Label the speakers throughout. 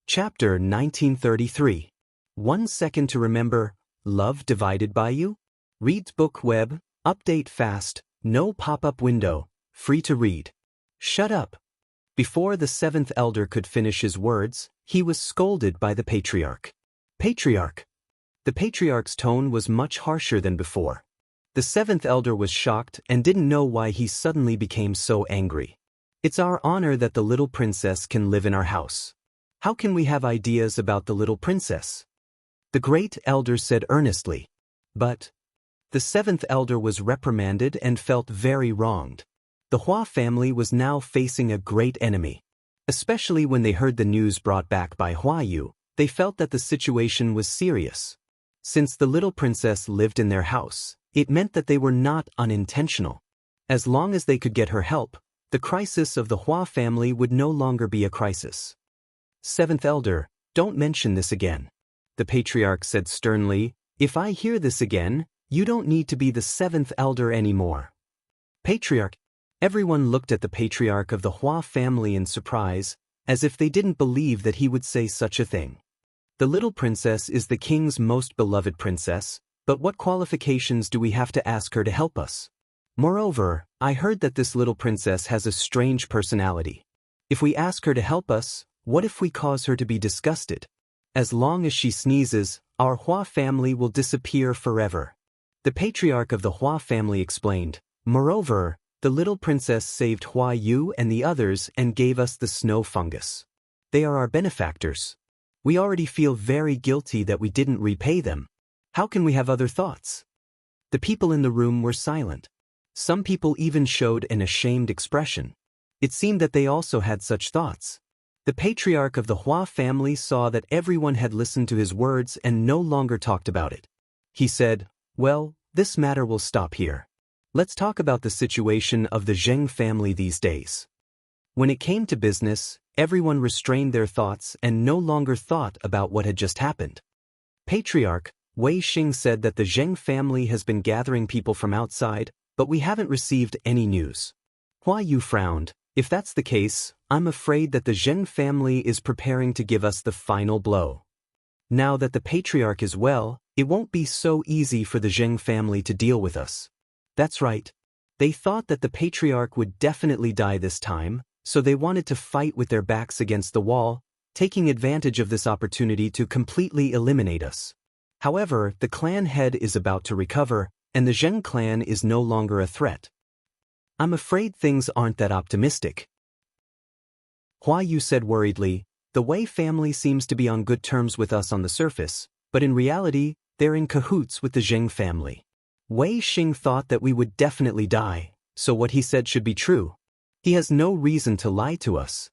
Speaker 1: Chapter 1933. 1 second to remember, love divided by you? Reads book web, update fast, no pop-up window, free to read. Shut up. Before the seventh elder could finish his words, he was scolded by the patriarch. Patriarch. The patriarch's tone was much harsher than before. The seventh elder was shocked and didn't know why he suddenly became so angry. It's our honor that the little princess can live in our house. How can we have ideas about the little princess? The great elder said earnestly. But the seventh elder was reprimanded and felt very wronged. The Hua family was now facing a great enemy. Especially when they heard the news brought back by Hua Yu, they felt that the situation was serious. Since the little princess lived in their house, it meant that they were not unintentional. As long as they could get her help, the crisis of the Hua family would no longer be a crisis. Seventh elder, don't mention this again. The patriarch said sternly, if I hear this again, you don't need to be the seventh elder anymore. Patriarch. Everyone looked at the patriarch of the Hua family in surprise, as if they didn't believe that he would say such a thing. The little princess is the king's most beloved princess, but what qualifications do we have to ask her to help us? Moreover, I heard that this little princess has a strange personality. If we ask her to help us, what if we cause her to be disgusted? As long as she sneezes, our Hua family will disappear forever. The patriarch of the Hua family explained, moreover, the little princess saved Hua Yu and the others and gave us the snow fungus. They are our benefactors. We already feel very guilty that we didn't repay them. How can we have other thoughts? The people in the room were silent. Some people even showed an ashamed expression. It seemed that they also had such thoughts. The patriarch of the Hua family saw that everyone had listened to his words and no longer talked about it. He said, well, this matter will stop here. Let's talk about the situation of the Zheng family these days. When it came to business, everyone restrained their thoughts and no longer thought about what had just happened. Patriarch Wei Xing said that the Zheng family has been gathering people from outside, but we haven't received any news. Hua Yu frowned. If that's the case, I'm afraid that the Zheng family is preparing to give us the final blow. Now that the patriarch is well, it won't be so easy for the Zheng family to deal with us. That's right. They thought that the patriarch would definitely die this time, so they wanted to fight with their backs against the wall, taking advantage of this opportunity to completely eliminate us. However, the clan head is about to recover, and the Zheng clan is no longer a threat. I'm afraid things aren't that optimistic. Hua Yu said worriedly, the Wei family seems to be on good terms with us on the surface, but in reality, they're in cahoots with the Zheng family. Wei Xing thought that we would definitely die, so what he said should be true. He has no reason to lie to us.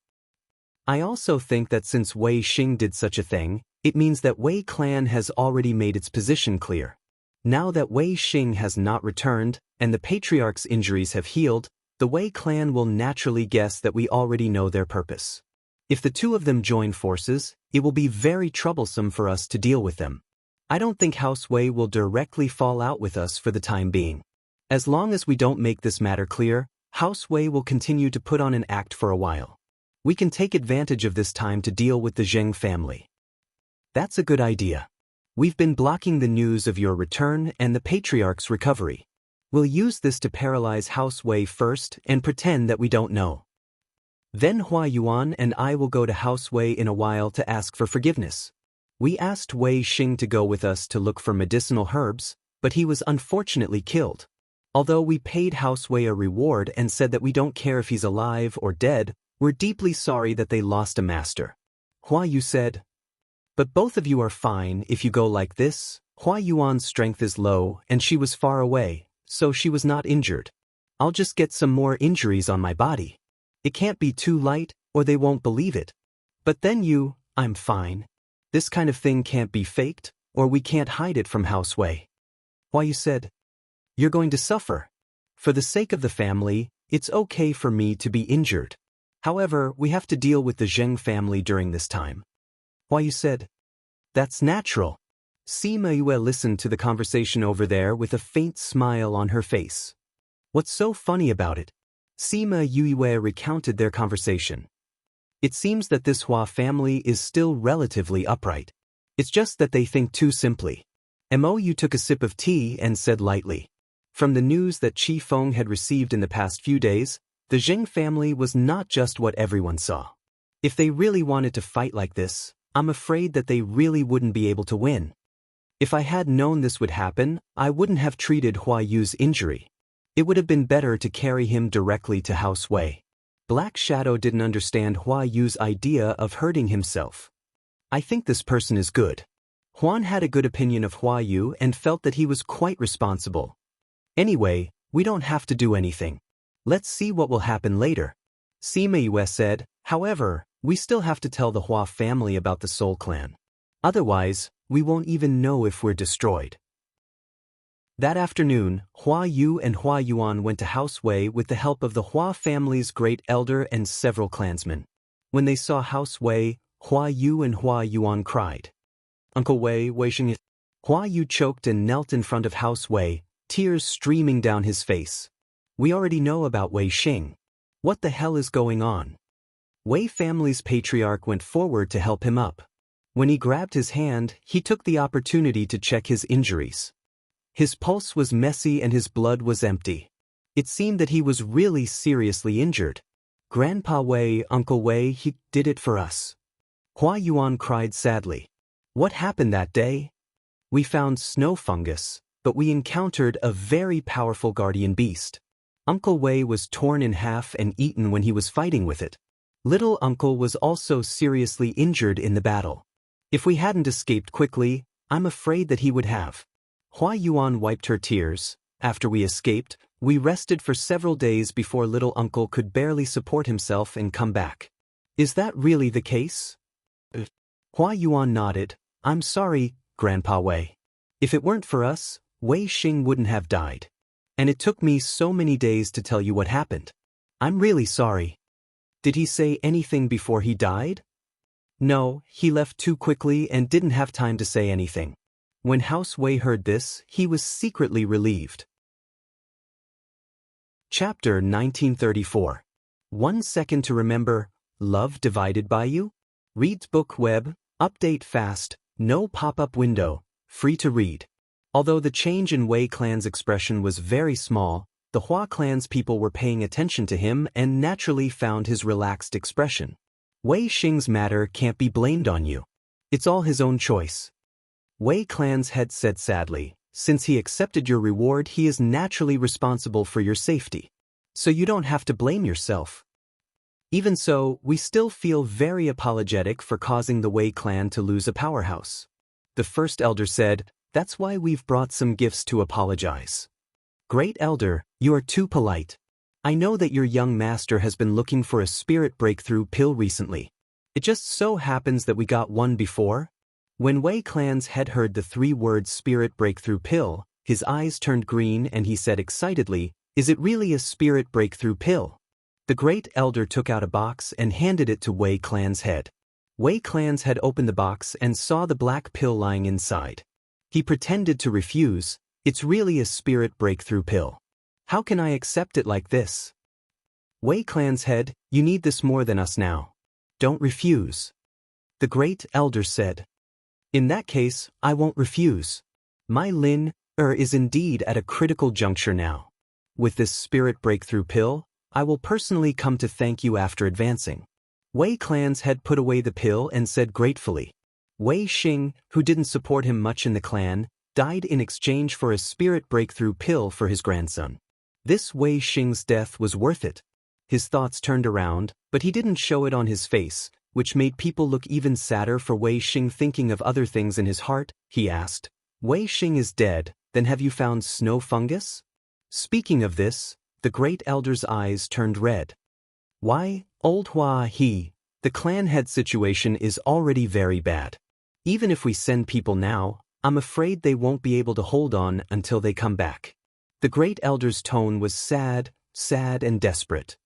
Speaker 1: I also think that since Wei Xing did such a thing, it means that Wei clan has already made its position clear. Now that Wei Xing has not returned, and the patriarch's injuries have healed, the Wei clan will naturally guess that we already know their purpose. If the two of them join forces, it will be very troublesome for us to deal with them. I don't think House Wei will directly fall out with us for the time being. As long as we don't make this matter clear, House Wei will continue to put on an act for a while. We can take advantage of this time to deal with the Zheng family. That's a good idea. We've been blocking the news of your return and the patriarch's recovery. We'll use this to paralyze House Wei first and pretend that we don't know. Then Hua Yuan and I will go to House Wei in a while to ask for forgiveness. We asked Wei Xing to go with us to look for medicinal herbs, but he was unfortunately killed. Although we paid House Wei a reward and said that we don't care if he's alive or dead, we're deeply sorry that they lost a master. Hua Yu said. But both of you are fine if you go like this. Hua Yuan's strength is low and she was far away, so she was not injured. I'll just get some more injuries on my body. It can't be too light or they won't believe it. But then I'm fine. This kind of thing can't be faked, or we can't hide it from House Wei. Hua Yu said, you're going to suffer. For the sake of the family, it's okay for me to be injured. However, we have to deal with the Zheng family during this time. Hua Yu said, that's natural. Sima Yue listened to the conversation over there with a faint smile on her face. What's so funny about it? Sima Yue recounted their conversation. It seems that this Hua family is still relatively upright. It's just that they think too simply. Mou took a sip of tea and said lightly. From the news that Qi Feng had received in the past few days, the Zheng family was not just what everyone saw. If they really wanted to fight like this, I'm afraid that they really wouldn't be able to win. If I had known this would happen, I wouldn't have treated Hua Yu's injury. It would have been better to carry him directly to House Wei. Black Shadow didn't understand Hua Yu's idea of hurting himself. I think this person is good. Huan had a good opinion of Hua Yu and felt that he was quite responsible. Anyway, we don't have to do anything. Let's see what will happen later. Sima Yue said, however, we still have to tell the Hua family about the Soul Clan. Otherwise, we won't even know if we're destroyed. That afternoon, Hua Yu and Hua Yuan went to House Wei with the help of the Hua family's great elder and several clansmen. When they saw House Wei, Hua Yu and Hua Yuan cried. Uncle Wei, Wei Xing. Hua Yu choked and knelt in front of House Wei, tears streaming down his face. We already know about Wei Xing. What the hell is going on? Wei family's patriarch went forward to help him up. When he grabbed his hand, he took the opportunity to check his injuries. His pulse was messy and his blood was empty. It seemed that he was really seriously injured. Grandpa Wei, Uncle Wei, he did it for us. Hua Yuan cried sadly. What happened that day? We found snow fungus, but we encountered a very powerful guardian beast. Uncle Wei was torn in half and eaten when he was fighting with it. Little Uncle was also seriously injured in the battle. If we hadn't escaped quickly, I'm afraid that he would have. Hua Yuan wiped her tears. After we escaped, we rested for several days before little Uncle could barely support himself and come back. Is that really the case? Hua Yuan nodded. I'm sorry, Grandpa Wei. If it weren't for us, Wei Xing wouldn't have died. And it took me so many days to tell you what happened. I'm really sorry. Did he say anything before he died? No, he left too quickly and didn't have time to say anything. When House Wei heard this, he was secretly relieved. Chapter 1934. 1 second to remember, love divided by you? Reads book web, update fast, no pop-up window, free to read. Although the change in Wei clan's expression was very small, the Hua clan's people were paying attention to him and naturally found his relaxed expression. Wei Xing's matter can't be blamed on you. It's all his own choice. Wei clan's head said sadly, since he accepted your reward, he is naturally responsible for your safety. So you don't have to blame yourself. Even so, we still feel very apologetic for causing the Wei clan to lose a powerhouse. The first elder said, that's why we've brought some gifts to apologize. Great elder, you are too polite. I know that your young master has been looking for a spirit breakthrough pill recently. It just so happens that we got one before. When Wei clan's head heard the 3 words spirit breakthrough pill, his eyes turned green and he said excitedly, is it really a spirit breakthrough pill? The great elder took out a box and handed it to Wei clan's head. Wei clan's head opened the box and saw the black pill lying inside. He pretended to refuse. It's really a spirit breakthrough pill. How can I accept it like this? Wei clan's head, you need this more than us now. Don't refuse. The great elder said. In that case, I won't refuse. My Lin is indeed at a critical juncture now. With this spirit breakthrough pill, I will personally come to thank you after advancing. Wei clan's head put away the pill and said gratefully. Wei Xing, who didn't support him much in the clan, died in exchange for a spirit breakthrough pill for his grandson. This Wei Xing's death was worth it. His thoughts turned around, but he didn't show it on his face, which made people look even sadder for Wei Xing thinking of other things in his heart. He asked, Wei Xing is dead, then have you found snow fungus? Speaking of this, the great elder's eyes turned red. Why, old Hua He, the clan head situation is already very bad. Even if we send people now, I'm afraid they won't be able to hold on until they come back. The great elder's tone was sad and desperate.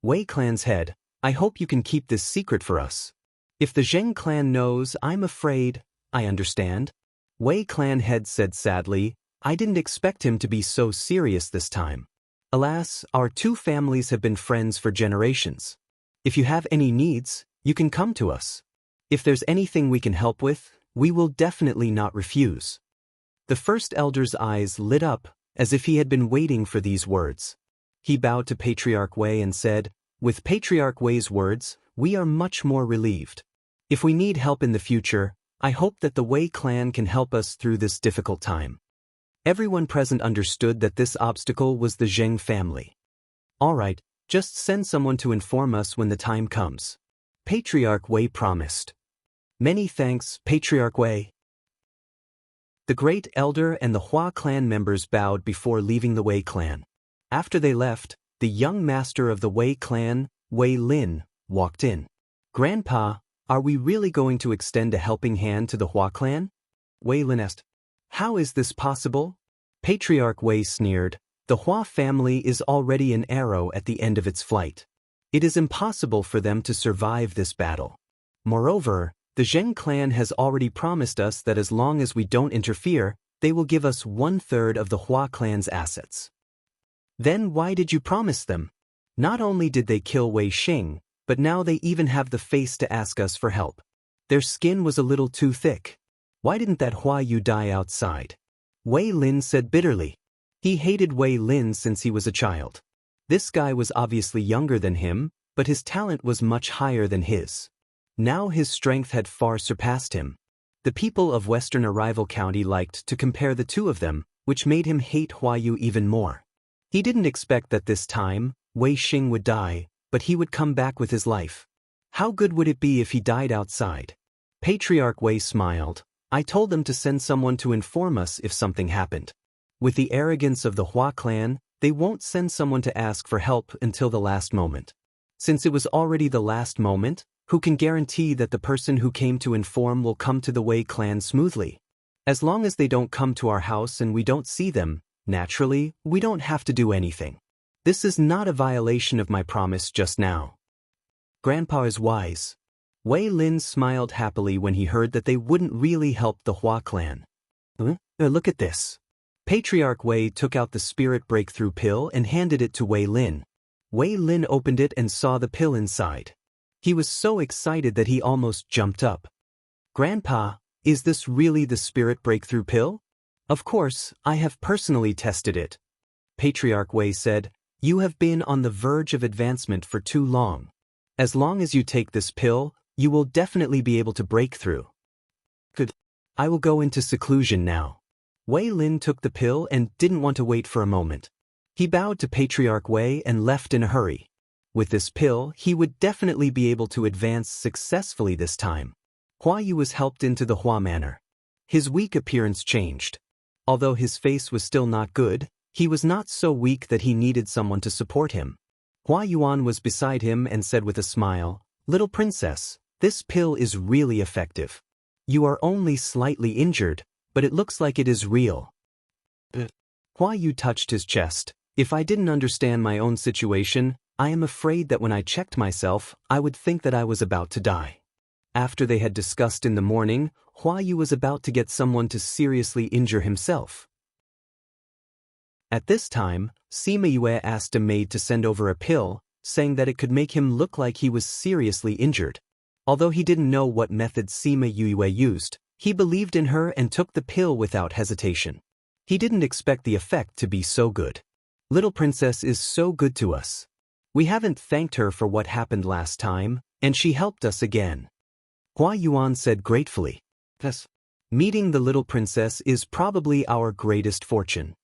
Speaker 1: Wei clan's head, I hope you can keep this secret for us. If the Zheng clan knows, I'm afraid, I understand. Wei clan head said sadly, I didn't expect him to be so serious this time. Alas, our 2 families have been friends for generations. If you have any needs, You can come to us. If there's anything we can help with, we will definitely not refuse. The first elder's eyes lit up, as if he had been waiting for these words. He bowed to Patriarch Wei and said, "With Patriarch Wei's words, we are much more relieved. If we need help in the future, I hope that the Wei clan can help us through this difficult time." Everyone present understood that this obstacle was the Zheng family. "All right, just send someone to inform us when the time comes," Patriarch Wei promised. "Many thanks, Patriarch Wei." The great elder and the Hua clan members bowed before leaving the Wei clan. After they left, the young master of the Wei clan, Wei Lin, walked in. "Grandpa, are we really going to extend a helping hand to the Hua clan?" Wei Lin asked. "How is this possible?" Patriarch Wei sneered. "The Hua family is already an arrow at the end of its flight. It is impossible for them to survive this battle. Moreover, the Zheng clan has already promised us that as long as we don't interfere, they will give us 1/3 of the Hua clan's assets." "Then why did you promise them? Not only did they kill Wei Xing, but now they even have the face to ask us for help. Their skin was a little too thick. Why didn't that Hua Yu die outside?" Wei Lin said bitterly. He hated Wei Lin since he was a child. This guy was obviously younger than him, but his talent was much higher than his. Now his strength had far surpassed him. The people of Western Arrival County liked to compare the two of them, which made him hate Hua Yu even more. He didn't expect that this time, Wei Xing would die, but he would come back with his life. How good would it be if he died outside? Patriarch Wei smiled. "I told them to send someone to inform us if something happened. With the arrogance of the Hua clan, they won't send someone to ask for help until the last moment. Since it was already the last moment, who can guarantee that the person who came to inform will come to the Wei clan smoothly? As long as they don't come to our house and we don't see them, naturally, we don't have to do anything. This is not a violation of my promise just now." Grandpa is wise. Wei Lin smiled happily when he heard that they wouldn't really help the Hua clan. Look at this." Patriarch Wei took out the spirit breakthrough pill and handed it to Wei Lin. Wei Lin opened it and saw the pill inside. He was so excited that he almost jumped up. "Grandpa, is this really the spirit breakthrough pill?" "Of course, I have personally tested it." Patriarch Wei said, "You have been on the verge of advancement for too long. As long as you take this pill, you will definitely be able to break through." "Good. I will go into seclusion now." Wei Lin took the pill and didn't want to wait for a moment. He bowed to Patriarch Wei and left in a hurry. With this pill, he would definitely be able to advance successfully this time. Hua Yu was helped into the Hua manor. His weak appearance changed. Although his face was still not good, he was not so weak that he needed someone to support him. Hua Yuan was beside him and said with a smile, "Little princess, this pill is really effective. You are only slightly injured, but it looks like it is real." Hua Yu touched his chest. "If I didn't understand my own situation, I am afraid that when I checked myself, I would think that I was about to die." After they had discussed in the morning, Hua Yu was about to get someone to seriously injure himself. At this time, Sima Yue asked a maid to send over a pill, saying that it could make him look like he was seriously injured. Although he didn't know what method Sima Yue used, he believed in her and took the pill without hesitation. He didn't expect the effect to be so good. "Little princess is so good to us. We haven't thanked her for what happened last time, and she helped us again." Hua Yuan said gratefully. "Yes. Meeting the little princess is probably our greatest fortune."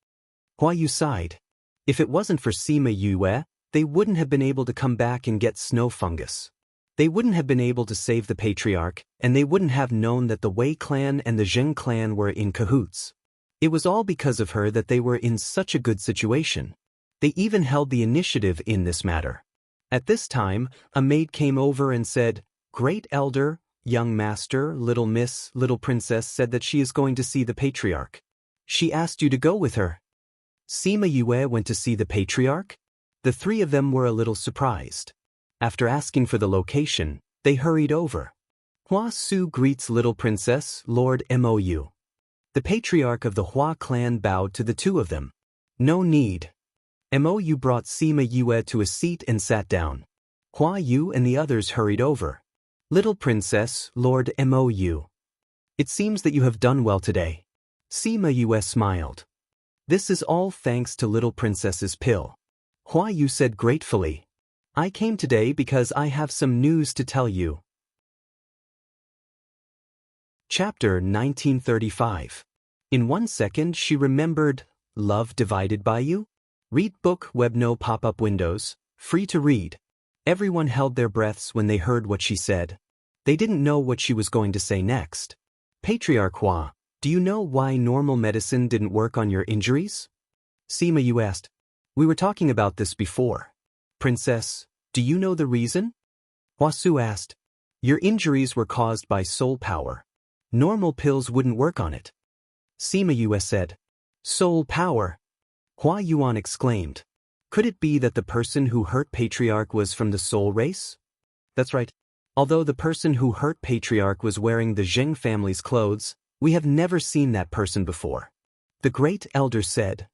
Speaker 1: Hua Yu sighed. If it wasn't for Sima Yue, they wouldn't have been able to come back and get snow fungus. They wouldn't have been able to save the patriarch, and they wouldn't have known that the Wei clan and the Zheng clan were in cahoots. It was all because of her that they were in such a good situation. They even held the initiative in this matter. At this time, a maid came over and said, "Great elder, young master, little miss, little princess said that she is going to see the patriarch. She asked you to go with her." Sima Yue went to see the patriarch? The three of them were a little surprised. After asking for the location, they hurried over. Hua Su greets little princess, Lord Mou. The patriarch of the Hua clan bowed to the two of them. "No need." Mou brought Sima Yue to a seat and sat down. Hua Yu and the others hurried over. Little Princess, Lord Mou. It seems that you have done well today. Sima smiled. This is all thanks to Little Princess's pill. Hua Yu said gratefully. I came today because I have some news to tell you. Chapter 1935. In 1 second she remembered, Love Divided by You? Read book web no pop-up windows, free to read. Everyone held their breaths when they heard what she said. They didn't know what she was going to say next. Patriarch Hua, do you know why normal medicine didn't work on your injuries? Sima Yu asked. We were talking about this before. Princess, do you know the reason? Hua Su asked. Your injuries were caused by soul power. Normal pills wouldn't work on it. Sima Yu said. Soul power? Hua Yuan exclaimed. Could it be that the person who hurt Patriarch was from the soul race? That's right. Although the person who hurt Patriarch was wearing the Zheng family's clothes, we have never seen that person before. The great elder said.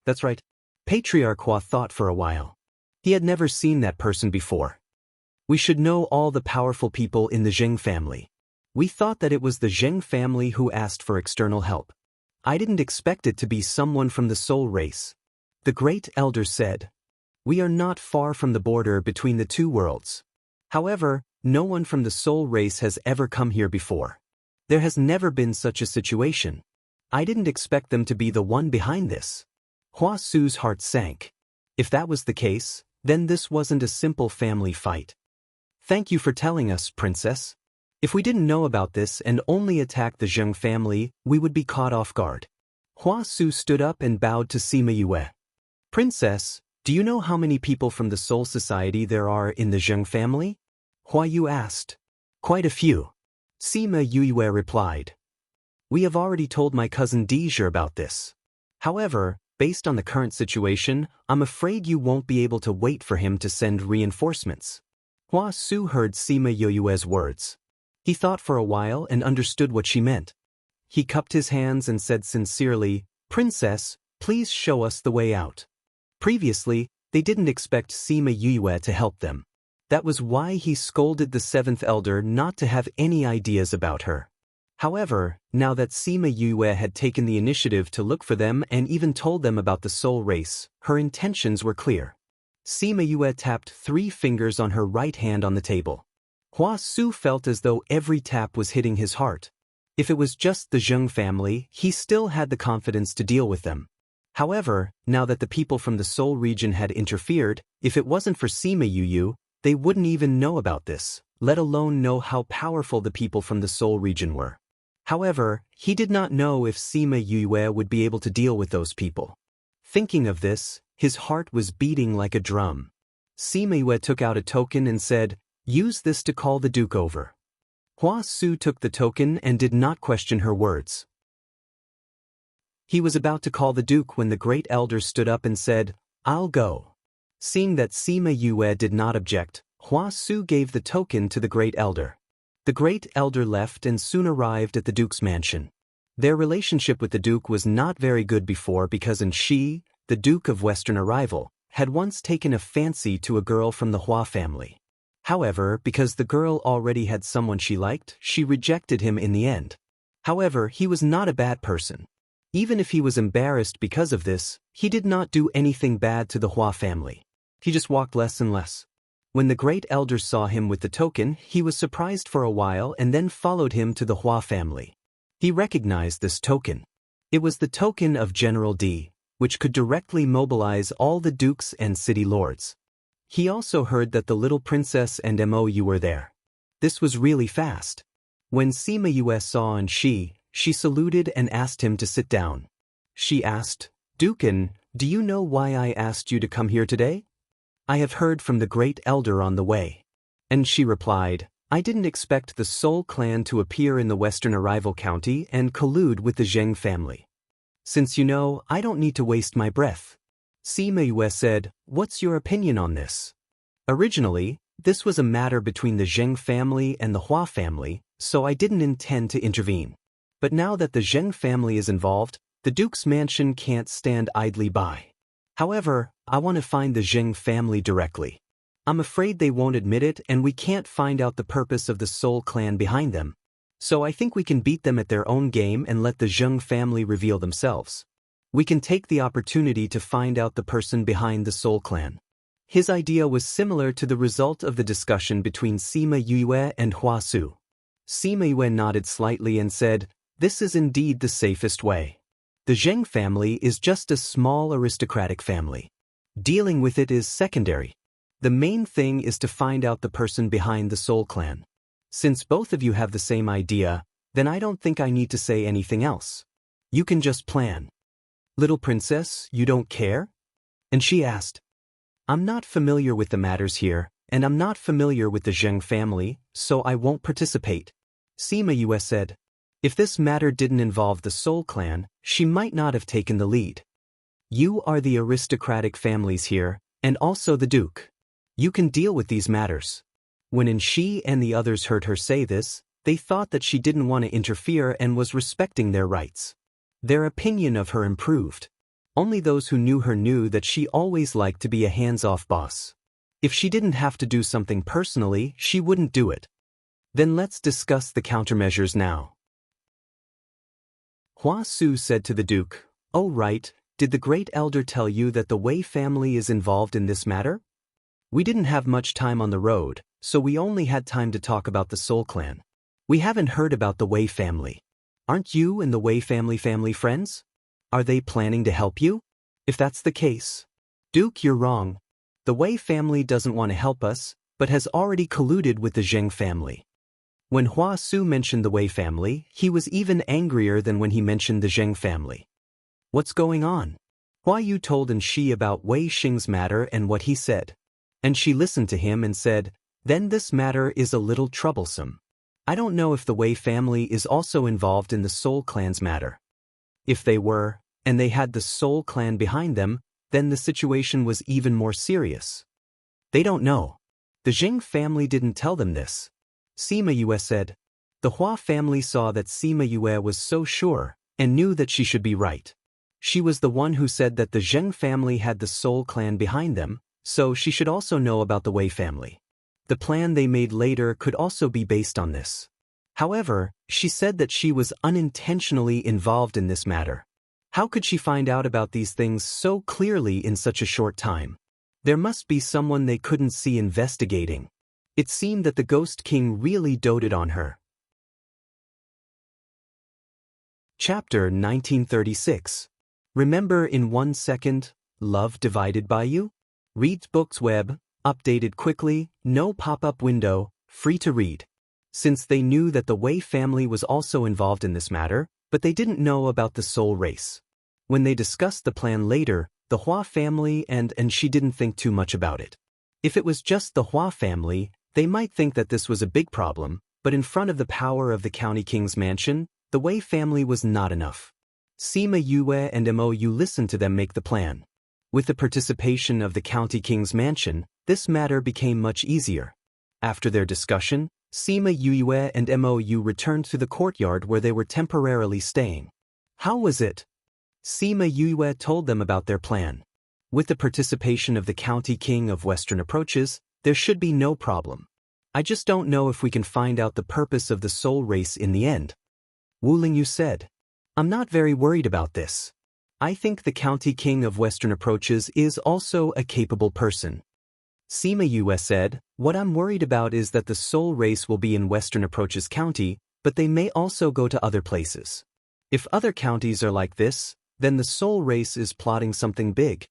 Speaker 1: That's right. Patriarch Hua thought for a while. He had never seen that person before. We should know all the powerful people in the Zheng family. We thought that it was the Zheng family who asked for external help. I didn't expect it to be someone from the soul race. The great elder said. We are not far from the border between the two worlds. However, no one from the soul race has ever come here before. There has never been such a situation. I didn't expect them to be the one behind this. Hua Su's heart sank. If that was the case, then this wasn't a simple family fight. Thank you for telling us, Princess. If we didn't know about this and only attacked the Zheng family, we would be caught off guard. Hua Su stood up and bowed to Sima Yue. Princess, do you know how many people from the Soul Society there are in the Zheng family? Hua Yu asked. Quite a few. Sima Yue replied. We have already told my cousin Deja about this. However, based on the current situation, I'm afraid you won't be able to wait for him to send reinforcements. Hua Su heard Sima Yue's words. He thought for a while and understood what she meant. He cupped his hands and said sincerely, Princess, please show us the way out. Previously, they didn't expect Sima Yue to help them. That was why he scolded the seventh elder not to have any ideas about her. However, now that Sima Yue had taken the initiative to look for them and even told them about the soul race, her intentions were clear. Sima Yue tapped 3 fingers on her right hand on the table. Hua Su felt as though every tap was hitting his heart. If it was just the Zheng family, he still had the confidence to deal with them. However, now that the people from the Soul region had interfered, if it wasn't for Sima Yue, they wouldn't even know about this, let alone know how powerful the people from the Soul region were. However, he did not know if Sima Yue would be able to deal with those people. Thinking of this, his heart was beating like a drum. Sima Yue took out a token and said, Use this to call the Duke over. Hua Su took the token and did not question her words. He was about to call the Duke when the great elder stood up and said, I'll go. Seeing that Sima Yue did not object, Hua Su gave the token to the great elder. The great elder left and soon arrived at the Duke's mansion. Their relationship with the Duke was not very good before because she, the Duke of Western arrival, had once taken a fancy to a girl from the Hua family. However, because the girl already had someone she liked, she rejected him in the end. However, he was not a bad person. Even if he was embarrassed because of this, he did not do anything bad to the Hua family. He just walked less and less. When the great elder saw him with the token, he was surprised for a while and then followed him to the Hua family. He recognized this token. It was the token of General D, which could directly mobilize all the dukes and city lords. He also heard that the little princess and Mou were there. This was really fast. When Sima Yue saw she saluted and asked him to sit down. She asked, Dukin, do you know why I asked you to come here today? I have heard from the great elder on the way. And she replied, I didn't expect the Soul clan to appear in the Western Arrival County and collude with the Zheng family. Since you know, I don't need to waste my breath. Sima Yue said, What's your opinion on this? Originally, this was a matter between the Zheng family and the Hua family, so I didn't intend to intervene. But now that the Zheng family is involved, the Duke's mansion can't stand idly by. However, I want to find the Zheng family directly. I'm afraid they won't admit it and we can't find out the purpose of the Soul clan behind them. So I think we can beat them at their own game and let the Zheng family reveal themselves. We can take the opportunity to find out the person behind the Soul clan. His idea was similar to the result of the discussion between Sima Yue and Hua Su. Sima Yue nodded slightly and said, "This is indeed the safest way. The Zheng family is just a small aristocratic family. Dealing with it is secondary. The main thing is to find out the person behind the Soul clan. Since both of you have the same idea, then I don't think I need to say anything else. You can just plan." "Little princess, you don't care?" And she asked. "I'm not familiar with the matters here, and I'm not familiar with the Zheng family, so I won't participate." Sima Yue said. If this matter didn't involve the Soul clan, she might not have taken the lead. "You are the aristocratic families here, and also the Duke. You can deal with these matters." When she and the others heard her say this, they thought that she didn't want to interfere and was respecting their rights. Their opinion of her improved. Only those who knew her knew that she always liked to be a hands-off boss. If she didn't have to do something personally, she wouldn't do it. Then let's discuss the countermeasures now. Hua Su said to the Duke, "Oh right, did the Great Elder tell you that the Wei family is involved in this matter?" "We didn't have much time on the road, so we only had time to talk about the Soul clan. We haven't heard about the Wei family. Aren't you and the Wei family friends? Are they planning to help you? If that's the case, Duke, you're wrong. The Wei family doesn't want to help us, but has already colluded with the Zheng family." When Hua Su mentioned the Wei family, he was even angrier than when he mentioned the Zheng family. "What's going on?" Hua Yu told Shi about Wei Xing's matter and what he said. And she listened to him and said, "Then this matter is a little troublesome. I don't know if the Wei family is also involved in the Soul clan's matter. If they were, and they had the Soul clan behind them, then the situation was even more serious. They don't know. The Jing family didn't tell them this." Sima Yue said. The Hua family saw that Sima Yue was so sure, and knew that she should be right. She was the one who said that the Zheng family had the Soul clan behind them, so she should also know about the Wei family. The plan they made later could also be based on this. However, she said that she was unintentionally involved in this matter. How could she find out about these things so clearly in such a short time? There must be someone they couldn't see investigating. It seemed that the Ghost King really doted on her. Chapter 1936. Remember in 1 second, love divided by you? Reads books web, updated quickly, no pop-up window, free to read. Since they knew that the Wei family was also involved in this matter, but they didn't know about the Soul race. When they discussed the plan later, the Hua family and she didn't think too much about it. If it was just the Hua family, they might think that this was a big problem, but in front of the power of the County King's mansion, the Wei family was not enough. Sima Yue and Mou listened to them make the plan. With the participation of the County King's mansion, this matter became much easier. After their discussion, Sima Yue and Mou returned to the courtyard where they were temporarily staying. How was it? Sima Yue told them about their plan. With the participation of the County King of Western Approaches, there should be no problem. I just don't know if we can find out the purpose of the Soul race in the end. Wu Lingyu said. I'm not very worried about this. I think the County King of Western Approaches is also a capable person. Sima Yue said, what I'm worried about is that the Soul race will be in Western Approaches County, but they may also go to other places. If other counties are like this, then the Soul race is plotting something big.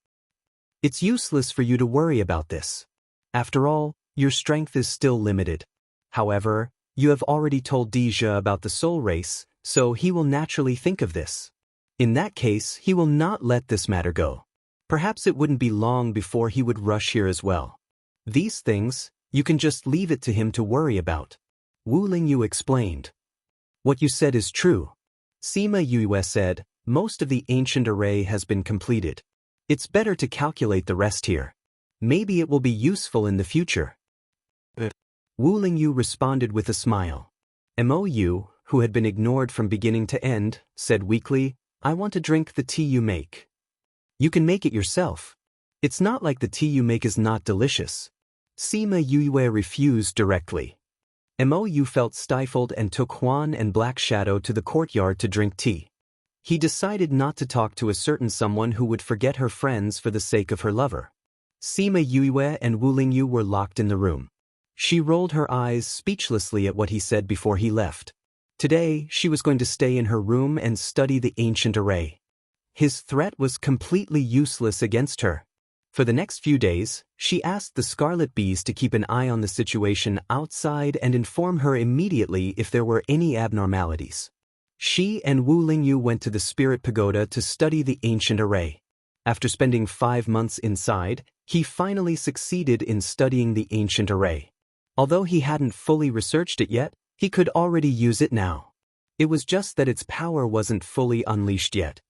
Speaker 1: It's useless for you to worry about this. After all, your strength is still limited. However, you have already told Deja about the Soul race, so he will naturally think of this. In that case, he will not let this matter go. Perhaps it wouldn't be long before he would rush here as well. These things, you can just leave it to him to worry about. Wu Lingyu explained. What you said is true. Sima Yue said, most of the ancient array has been completed. It's better to calculate the rest here. Maybe it will be useful in the future. Wu Lingyu responded with a smile. Mou, who had been ignored from beginning to end, said weakly, I want to drink the tea you make. You can make it yourself. It's not like the tea you make is not delicious. Sima Yue refused directly. Mou felt stifled and took Huan and Black Shadow to the courtyard to drink tea. He decided not to talk to a certain someone who would forget her friends for the sake of her lover. Sima Yue and Wu Lingyu were locked in the room. She rolled her eyes speechlessly at what he said before he left. Today, she was going to stay in her room and study the ancient array. His threat was completely useless against her. For the next few days, she asked the Scarlet Bees to keep an eye on the situation outside and inform her immediately if there were any abnormalities. She and Wu Lingyu went to the Spirit Pagoda to study the ancient array. After spending 5 months inside, he finally succeeded in studying the ancient array. Although he hadn't fully researched it yet, he could already use it now. It was just that its power wasn't fully unleashed yet.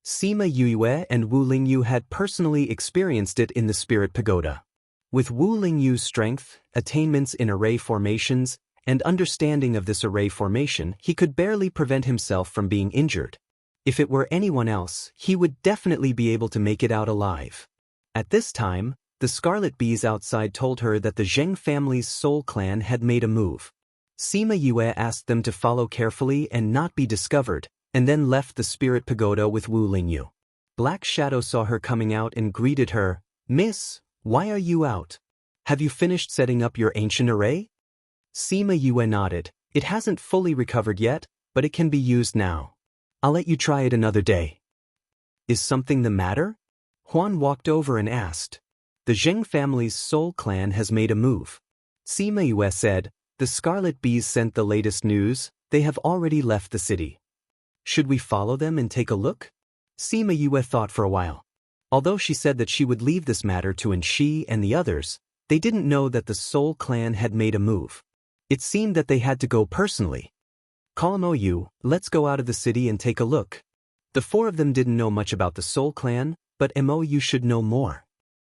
Speaker 1: Sima Yue and Wu Lingyu had personally experienced it in the Spirit Pagoda. With Wu Lingyu's strength, attainments in array formations, and understanding of this array formation, he could barely prevent himself from being injured. If it were anyone else, he would definitely be able to make it out alive. At this time, the Scarlet Bees outside told her that the Zheng family's Soul Clan had made a move. Sima Yue asked them to follow carefully and not be discovered, and then left the Spirit Pagoda with Wu Lingyu. Black Shadow saw her coming out and greeted her. "Miss, why are you out? Have you finished setting up your ancient array?" Sima Yue nodded. "It hasn't fully recovered yet, but it can be used now. I'll let you try it another day." "Is something the matter?" Huan walked over and asked. "The Zheng family's Soul Clan has made a move." Sima Yue said, "The Scarlet Bees sent the latest news. They have already left the city. Should we follow them and take a look?" Sima Yue thought for a while. Although she said that she would leave this matter to Enshi and the others, they didn't know that the Soul Clan had made a move. It seemed that they had to go personally. "Call Mou, let's go out of the city and take a look." The 4 of them didn't know much about the Soul Clan, but Mou should know more.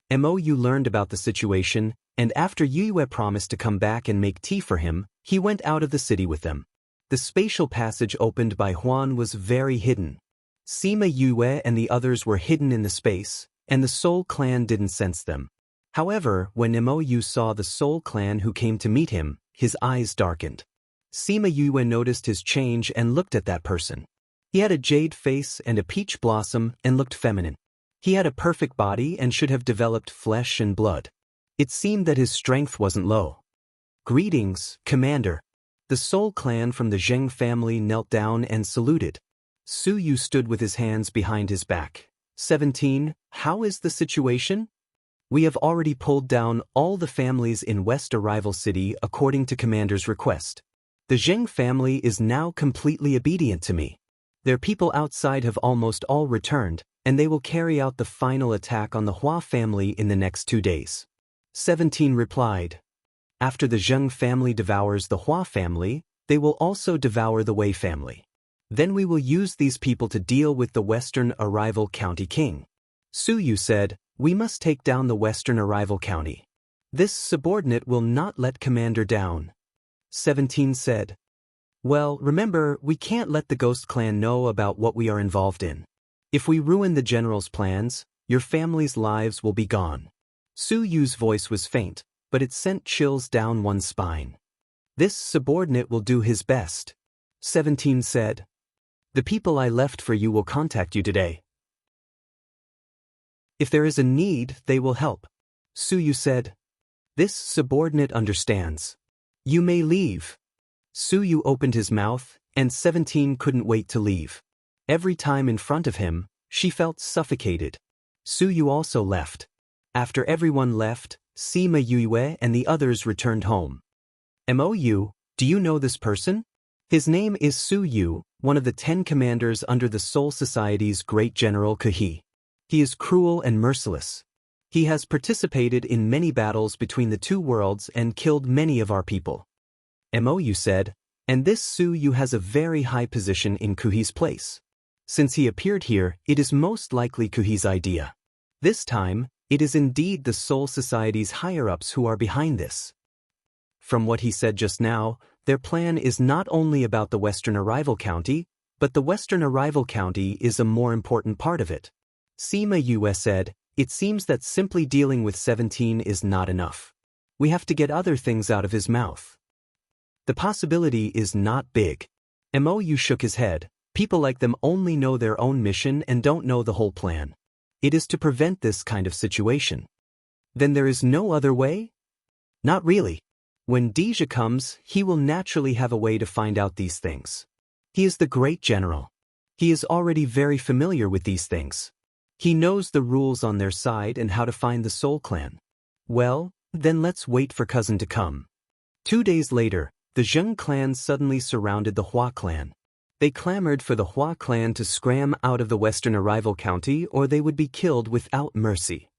Speaker 1: Mou learned about the situation, and after Yue promised to come back and make tea for him, he went out of the city with them. The spatial passage opened by Huan was very hidden. Sima Yue and the others were hidden in the space, and the Soul Clan didn't sense them. However, when Mou saw the Soul Clan who came to meet him, his eyes darkened. Sima Yue noticed his change and looked at that person. He had a jade face and a peach blossom and looked feminine. He had a perfect body and should have developed flesh and blood. It seemed that his strength wasn't low. "Greetings, Commander." The Soul Clan from the Zheng family knelt down and saluted. Su Yu stood with his hands behind his back. 17. How is the situation? "We have already pulled down all the families in West Arrival City according to Commander's request. The Zheng family is now completely obedient to me. Their people outside have almost all returned, and they will carry out the final attack on the Hua family in the next 2 days. 17 replied. "After the Zheng family devours the Hua family, they will also devour the Wei family. Then we will use these people to deal with the Western Arrival County king." Su Yu said, "We must take down the Western Arrival County. This subordinate will not let Commander down." 17 said, "Well, remember, we can't let the Ghost Clan know about what we are involved in. If we ruin the general's plans, your family's lives will be gone." Su Yu's voice was faint, but it sent chills down one's spine. "This subordinate will do his best." 17 said, "The people I left for you will contact you today. If there is a need, they will help." Su Yu said, "This subordinate understands. You may leave." Su Yu opened his mouth, and 17 couldn't wait to leave. Every time in front of him, she felt suffocated. Su Yu also left. After everyone left, Sima Yue and the others returned home. "Mou, do you know this person?" His name is Su Yu, one of the 10 commanders under the Soul Society's great general Kuhi. He is cruel and merciless. He has participated in many battles between the 2 worlds and killed many of our people. Mou said, "And this Su Yu has a very high position in Kuhi's place. Since he appeared here, it is most likely Kuhi's idea. This time, it is indeed the Soul Society's higher-ups who are behind this." From what he said just now, their plan is not only about the Western Arrival County, but the Western Arrival County is a more important part of it. Sima Yue said, It seems that simply dealing with 17 is not enough. We have to get other things out of his mouth. The possibility is not big. Mou shook his head. People like them only know their own mission and don't know the whole plan. It is to prevent this kind of situation. Then there is no other way? Not really. When Deja comes, he will naturally have a way to find out these things. He is the great general. He is already very familiar with these things. He knows the rules on their side and how to find the Soul Clan. Well, then let's wait for cousin to come. 2 days later, the Zheng clan suddenly surrounded the Hua clan. They clamored for the Hua clan to scram out of the Western Arrival County or they would be killed without mercy.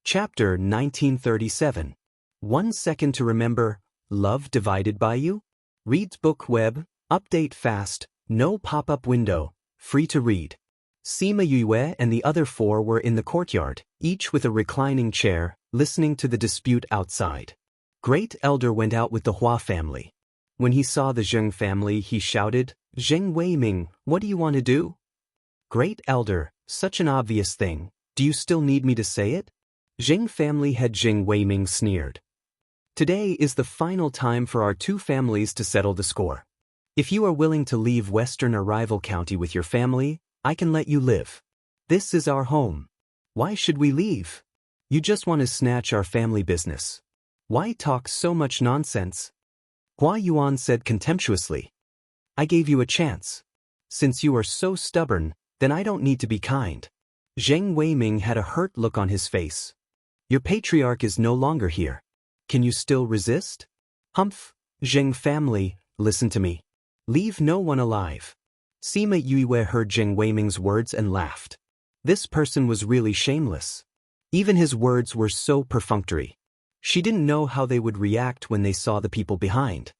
Speaker 1: Chapter 1937. 1 second to remember, love divided by you? Reads book web, update fast, no pop-up window, free to read. Sima Yue and the other 4 were in the courtyard, each with a reclining chair, listening to the dispute outside. Great Elder went out with the Hua family. When he saw the Zheng family, he shouted, "Zheng Weiming, what do you want to do?" "Great Elder, such an obvious thing, do you still need me to say it?" Zheng family head Zheng Weiming sneered. "Today is the final time for our 2 families to settle the score. If you are willing to leave Western Arrival County with your family, I can let you live. This is our home. Why should we leave? You just want to snatch our family business. Why talk so much nonsense?" Hua Yuan said contemptuously. "I gave you a chance. Since you are so stubborn, then I don't need to be kind." Zheng Weiming had a hurt look on his face. "Your patriarch is no longer here. Can you still resist?" "Humph, Zheng family, listen to me. Leave no one alive." Sima Yue heard Zheng Weiming's words and laughed. This person was really shameless. Even his words were so perfunctory. She didn't know how they would react when they saw the people behind.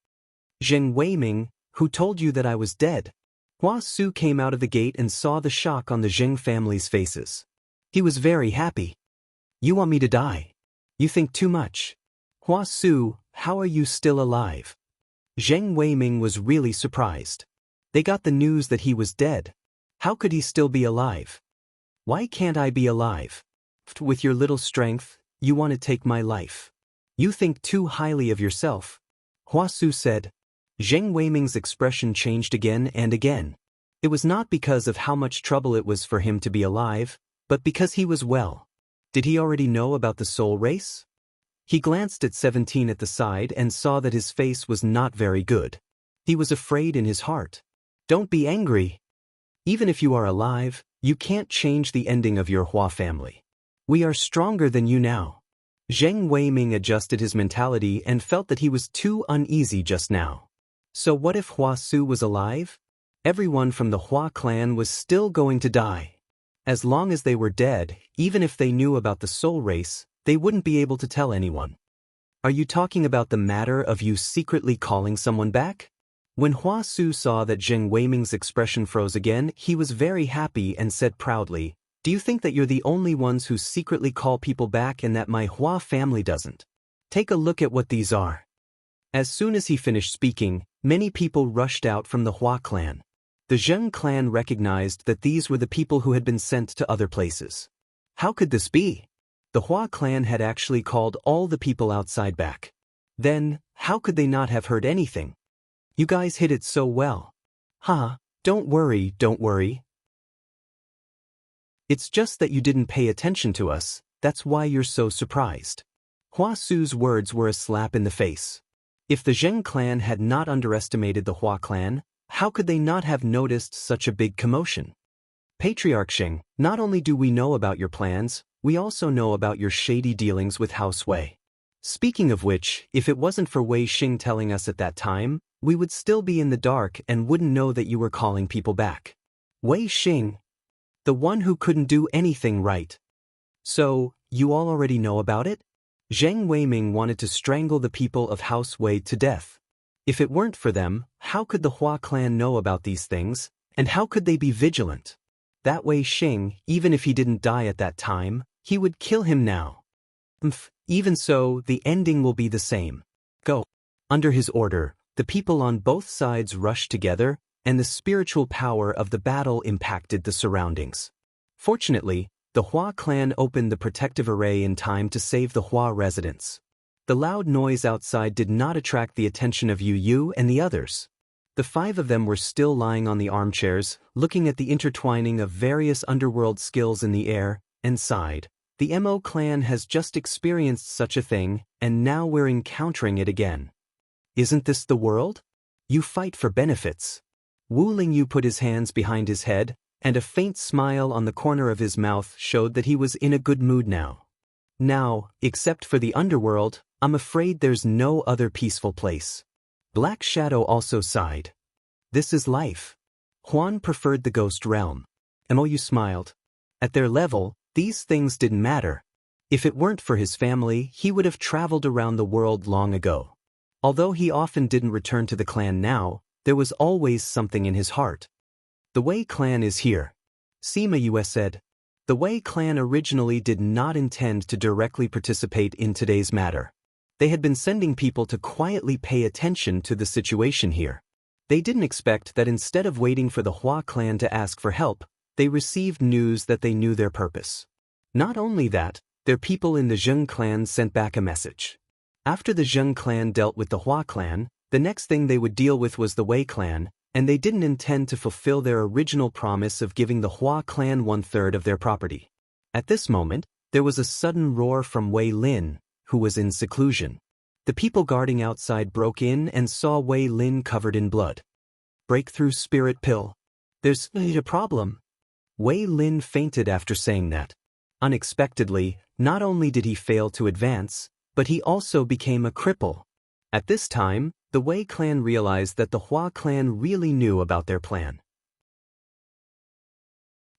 Speaker 1: "Zheng Weiming, who told you that I was dead?" Hua Su came out of the gate and saw the shock on the Zheng family's faces. He was very happy. "You want me to die? You think too much. Hua Su, how are you still alive?" Zheng Weiming was really surprised. They got the news that he was dead. How could he still be alive? "Why can't I be alive? With your little strength, you want to take my life. You think too highly of yourself," Hua Su said. Zheng Weiming's expression changed again and again. It was not because of how much trouble it was for him to be alive, but because he was well. Did he already know about the soul race? He glanced at 17 at the side and saw that his face was not very good. He was afraid in his heart. "Don't be angry. Even if you are alive, you can't change the ending of your Hua family. We are stronger than you now." Zheng Weiming adjusted his mentality and felt that he was too uneasy just now. So what if Hua Su was alive? Everyone from the Hua clan was still going to die. As long as they were dead, even if they knew about the soul race, they wouldn't be able to tell anyone. "Are you talking about the matter of you secretly calling someone back?" When Hua Su saw that Zheng Weiming's expression froze again, he was very happy and said proudly, "Do you think that you're the only ones who secretly call people back and that my Hua family doesn't? Take a look at what these are." As soon as he finished speaking, many people rushed out from the Hua clan. The Zheng clan recognized that these were the people who had been sent to other places. How could this be? The Hua clan had actually called all the people outside back. Then, how could they not have heard anything? "You guys hid it so well." "Huh, don't worry, don't worry. It's just that you didn't pay attention to us, that's why you're so surprised." Hua Su's words were a slap in the face. If the Zheng clan had not underestimated the Hua clan, how could they not have noticed such a big commotion? "Patriarch Sheng, not only do we know about your plans, we also know about your shady dealings with House Wei. Speaking of which, if it wasn't for Wei Xing telling us at that time, we would still be in the dark and wouldn't know that you were calling people back." "Wei Xing? The one who couldn't do anything right. So, you all already know about it?" Zheng Weiming wanted to strangle the people of House Wei to death. If it weren't for them, how could the Hua clan know about these things, and how could they be vigilant? That Wei Xing, even if he didn't die at that time, he would kill him now. Even so, the ending will be the same. Go. Under his order, the people on both sides rushed together, and the spiritual power of the battle impacted the surroundings. Fortunately, the Hua clan opened the protective array in time to save the Hua residents. The loud noise outside did not attract the attention of Yu Yu and the others. The 5 of them were still lying on the armchairs, looking at the intertwining of various underworld skills in the air, and sighed. The Mo clan has just experienced such a thing, and now we're encountering it again. Isn't this the world? You fight for benefits. Wu Lingyu put his hands behind his head, and a faint smile on the corner of his mouth showed that he was in a good mood now. Now, except for the underworld, I'm afraid there's no other peaceful place. Black Shadow also sighed. This is life. Huan preferred the ghost realm. Mou smiled. At their level, these things didn't matter. If it weren't for his family, he would have traveled around the world long ago. Although he often didn't return to the clan now, there was always something in his heart. The Wei clan is here. Sima Yue said. The Wei clan originally did not intend to directly participate in today's matter. They had been sending people to quietly pay attention to the situation here. They didn't expect that instead of waiting for the Hua clan to ask for help, they received news that they knew their purpose. Not only that, their people in the Zheng clan sent back a message. After the Zheng clan dealt with the Hua clan, the next thing they would deal with was the Wei clan, and they didn't intend to fulfill their original promise of giving the Hua clan 1/3 of their property. At this moment, there was a sudden roar from Wei Lin, who was in seclusion. The people guarding outside broke in and saw Wei Lin covered in blood. Breakthrough spirit pill. There's a problem. Wei Lin fainted after saying that. Unexpectedly, not only did he fail to advance, but he also became a cripple. At this time, the Wei clan realized that the Hua clan really knew about their plan.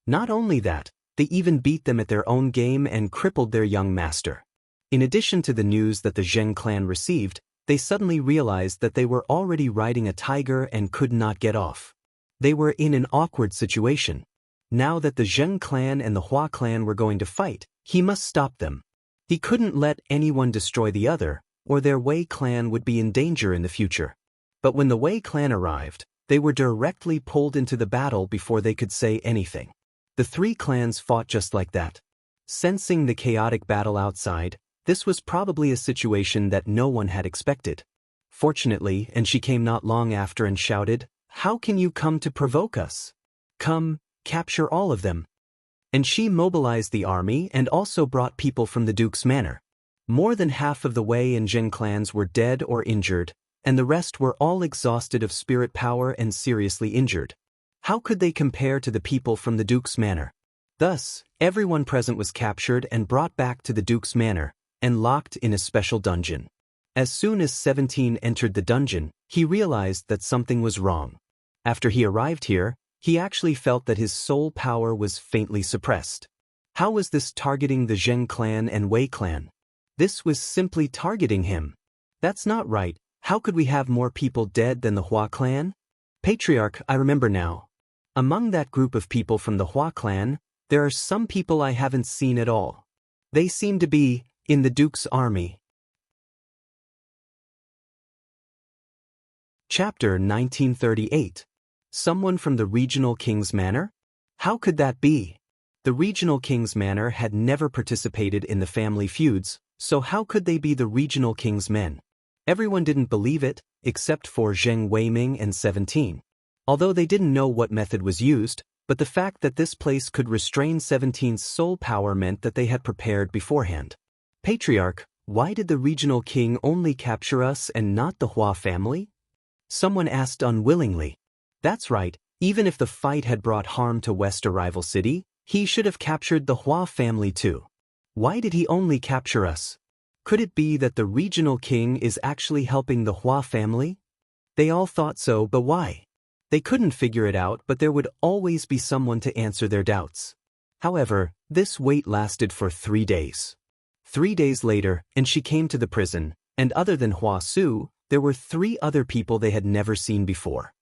Speaker 1: Not only that, they even beat them at their own game and crippled their young master. In addition to the news that the Zheng clan received, they suddenly realized that they were already riding a tiger and could not get off. They were in an awkward situation. Now that the Zheng clan and the Hua clan were going to fight, he must stop them. He couldn't let anyone destroy the other, or their Wei clan would be in danger in the future. But when the Wei clan arrived, they were directly pulled into the battle before they could say anything. The 3 clans fought just like that. Sensing the chaotic battle outside, this was probably a situation that no one had expected. Fortunately, and she came not long after and shouted, "How can you come to provoke us? Come, capture all of them." And she mobilized the army and also brought people from the Duke's manor. More than half of the Wei and Zheng clans were dead or injured, and the rest were all exhausted of spirit power and seriously injured. How could they compare to the people from the Duke's manor? Thus, everyone present was captured and brought back to the Duke's manor, and locked in a special dungeon. As soon as 17 entered the dungeon, he realized that something was wrong. After he arrived here, he actually felt that his soul power was faintly suppressed. How was this targeting the Zheng clan and Wei clan? This was simply targeting him. That's not right. How could we have more people dead than the Hua clan? Patriarch, I remember now. Among that group of people from the Hua clan, there are some people I haven't seen at all. They seem to be in the Duke's army. Chapter 1938. Someone from the regional king's manor? How could that be? The regional king's manor had never participated in the family feuds, so how could they be the regional king's men? Everyone didn't believe it, except for Zheng Weiming and 17. Although they didn't know what method was used, but the fact that this place could restrain 17's soul power meant that they had prepared beforehand. Patriarch, why did the regional king only capture us and not the Hua family? Someone asked unwillingly. That's right, even if the fight had brought harm to West Arrival City, he should have captured the Hua family too. Why did he only capture us? Could it be that the regional king is actually helping the Hua family? They all thought so, but why? They couldn't figure it out, but there would always be someone to answer their doubts. However, this wait lasted for 3 days. 3 days later, and she came to the prison, and other than Hua Su, there were 3 other people they had never seen before.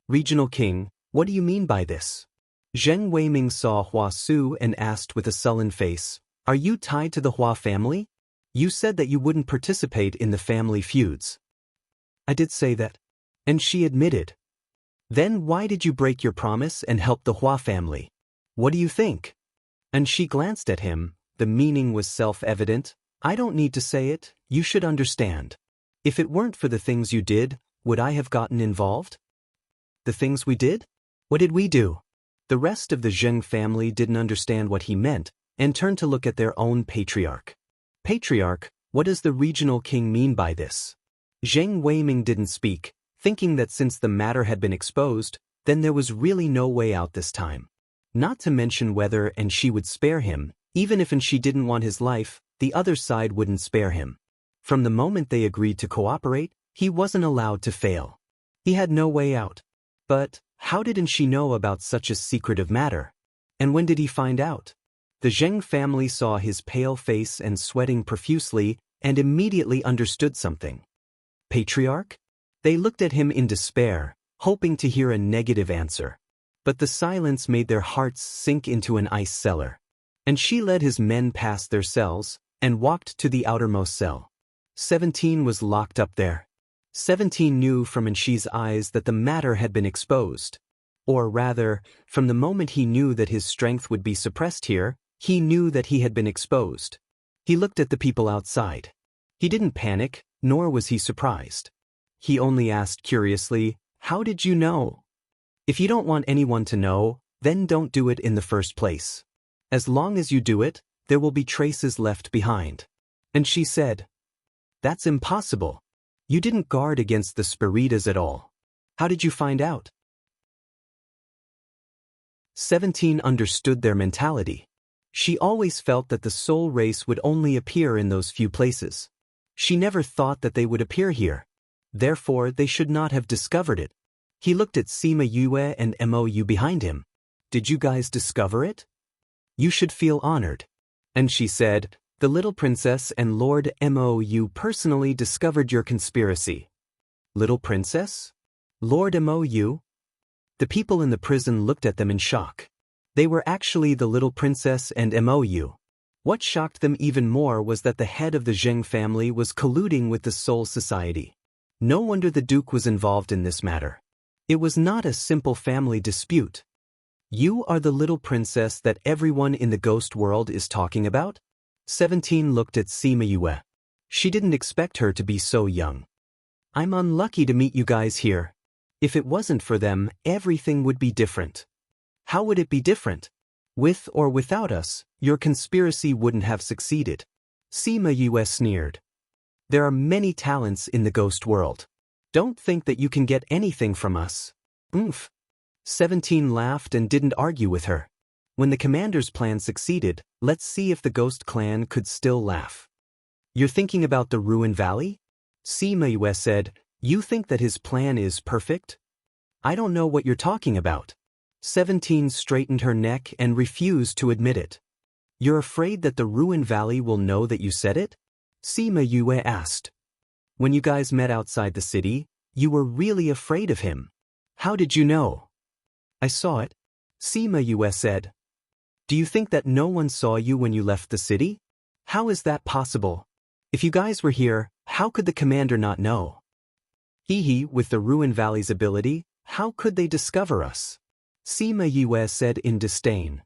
Speaker 1: Regional King, what do you mean by this? Zheng Weiming saw Hua Su and asked with a sullen face, "Are you tied to the Hua family? You said that you wouldn't participate in the family feuds." I did say that. And she admitted. Then why did you break your promise and help the Hua family? What do you think? And she glanced at him. The meaning was self-evident. I don't need to say it, you should understand. If it weren't for the things you did, would I have gotten involved? The things we did? What did we do? The rest of the Zheng family didn't understand what he meant, and turned to look at their own patriarch. Patriarch, what does the regional king mean by this? Zheng Weiming didn't speak, thinking that since the matter had been exposed, then there was really no way out this time. Not to mention whether and she would spare him, even if and she didn't want his life, the other side wouldn't spare him. From the moment they agreed to cooperate, he wasn't allowed to fail. He had no way out. But how didn't she know about such a secretive matter? And when did he find out? The Zheng family saw his pale face and sweating profusely and immediately understood something. Patriarch? They looked at him in despair, hoping to hear a negative answer. But the silence made their hearts sink into an ice cellar. And she led his men past their cells and walked to the outermost cell. 17 was locked up there. 17 knew from Anshi's eyes that the matter had been exposed. Or rather, from the moment he knew that his strength would be suppressed here, he knew that he had been exposed. He looked at the people outside. He didn't panic, nor was he surprised. He only asked curiously, "How did you know?" If you don't want anyone to know, then don't do it in the first place. As long as you do it, there will be traces left behind. And she said, "That's impossible. You didn't guard against the Spiritas at all. How did you find out?" 17 understood their mentality. She always felt that the soul race would only appear in those few places. She never thought that they would appear here. Therefore, they should not have discovered it. He looked at Sima Yue and Mou behind him. "Did you guys discover it? You should feel honored." And she said, "The little princess and Lord Mou personally discovered your conspiracy." Little princess? Lord Mou? The people in the prison looked at them in shock. They were actually the little princess and Mou. What shocked them even more was that the head of the Zheng family was colluding with the Soul Society. No wonder the Duke was involved in this matter. It was not a simple family dispute. "You are the little princess that everyone in the ghost world is talking about?" 17 looked at Sima Yue. She didn't expect her to be so young. "I'm unlucky to meet you guys here. If it wasn't for them, everything would be different." "How would it be different?" "With or without us, your conspiracy wouldn't have succeeded." Sima Yue sneered. "There are many talents in the ghost world. Don't think that you can get anything from us." "Oomph." 17 laughed and didn't argue with her. When the commander's plan succeeded, let's see if the ghost clan could still laugh. "You're thinking about the Ruin Valley?" Sima Yue said, "You think that his plan is perfect?" "I don't know what you're talking about." 17 straightened her neck and refused to admit it. "You're afraid that the Ruin Valley will know that you said it?" Sima Yue asked. "When you guys met outside the city, you were really afraid of him. How did you know?" "I saw it," Sima Yue said. "Do you think that no one saw you when you left the city? How is that possible? If you guys were here, how could the commander not know?" "Hee, with the Ruin Valley's ability, how could they discover us?" Sima Yue said in disdain.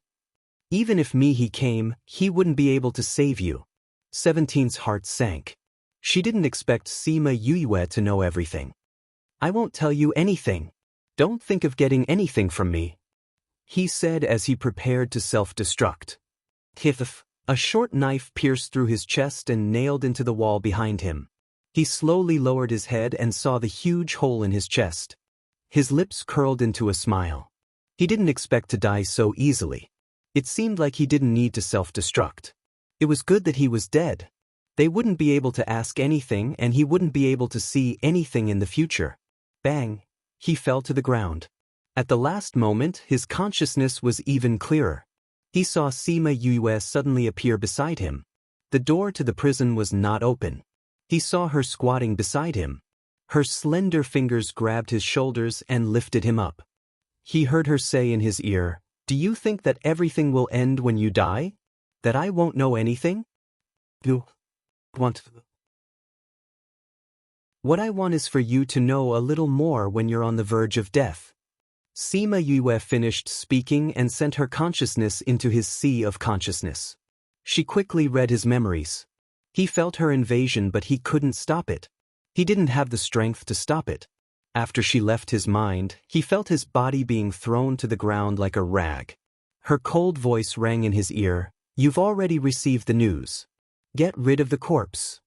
Speaker 1: "Even if he came, he wouldn't be able to save you." 17's heart sank. She didn't expect Sima Yue to know everything. "I won't tell you anything. Don't think of getting anything from me," he said as he prepared to self-destruct. Hith! A short knife pierced through his chest and nailed into the wall behind him. He slowly lowered his head and saw the huge hole in his chest. His lips curled into a smile. He didn't expect to die so easily. It seemed like he didn't need to self-destruct. It was good that he was dead. They wouldn't be able to ask anything and he wouldn't be able to see anything in the future. Bang! He fell to the ground. At the last moment, his consciousness was even clearer. He saw Sima Yue suddenly appear beside him. The door to the prison was not open. He saw her squatting beside him. Her slender fingers grabbed his shoulders and lifted him up. He heard her say in his ear, "Do you think that everything will end when you die? That I won't know anything? You want to... What I want is for you to know a little more when you're on the verge of death." Sima Yue finished speaking and sent her consciousness into his sea of consciousness. She quickly read his memories. He felt her invasion, but he couldn't stop it. He didn't have the strength to stop it. After she left his mind, he felt his body being thrown to the ground like a rag. Her cold voice rang in his ear, "You've already received the news. Get rid of the corpse."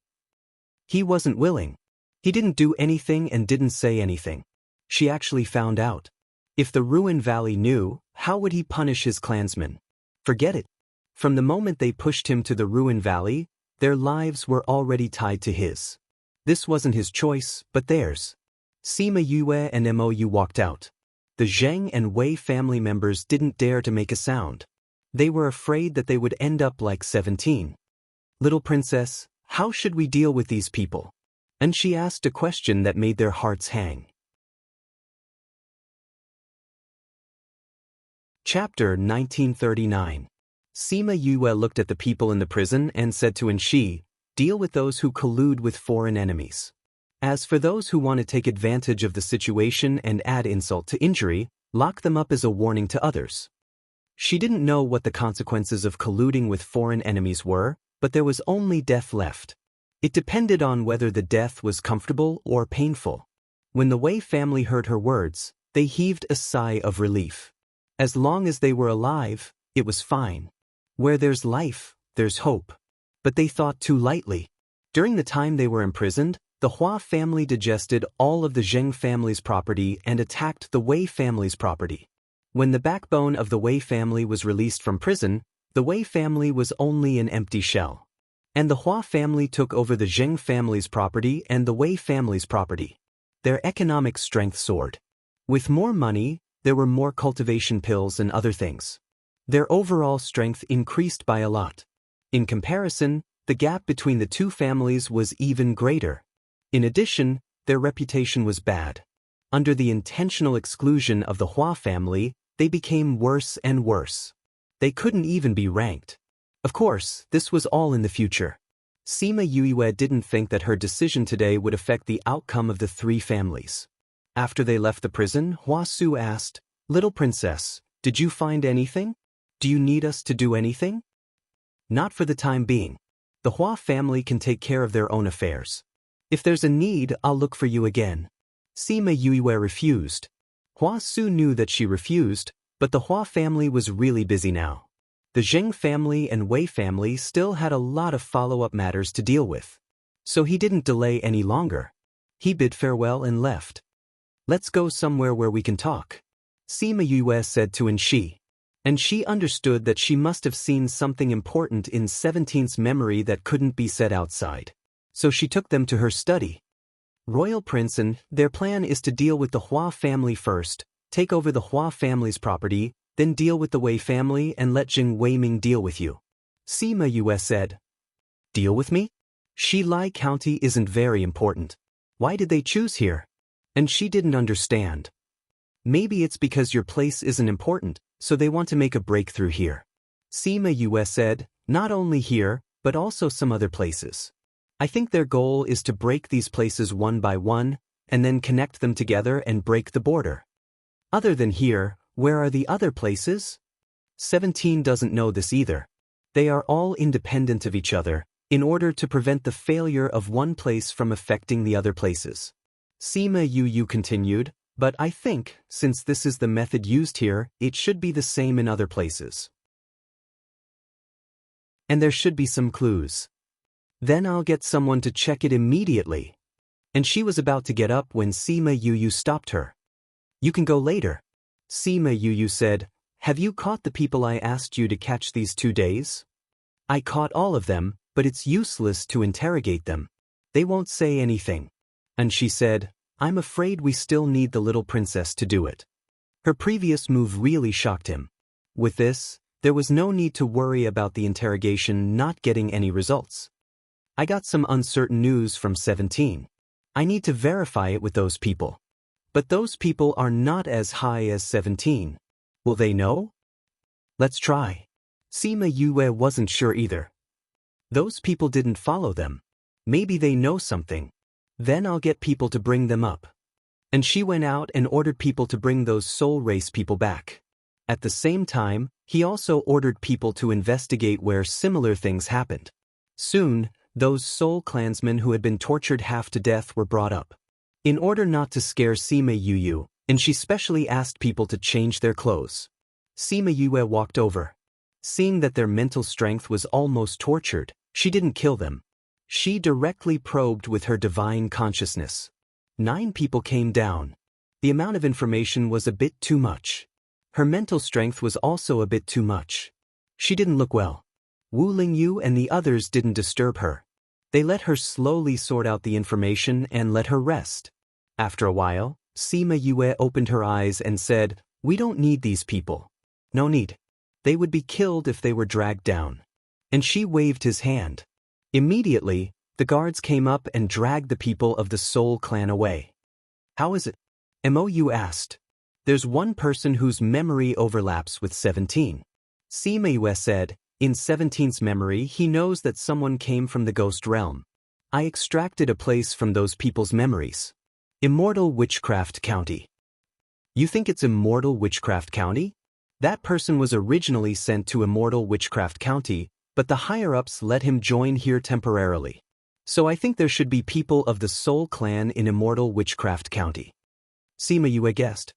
Speaker 1: He wasn't willing. He didn't do anything and didn't say anything. She actually found out. If the Ruin Valley knew, how would he punish his clansmen? Forget it. From the moment they pushed him to the Ruin Valley, their lives were already tied to his. This wasn't his choice, but theirs. Sima Yue and Mou walked out. The Zheng and Wei family members didn't dare to make a sound. They were afraid that they would end up like 17. "Little princess, how should we deal with these people?" And she asked a question that made their hearts hang. Chapter 1939. Sima Yue looked at the people in the prison and said to Enshi, "Deal with those who collude with foreign enemies. As for those who want to take advantage of the situation and add insult to injury, lock them up as a warning to others." She didn't know what the consequences of colluding with foreign enemies were, but there was only death left. It depended on whether the death was comfortable or painful. When the Wei family heard her words, they heaved a sigh of relief. As long as they were alive, it was fine. Where there's life, there's hope. But they thought too lightly. During the time they were imprisoned, the Hua family digested all of the Zheng family's property and attacked the Wei family's property. When the backbone of the Wei family was released from prison, the Wei family was only an empty shell. And the Hua family took over the Zheng family's property and the Wei family's property. Their economic strength soared. With more money, there were more cultivation pills and other things. Their overall strength increased by a lot. In comparison, the gap between the two families was even greater. In addition, their reputation was bad. Under the intentional exclusion of the Hua family, they became worse and worse. They couldn't even be ranked. Of course, this was all in the future. Sima Yue didn't think that her decision today would affect the outcome of the three families. After they left the prison, Hua Su asked, "Little princess, did you find anything? Do you need us to do anything?" "Not for the time being. The Hua family can take care of their own affairs. If there's a need, I'll look for you again." Sima Yue refused. Hua Su knew that she refused, but the Hua family was really busy now. The Zheng family and Wei family still had a lot of follow-up matters to deal with. So he didn't delay any longer. He bid farewell and left. "Let's go somewhere where we can talk," Sima Yue said to Enshi. And she understood that she must have seen something important in 17's memory that couldn't be said outside. So she took them to her study. "Royal Prince, and their plan is to deal with the Hua family first, take over the Hua family's property, then deal with the Wei family and let Jing Weiming deal with you," Sima Yue said. "Deal with me? Shilai County isn't very important. Why did they choose here?" And she didn't understand. "Maybe it's because your place isn't important, so they want to make a breakthrough here," Sima Yue said, "not only here, but also some other places. I think their goal is to break these places one by one, and then connect them together and break the border. Other than here, where are the other places?" 17 doesn't know this either. They are all independent of each other, in order to prevent the failure of one place from affecting the other places. Sima Yue continued, "But I think, since this is the method used here, it should be the same in other places. And there should be some clues. Then I'll get someone to check it immediately." And she was about to get up when Sima Yue stopped her. "You can go later." Sima Yue said, "Have you caught the people I asked you to catch these 2 days?" "I caught all of them, but it's useless to interrogate them. They won't say anything." And she said, "I'm afraid we still need the little princess to do it." Her previous move really shocked him. With this, there was no need to worry about the interrogation not getting any results. "I got some uncertain news from 17. I need to verify it with those people. But those people are not as high as 17. Will they know?" "Let's try." Sima Yue wasn't sure either. Those people didn't follow them. Maybe they know something. Then I'll get people to bring them up. And she went out and ordered people to bring those soul race people back. At the same time, he also ordered people to investigate where similar things happened. Soon, those soul clansmen who had been tortured half to death were brought up. In order not to scare Sima Yuyu, and she specially asked people to change their clothes. Sima Yue walked over. Seeing that their mental strength was almost tortured, she didn't kill them. She directly probed with her divine consciousness. 9 people came down. The amount of information was a bit too much. Her mental strength was also a bit too much. She didn't look well. Wu Lingyu and the others didn't disturb her. They let her slowly sort out the information and let her rest. After a while, Sima Yue opened her eyes and said, "We don't need these people. No need. They would be killed if they were dragged down." And she waved his hand. Immediately, the guards came up and dragged the people of the Soul clan away. "How is it?" Mou asked. "There's one person whose memory overlaps with 17. Sima Yue said, "In 17's memory he knows that someone came from the ghost realm. I extracted a place from those people's memories. Immortal Witchcraft County." "You think it's Immortal Witchcraft County?" "That person was originally sent to Immortal Witchcraft County, but the higher-ups let him join here temporarily. So I think there should be people of the Soul clan in Immortal Witchcraft County." Sima Yue guessed.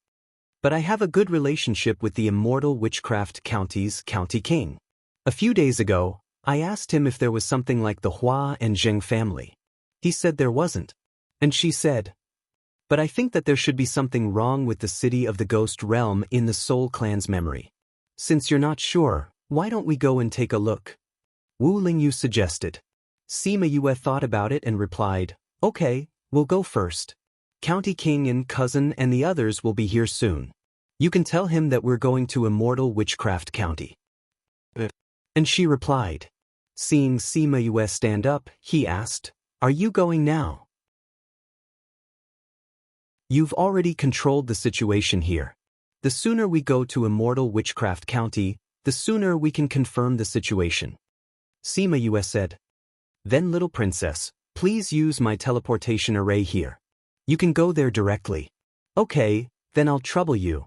Speaker 1: "But I have a good relationship with the Immortal Witchcraft County's County King. A few days ago, I asked him if there was something like the Hua and Zheng family. He said there wasn't. And she said, but I think that there should be something wrong with the city of the ghost realm in the Soul clan's memory. Since you're not sure, why don't we go and take a look?" Wu Lingyu suggested. Sima Yue thought about it and replied, "Okay, we'll go first. County King and cousin and the others will be here soon. You can tell him that we're going to Immortal Witchcraft County." And she replied. Seeing Sima Yue stand up, he asked, "Are you going now?" "You've already controlled the situation here. The sooner we go to Immortal Witchcraft County, the sooner we can confirm the situation." Sima Yue said. "Then little princess, please use my teleportation array here. You can go there directly." "Okay, then I'll trouble you."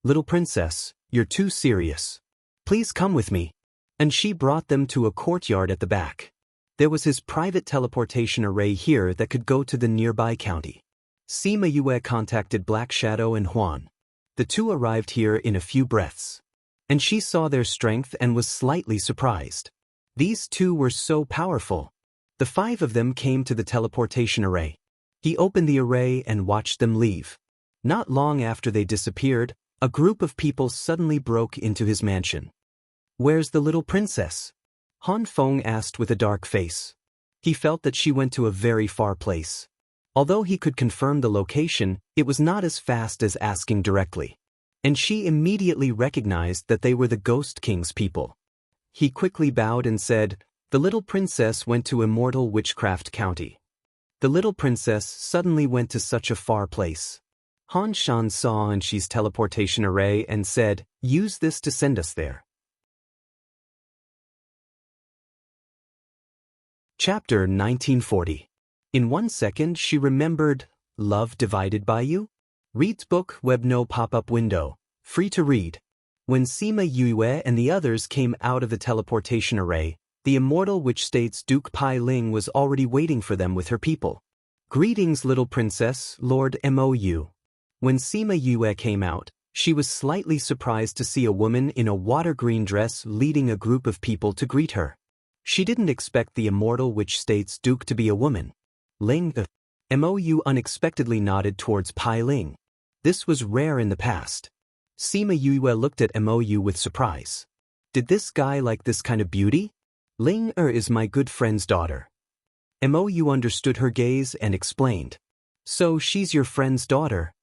Speaker 1: "Little princess, you're too serious. Please come with me." And she brought them to a courtyard at the back. There was his private teleportation array here that could go to the nearby county. Sima Yue contacted Black Shadow and Huan. The two arrived here in a few breaths. And she saw their strength and was slightly surprised. These two were so powerful. The 5 of them came to the teleportation array. He opened the array and watched them leave. Not long after they disappeared, a group of people suddenly broke into his mansion. "Where's the little princess?" Han Feng asked with a dark face. He felt that she went to a very far place. Although he could confirm the location, it was not as fast as asking directly. And she immediately recognized that they were the Ghost King's people. He quickly bowed and said, "The little princess went to Immortal Witchcraft County." The little princess suddenly went to such a far place. Han Shan saw Anshi's teleportation array and said, "Use this to send us there." Chapter 1940. In 1 second she remembered, Love Divided by You? Reads book, web no pop-up window. Free to read. When Sima Yue and the others came out of the teleportation array, the immortal witch state's Duke Pai Ling was already waiting for them with her people. "Greetings, little princess, Lord Mou." When Sima Yue came out, she was slightly surprised to see a woman in a water-green dress leading a group of people to greet her. She didn't expect the immortal witch state's Duke to be a woman. Ling, Mou unexpectedly nodded towards Pai Ling. This was rare in the past. Sima Yue looked at Mou with surprise. Did this guy like this kind of beauty? Ling is my good friend's daughter. Mou understood her gaze and explained. So she's your friend's daughter?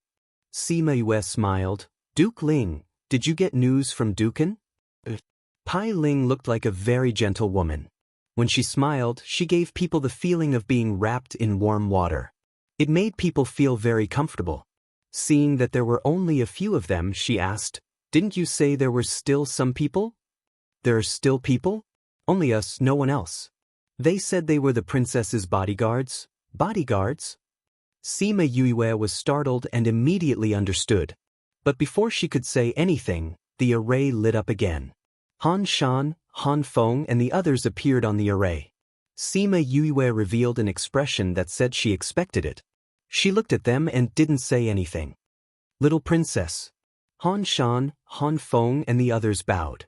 Speaker 1: Sima Yue smiled. Duke Ling, did you get news from Duken? Pai Ling looked like a very gentle woman. When she smiled, she gave people the feeling of being wrapped in warm water. It made people feel very comfortable. Seeing that there were only a few of them, she asked, "Didn't you say there were still some people?" "There are still people? Only us, no one else. They said they were the princess's bodyguards." "Bodyguards?" Sima Yue was startled and immediately understood. But before she could say anything, the array lit up again. Han Shan, Han Feng and the others appeared on the array. Sima Yue revealed an expression that said she expected it. She looked at them and didn't say anything. Little princess. Han Shan, Han Feng and the others bowed.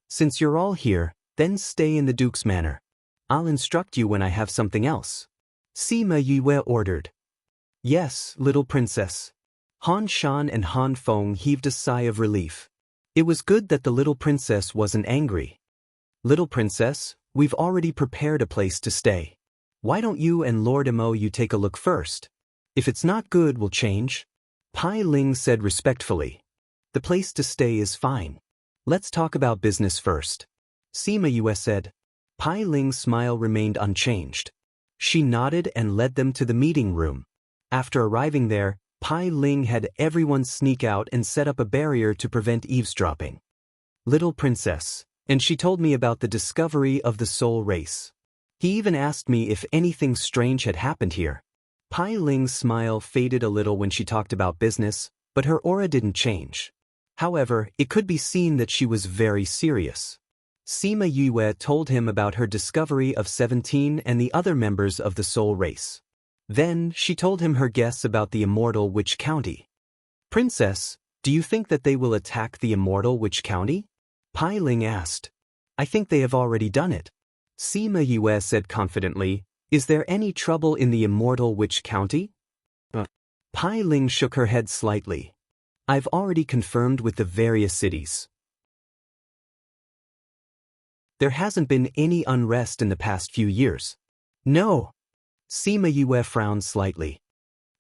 Speaker 1: Since you're all here, then stay in the Duke's manor. I'll instruct you when I have something else. Sima Yue ordered. Yes, little princess. Han Shan and Han Feng heaved a sigh of relief. It was good that the little princess wasn't angry. Little princess, we've already prepared a place to stay. Why don't you and Lord Mo you take a look first? If it's not good, we'll change. Pai Ling said respectfully. The place to stay is fine. Let's talk about business first. Sima Yue said. Pai Ling's smile remained unchanged. She nodded and led them to the meeting room. After arriving there, Pai Ling had everyone sneak out and set up a barrier to prevent eavesdropping. Little princess, and she told me about the discovery of the soul race. He even asked me if anything strange had happened here. Pai Ling's smile faded a little when she talked about business, but her aura didn't change. However, it could be seen that she was very serious. Sima Yue told him about her discovery of 17 and the other members of the soul race. Then, she told him her guess about the immortal Witch County. Princess, do you think that they will attack the immortal Witch County? Pai Ling asked. I think they have already done it. Sima Yue said confidently, is there any trouble in the immortal Witch County? Pai Ling shook her head slightly. I've already confirmed with the various cities. There hasn't been any unrest in the past few years. No. Sima Yue frowned slightly.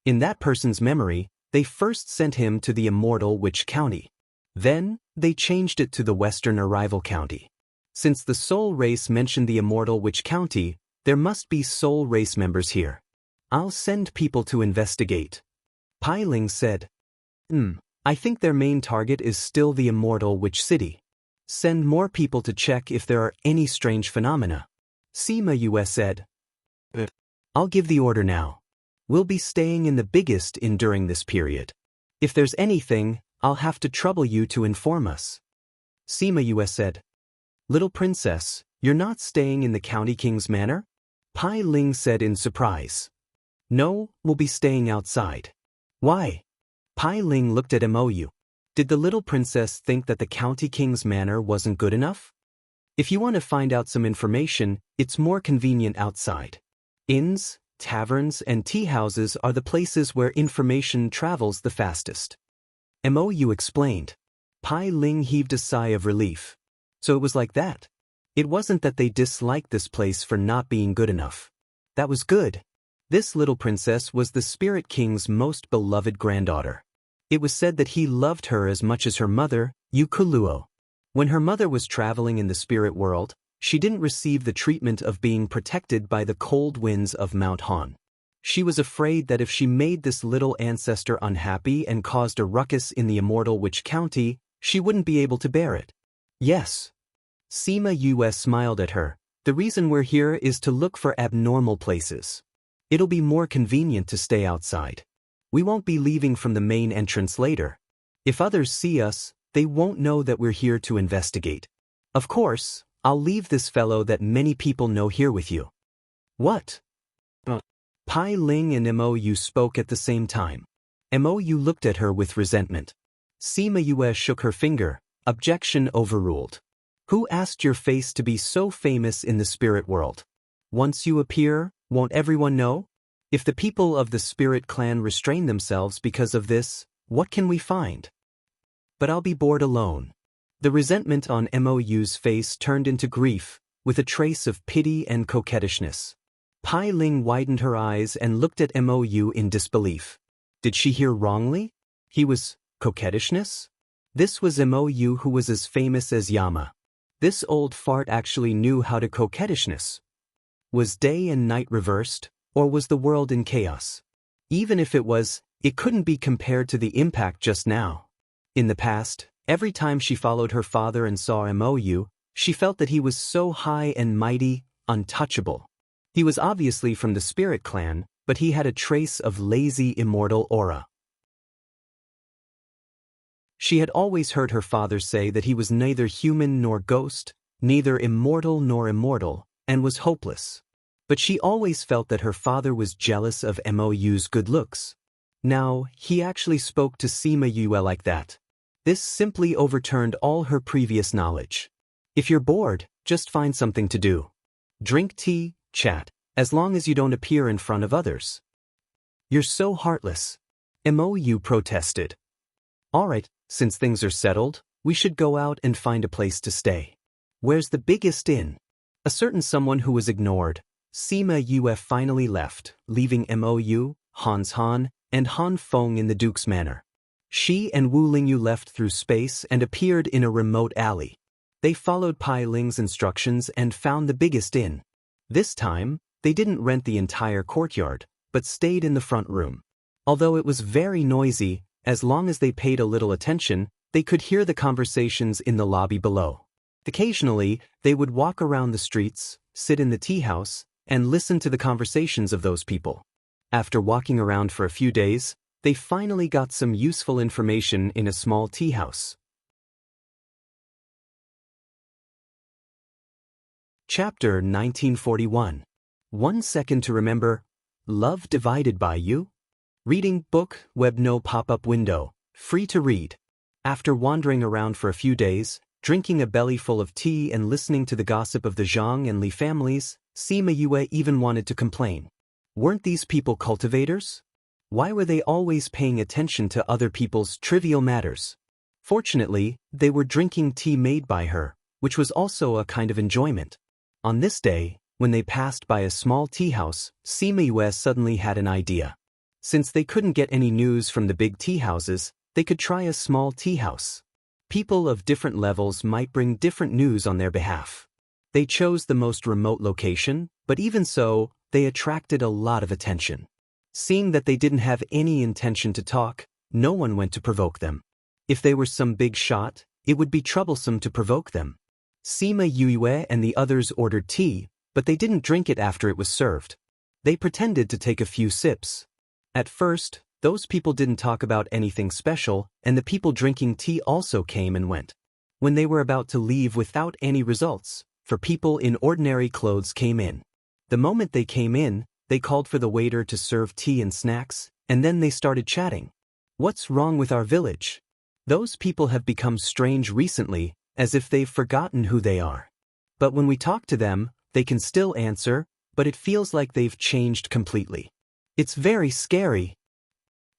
Speaker 1: In that person's memory, they first sent him to the immortal Witch County. Then, they changed it to the Western Arrival County. Since the soul race mentioned the immortal Witch County, there must be soul race members here. I'll send people to investigate. Pai Ling said. I think their main target is still the immortal Witch City. Send more people to check if there are any strange phenomena. Sima Yue said. I'll give the order now. We'll be staying in the biggest inn during this period. If there's anything, I'll have to trouble you to inform us. Sima Yue said. Little princess, you're not staying in the county king's manor? Pai Ling said in surprise. No, we'll be staying outside. Why? Pai Ling looked at Mou. Did the little princess think that the county king's manor wasn't good enough? If you want to find out some information, it's more convenient outside. Inns, taverns, and tea houses are the places where information travels the fastest. Mou explained. Pai Ling heaved a sigh of relief. So it was like that. It wasn't that they disliked this place for not being good enough. That was good. This little princess was the Spirit King's most beloved granddaughter. It was said that he loved her as much as her mother, Yukuluo. When her mother was traveling in the spirit world, she didn't receive the treatment of being protected by the cold winds of Mount Han. She was afraid that if she made this little ancestor unhappy and caused a ruckus in the immortal Witch County, she wouldn't be able to bear it. Yes. Sima Yue smiled at her. The reason we're here is to look for abnormal places. It'll be more convenient to stay outside. We won't be leaving from the main entrance later. If others see us, they won't know that we're here to investigate. Of course, I'll leave this fellow that many people know here with you. What? Pai Ling and Mou spoke at the same time. Mou looked at her with resentment. Sima Yue shook her finger. Objection overruled. Who asked your face to be so famous in the spirit world? Once you appear, won't everyone know? If the people of the spirit clan restrain themselves because of this, what can we find? But I'll be bored alone. The resentment on Mou's face turned into grief, with a trace of pity and coquettishness. Pai Ling widened her eyes and looked at Mou in disbelief. Did she hear wrongly? He was coquettishness? This was Mou who was as famous as Yama. This old fart actually knew how to coquettishness. Was day and night reversed, or was the world in chaos? Even if it was, it couldn't be compared to the impact just now. In the past, every time she followed her father and saw Mou, she felt that he was so high and mighty, untouchable. He was obviously from the spirit clan, but he had a trace of lazy immortal aura. She had always heard her father say that he was neither human nor ghost, neither immortal nor immortal, and was hopeless. But she always felt that her father was jealous of Mou's good looks. Now, he actually spoke to Sima Yue like that. This simply overturned all her previous knowledge. If you're bored, just find something to do. Drink tea, chat, as long as you don't appear in front of others. You're so heartless. Mou protested. Alright, since things are settled, we should go out and find a place to stay. Where's the biggest inn? A certain someone who was ignored. Sima Yue finally left, leaving Mou, Hans Han, and Han Feng in the Duke's manor. She and Wu Lingyu left through space and appeared in a remote alley. They followed Pai Ling's instructions and found the biggest inn. This time, they didn't rent the entire courtyard, but stayed in the front room. Although it was very noisy, as long as they paid a little attention, they could hear the conversations in the lobby below. Occasionally, they would walk around the streets, sit in the tea house, and listen to the conversations of those people. After walking around for a few days, they finally got some useful information in a small tea house. Chapter 1941. 1 second to remember. Love divided by you? Reading book, web no pop-up window, free to read. After wandering around for a few days, drinking a belly full of tea and listening to the gossip of the Zhang and Li families, Sima Yue even wanted to complain. Weren't these people cultivators? Why were they always paying attention to other people's trivial matters? Fortunately, they were drinking tea made by her, which was also a kind of enjoyment. On this day, when they passed by a small tea house, Sima Yue suddenly had an idea. Since they couldn't get any news from the big tea houses, they could try a small tea house. People of different levels might bring different news on their behalf. They chose the most remote location, but even so, they attracted a lot of attention. Seeing that they didn't have any intention to talk, no one went to provoke them. If they were some big shot, it would be troublesome to provoke them. Sima Yue and the others ordered tea, but they didn't drink it after it was served. They pretended to take a few sips. At first, those people didn't talk about anything special, and the people drinking tea also came and went. When they were about to leave without any results, for people in ordinary clothes came in. The moment they came in, they called for the waiter to serve tea and snacks, and then they started chatting. What's wrong with our village? Those people have become strange recently, as if they've forgotten who they are. But when we talk to them, they can still answer, but it feels like they've changed completely. It's very scary.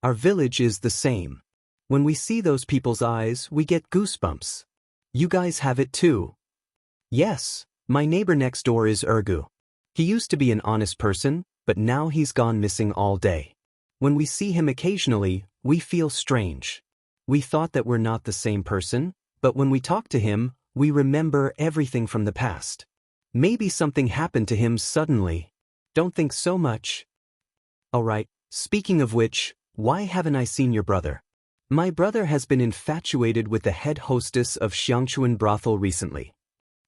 Speaker 1: Our village is the same. When we see those people's eyes, we get goosebumps. You guys have it too. Yes, my neighbor next door is Ergu. He used to be an honest person, but now he's gone missing all day. When we see him occasionally, we feel strange. We thought that we're not the same person, but when we talk to him, we remember everything from the past. Maybe something happened to him suddenly. Don't think so much. Alright, speaking of which, why haven't I seen your brother? My brother has been infatuated with the head hostess of Xiangchuan brothel recently.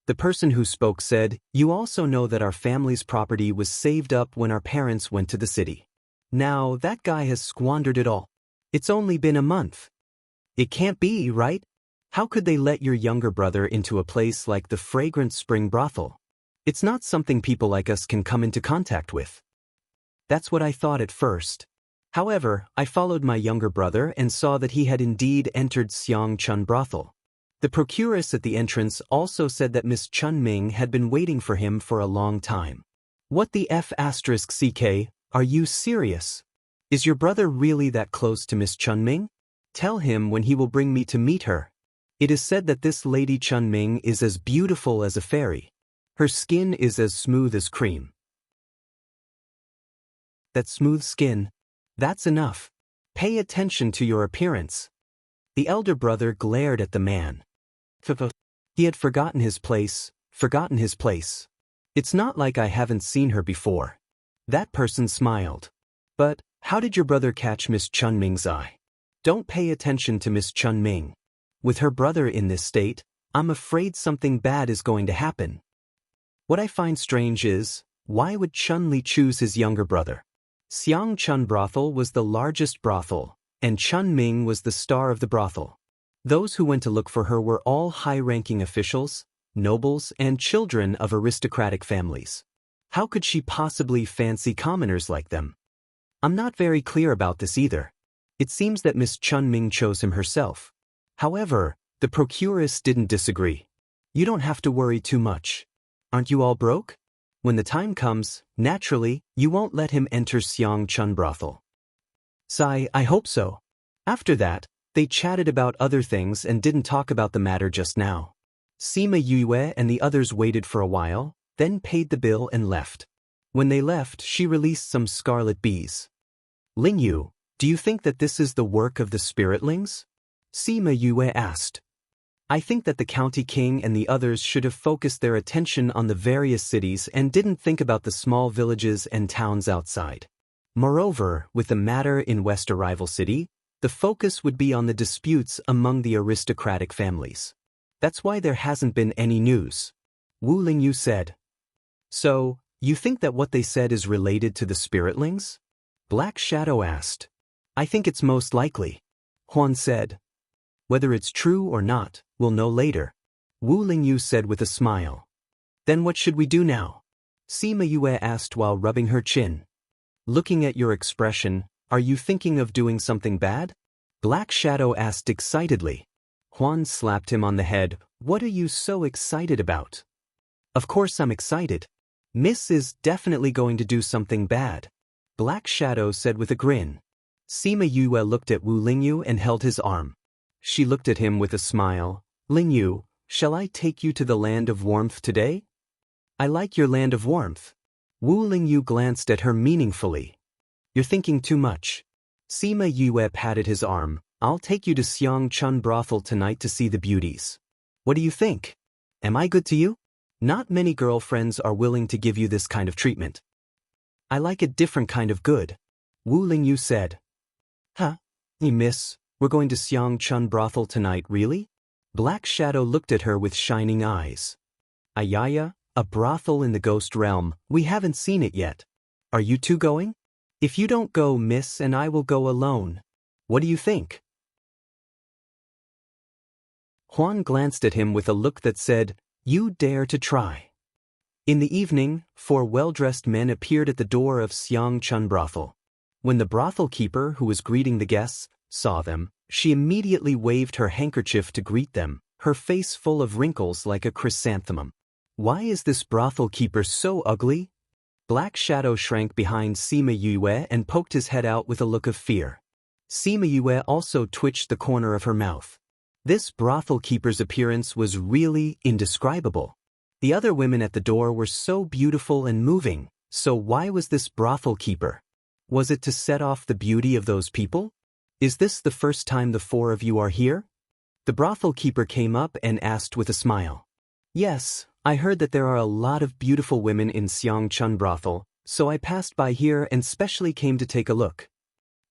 Speaker 1: The person who spoke said, you also know that our family's property was saved up when our parents went to the city. Now that guy has squandered it all. It's only been a month. It can't be, right? How could they let your younger brother into a place like the Fragrant Spring brothel? It's not something people like us can come into contact with. That's what I thought at first. However, I followed my younger brother and saw that he had indeed entered Xiangchun brothel. The procuress at the entrance also said that Miss Chunming had been waiting for him for a long time. What the F***ck, are you serious? Is your brother really that close to Miss Chunming? Tell him when he will bring me to meet her. It is said that this Lady Chunming is as beautiful as a fairy. Her skin is as smooth as cream. That smooth skin. That's enough. Pay attention to your appearance. The elder brother glared at the man. He had forgotten his place. It's not like I haven't seen her before. That person smiled. But, how did your brother catch Miss Chunming's eye? Don't pay attention to Miss Chunming. With her brother in this state, I'm afraid something bad is going to happen. What I find strange is, why would Chun-Li choose his younger brother? Xiang Chun Brothel was the largest brothel, and Chun Ming was the star of the brothel. Those who went to look for her were all high-ranking officials, nobles, and children of aristocratic families. How could she possibly fancy commoners like them? I'm not very clear about this either. It seems that Miss Chun Ming chose him herself. However, the procuress didn't disagree. You don't have to worry too much. Aren't you all broke? When the time comes, naturally, you won't let him enter Xiang Chun Brothel. Sigh, I hope so. After that, they chatted about other things and didn't talk about the matter just now. Sima Yue and the others waited for a while, then paid the bill and left. When they left, she released some scarlet bees. Ling Yu, do you think that this is the work of the spiritlings? Sima Yue asked. I think that the county king and the others should have focused their attention on the various cities and didn't think about the small villages and towns outside. Moreover, with the matter in West Arrival City, the focus would be on the disputes among the aristocratic families. That's why there hasn't been any news. Wu Lingyu said. So, you think that what they said is related to the spiritlings? Black Shadow asked. I think it's most likely. Huan said. Whether it's true or not, we'll know later. Wu Lingyu said with a smile. Then what should we do now? Sima Yue asked while rubbing her chin. Looking at your expression, are you thinking of doing something bad? Black Shadow asked excitedly. Huan slapped him on the head. What are you so excited about? Of course I'm excited. Miss is definitely going to do something bad. Black Shadow said with a grin. Sima Yue looked at Wu Lingyu and held his arm. She looked at him with a smile. Lingyu, shall I take you to the land of warmth today? I like your land of warmth. Wu Lingyu glanced at her meaningfully. You're thinking too much. Sima Yue patted his arm. I'll take you to Xiang Chun Brothel tonight to see the beauties. What do you think? Am I good to you? Not many girlfriends are willing to give you this kind of treatment. I like a different kind of good. Wu Lingyu said. Huh? Miss, we're going to Xiang Chun Brothel tonight, really? Black Shadow looked at her with shining eyes. Ayaya, a brothel in the ghost realm, we haven't seen it yet. Are you two going? If you don't go, Miss, and I will go alone. What do you think? Huan glanced at him with a look that said, You dare to try. In the evening, 4 well-dressed men appeared at the door of Xiang Chun Brothel. When the brothel keeper, who was greeting the guests, saw them, she immediately waved her handkerchief to greet them, her face full of wrinkles like a chrysanthemum. Why is this brothel keeper so ugly? Black Shadow shrank behind Sima Yue and poked his head out with a look of fear. Sima Yue also twitched the corner of her mouth. This brothel keeper's appearance was really indescribable. The other women at the door were so beautiful and moving, so why was this brothel keeper? Was it to set off the beauty of those people? Is this the first time the 4 of you are here? The brothel keeper came up and asked with a smile. Yes, I heard that there are a lot of beautiful women in Xiang Chun Brothel, so I passed by here and specially came to take a look.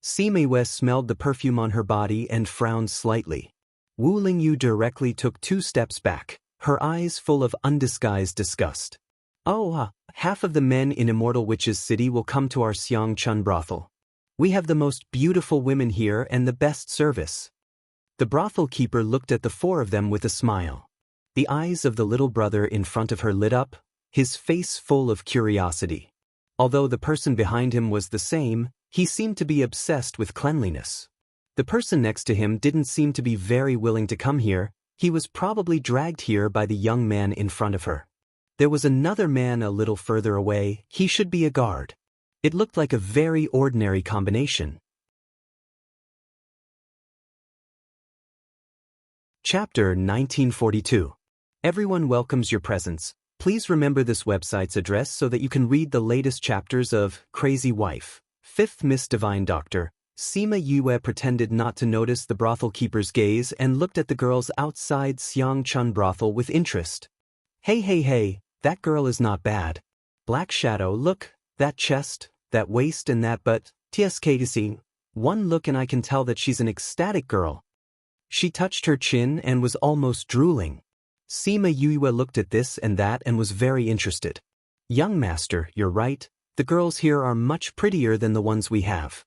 Speaker 1: Sima Yue smelled the perfume on her body and frowned slightly. Wu Lingyu directly took 2 steps back, her eyes full of undisguised disgust. Oh, half of the men in Immortal Witch's City will come to our Xiang Chun Brothel. We have the most beautiful women here and the best service. The brothel keeper looked at the 4 of them with a smile. The eyes of the little brother in front of her lit up, his face full of curiosity. Although the person behind him was the same, he seemed to be obsessed with cleanliness. The person next to him didn't seem to be very willing to come here. He was probably dragged here by the young man in front of her. There was another man a little further away. He should be a guard. It looked like a very ordinary combination. Chapter 1942. Everyone welcomes your presence. Please remember this website's address so that you can read the latest chapters of Crazy Wife. 5th Miss Divine Doctor. Sima Yue pretended not to notice the brothel keeper's gaze and looked at the girls outside Xiang Chun Brothel with interest. Hey, that girl is not bad. Black Shadow, look, that chest, that waist and that butt, tsk. One look and I can tell that she's an ecstatic girl. She touched her chin and was almost drooling. Sima Yue looked at this and that and was very interested. Young master, you're right, The girls here are much prettier than the ones we have.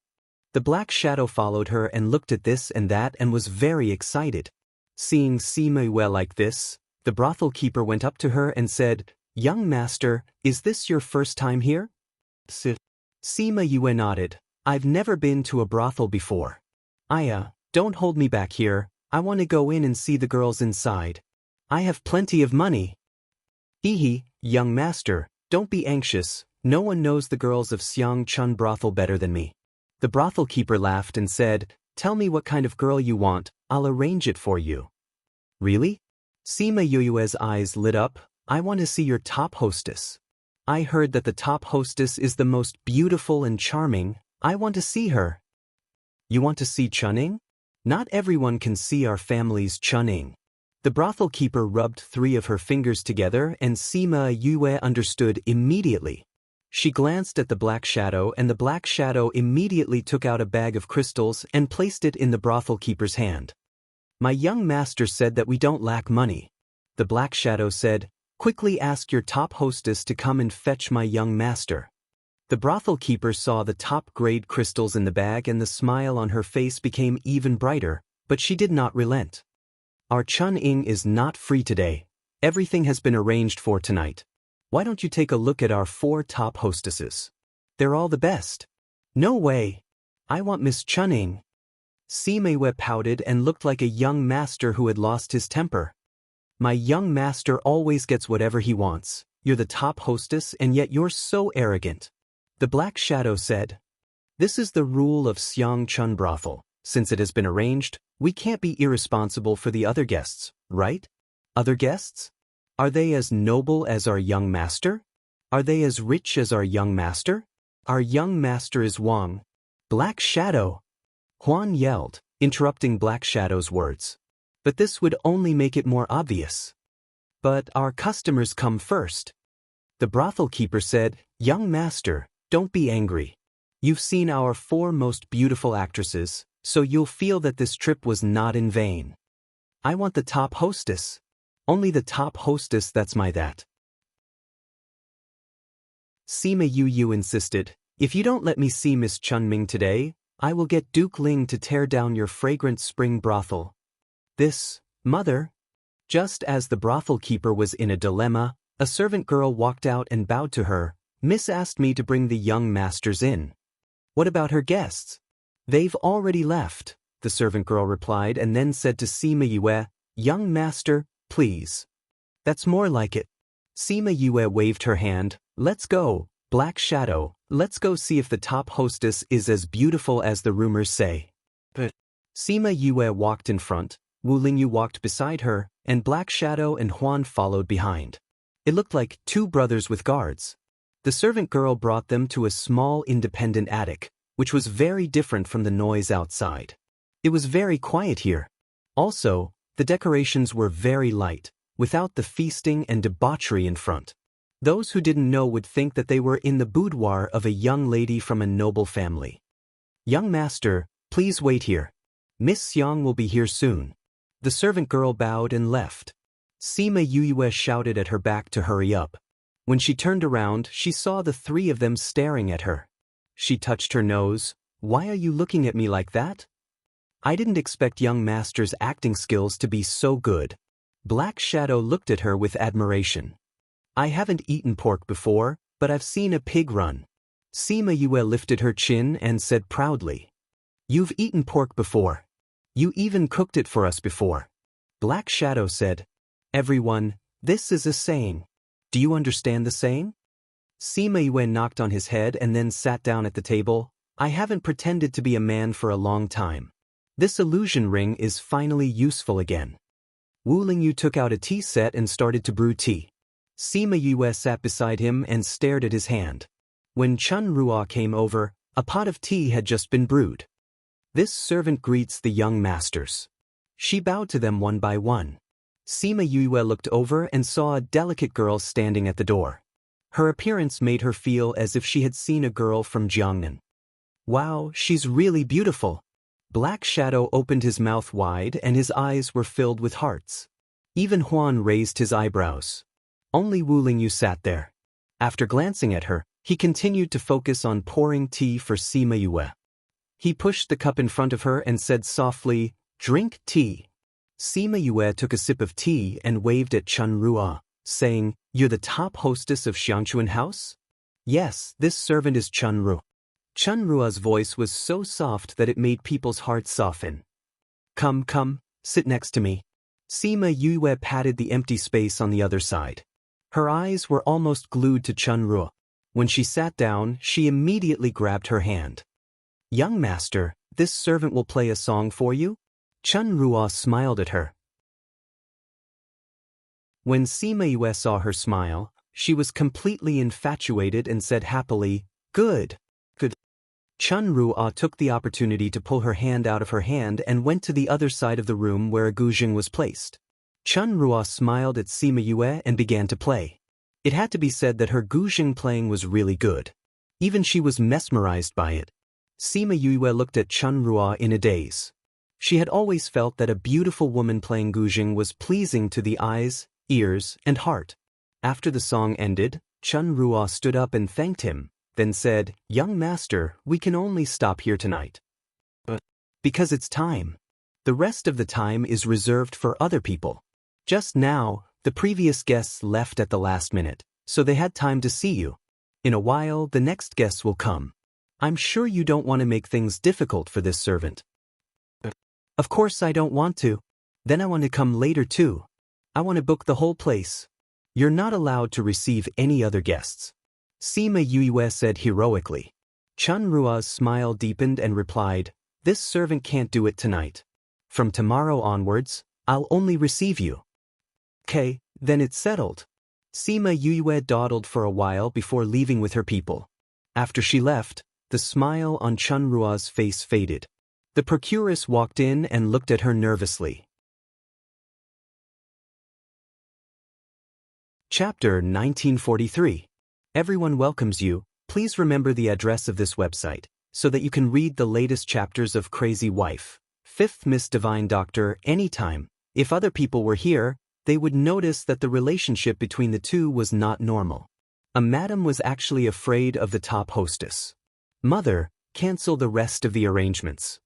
Speaker 1: The black shadow followed her and looked at this and that and was very excited. Seeing Sima Yue like this, the brothel keeper went up to her and said, "Young master, is this your first time here?" Sima Yue nodded. "I've never been to a brothel before." Don't hold me back here, I want to go in and see the girls inside. I have plenty of money." "Hehe, young master, don't be anxious, no one knows the girls of Xiang Chun brothel better than me." The brothel keeper laughed and said, "Tell me what kind of girl you want, I'll arrange it for you." "Really?" Sima Yue's eyes lit up. "I want to see your top hostess. I heard that the top hostess is the most beautiful and charming. I want to see her." "You want to see Chunning? Not everyone can see our family's Chunning." The brothel keeper rubbed 3 of her fingers together and Sima Yue understood immediately. She glanced at the black shadow and the black shadow immediately took out a bag of crystals and placed it in the brothel keeper's hand. "My young master said that we don't lack money." The black shadow said, "Quickly ask your top hostess to come and fetch my young master." The brothel keeper saw the top-grade crystals in the bag and the smile on her face became even brighter, but she did not relent. "Our Chun-Ing is not free today. Everything has been arranged for tonight. Why don't you take a look at our 4 top hostesses? They're all the best." "No way. I want Miss Chun-Ing." Sima Yue pouted and looked like a young master who had lost his temper. "My young master always gets whatever he wants. You're the top hostess and yet you're so arrogant." The black shadow said, "This is the rule of Xiang Chun brothel. Since it has been arranged, we can't be irresponsible for the other guests, right? Other guests? Are they as noble as our young master? Are they as rich as our young master? Our young master is Wang." "Black Shadow!" Huan yelled, interrupting Black Shadow's words. "But this would only make it more obvious." "But our customers come first." The brothel keeper said, "Young master, don't be angry. You've seen our 4 most beautiful actresses, so you'll feel that this trip was not in vain. I want the top hostess. Only the top hostess that's my that." Sima Yu insisted, "If you don't let me see Miss Chunming today, I will get Duke Ling to tear down your fragrant spring brothel." "This, mother." Just as the brothel keeper was in a dilemma, a servant girl walked out and bowed to her. "Miss asked me to bring the young masters in." "What about her guests?" "They've already left," the servant girl replied and then said to Sima Yue, "Young master, please." "That's more like it." Sima Yue waved her hand. "Let's go, Black Shadow, let's go see if the top hostess is as beautiful as the rumors say." But Sima Yue walked in front, Wu Lingyu walked beside her, and Black Shadow and Huan followed behind. It looked like 2 brothers with guards. The servant girl brought them to a small independent attic, which was very different from the noise outside. It was very quiet here. Also, the decorations were very light, without the feasting and debauchery in front. Those who didn't know would think that they were in the boudoir of a young lady from a noble family. "Young master, please wait here. Miss Xiang will be here soon." The servant girl bowed and left. Sima Yue shouted at her back to hurry up. When she turned around, she saw the 3 of them staring at her. She touched her nose. "Why are you looking at me like that?" "I didn't expect young master's acting skills to be so good." Black Shadow looked at her with admiration. "I haven't eaten pork before, but I've seen a pig run." Sima Yue lifted her chin and said proudly, "You've eaten pork before. You even cooked it for us before." Black Shadow said, "Everyone, this is a saying. Do you understand the saying?" Sima Yue knocked on his head and then sat down at the table. "I haven't pretended to be a man for a long time. This illusion ring is finally useful again." Wu Lingyu took out a tea set and started to brew tea. Sima Yue sat beside him and stared at his hand. When Chun Ruo came over, a pot of tea had just been brewed. "This servant greets the young masters." She bowed to them one by one. Sima Yue looked over and saw a delicate girl standing at the door. Her appearance made her feel as if she had seen a girl from Jiangnan. "Wow, she's really beautiful." Black Shadow opened his mouth wide and his eyes were filled with hearts. Even Huan raised his eyebrows. Only Wu Lingyu sat there. After glancing at her, He continued to focus on pouring tea for Sima Yue. He pushed the cup in front of her and said softly, "Drink tea." Sima Yue took a sip of tea and waved at Chen Ruo, saying, "You're the top hostess of Xiangchuan House?" "Yes, this servant is Chen Ruo." Chen Ruo's voice was so soft that it made people's hearts soften. Come, sit next to me." Sima Yue patted the empty space on the other side. Her eyes were almost glued to Chen Ruo. When she sat down, she immediately grabbed her hand. "Young master, this servant will play a song for you?" Chen Ruo smiled at her. When Sima Yue saw her smile, she was completely infatuated and said happily, "Good." Chen Ruo took the opportunity to pull her hand out of her hand and went to the other side of the room where a guzheng was placed. Chen Ruo smiled at Sima Yue and began to play. It had to be said that her guzheng playing was really good. Even she was mesmerized by it. Sima Yue looked at Chen Ruo in a daze. She had always felt that a beautiful woman playing guzheng was pleasing to the eyes, ears, and heart. After the song ended, Chen Ruo stood up and thanked him, then said, "Young master, we can only stop here tonight. Because it's time. The rest of the time is reserved for other people. Just now, the previous guests left at the last minute, so they had time to see you. In a while, the next guests will come. I'm sure you don't want to make things difficult for this servant." "Of course I don't want to. Then I want to come later too. I want to book the whole place. You're not allowed to receive any other guests," Sima Yue said heroically. Chen Ruo's smile deepened and replied, "This servant can't do it tonight. From tomorrow onwards, I'll only receive you." "Okay, then it's settled." Sima Yue dawdled for a while before leaving with her people. After she left, the smile on Chen Ruo's face faded. The procuress walked in and looked at her nervously. Chapter 1943. Everyone welcomes you. Please remember the address of this website, so that you can read the latest chapters of Crazy Wife, 5th Miss Divine Doctor anytime. If other people were here, they would notice that the relationship between the two was not normal. A madam was actually afraid of the top hostess. "Mother, cancel the rest of the arrangements,"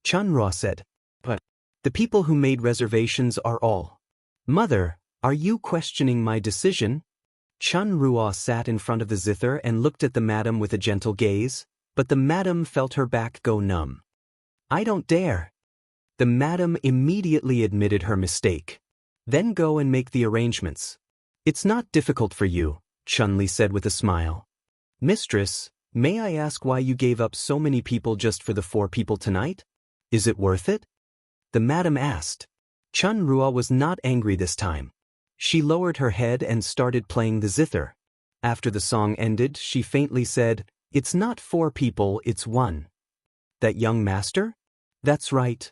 Speaker 1: Chen Ruo said. "But the people who made reservations are all." "Mother, are you questioning my decision?" Chen Ruo sat in front of the zither and looked at the madam with a gentle gaze, but the madam felt her back go numb. "I don't dare." The madam immediately admitted her mistake. "Then go and make the arrangements." "It's not difficult for you," Chun-Li said with a smile. "Mistress, may I ask why you gave up so many people just for the 4 people tonight? Is it worth it?" the madam asked. Chen Ruo was not angry this time. She lowered her head and started playing the zither. After the song ended, she faintly said, "It's not 4 people, it's 1. "That young master?" "That's right."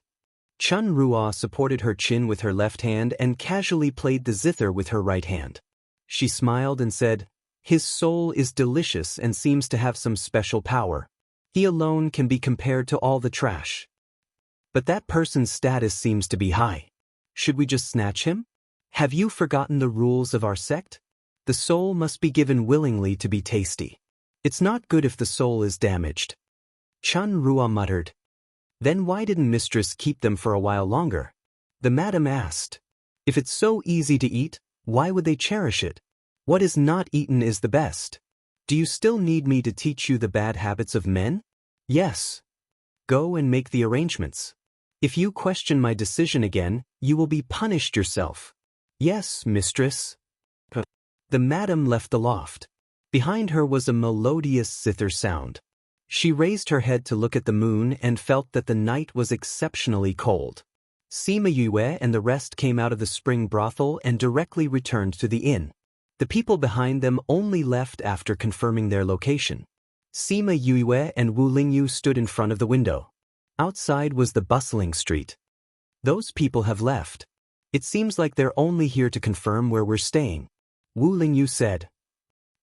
Speaker 1: Chen Ruo supported her chin with her left hand and casually played the zither with her right hand. She smiled and said, "His soul is delicious and seems to have some special power. He alone can be compared to all the trash. But that person's status seems to be high. Should we just snatch him? Have you forgotten the rules of our sect? The soul must be given willingly to be tasty. It's not good if the soul is damaged." Chen Ruo muttered. "Then why didn't mistress keep them for a while longer?" the madam asked. "If it's so easy to eat, why would they cherish it? What is not eaten is the best. Do you still need me to teach you the bad habits of men?" "Yes." "Go and make the arrangements. If you question my decision again, you will be punished yourself." "Yes, mistress." The madam left the loft. Behind her was a melodious zither sound. She raised her head to look at the moon and felt that the night was exceptionally cold. Sima Yue and the rest came out of the spring brothel and directly returned to the inn. The people behind them only left after confirming their location. Sima Yue and Wu Lingyu stood in front of the window. Outside was the bustling street. "Those people have left. It seems like they're only here to confirm where we're staying," Wu Lingyu said.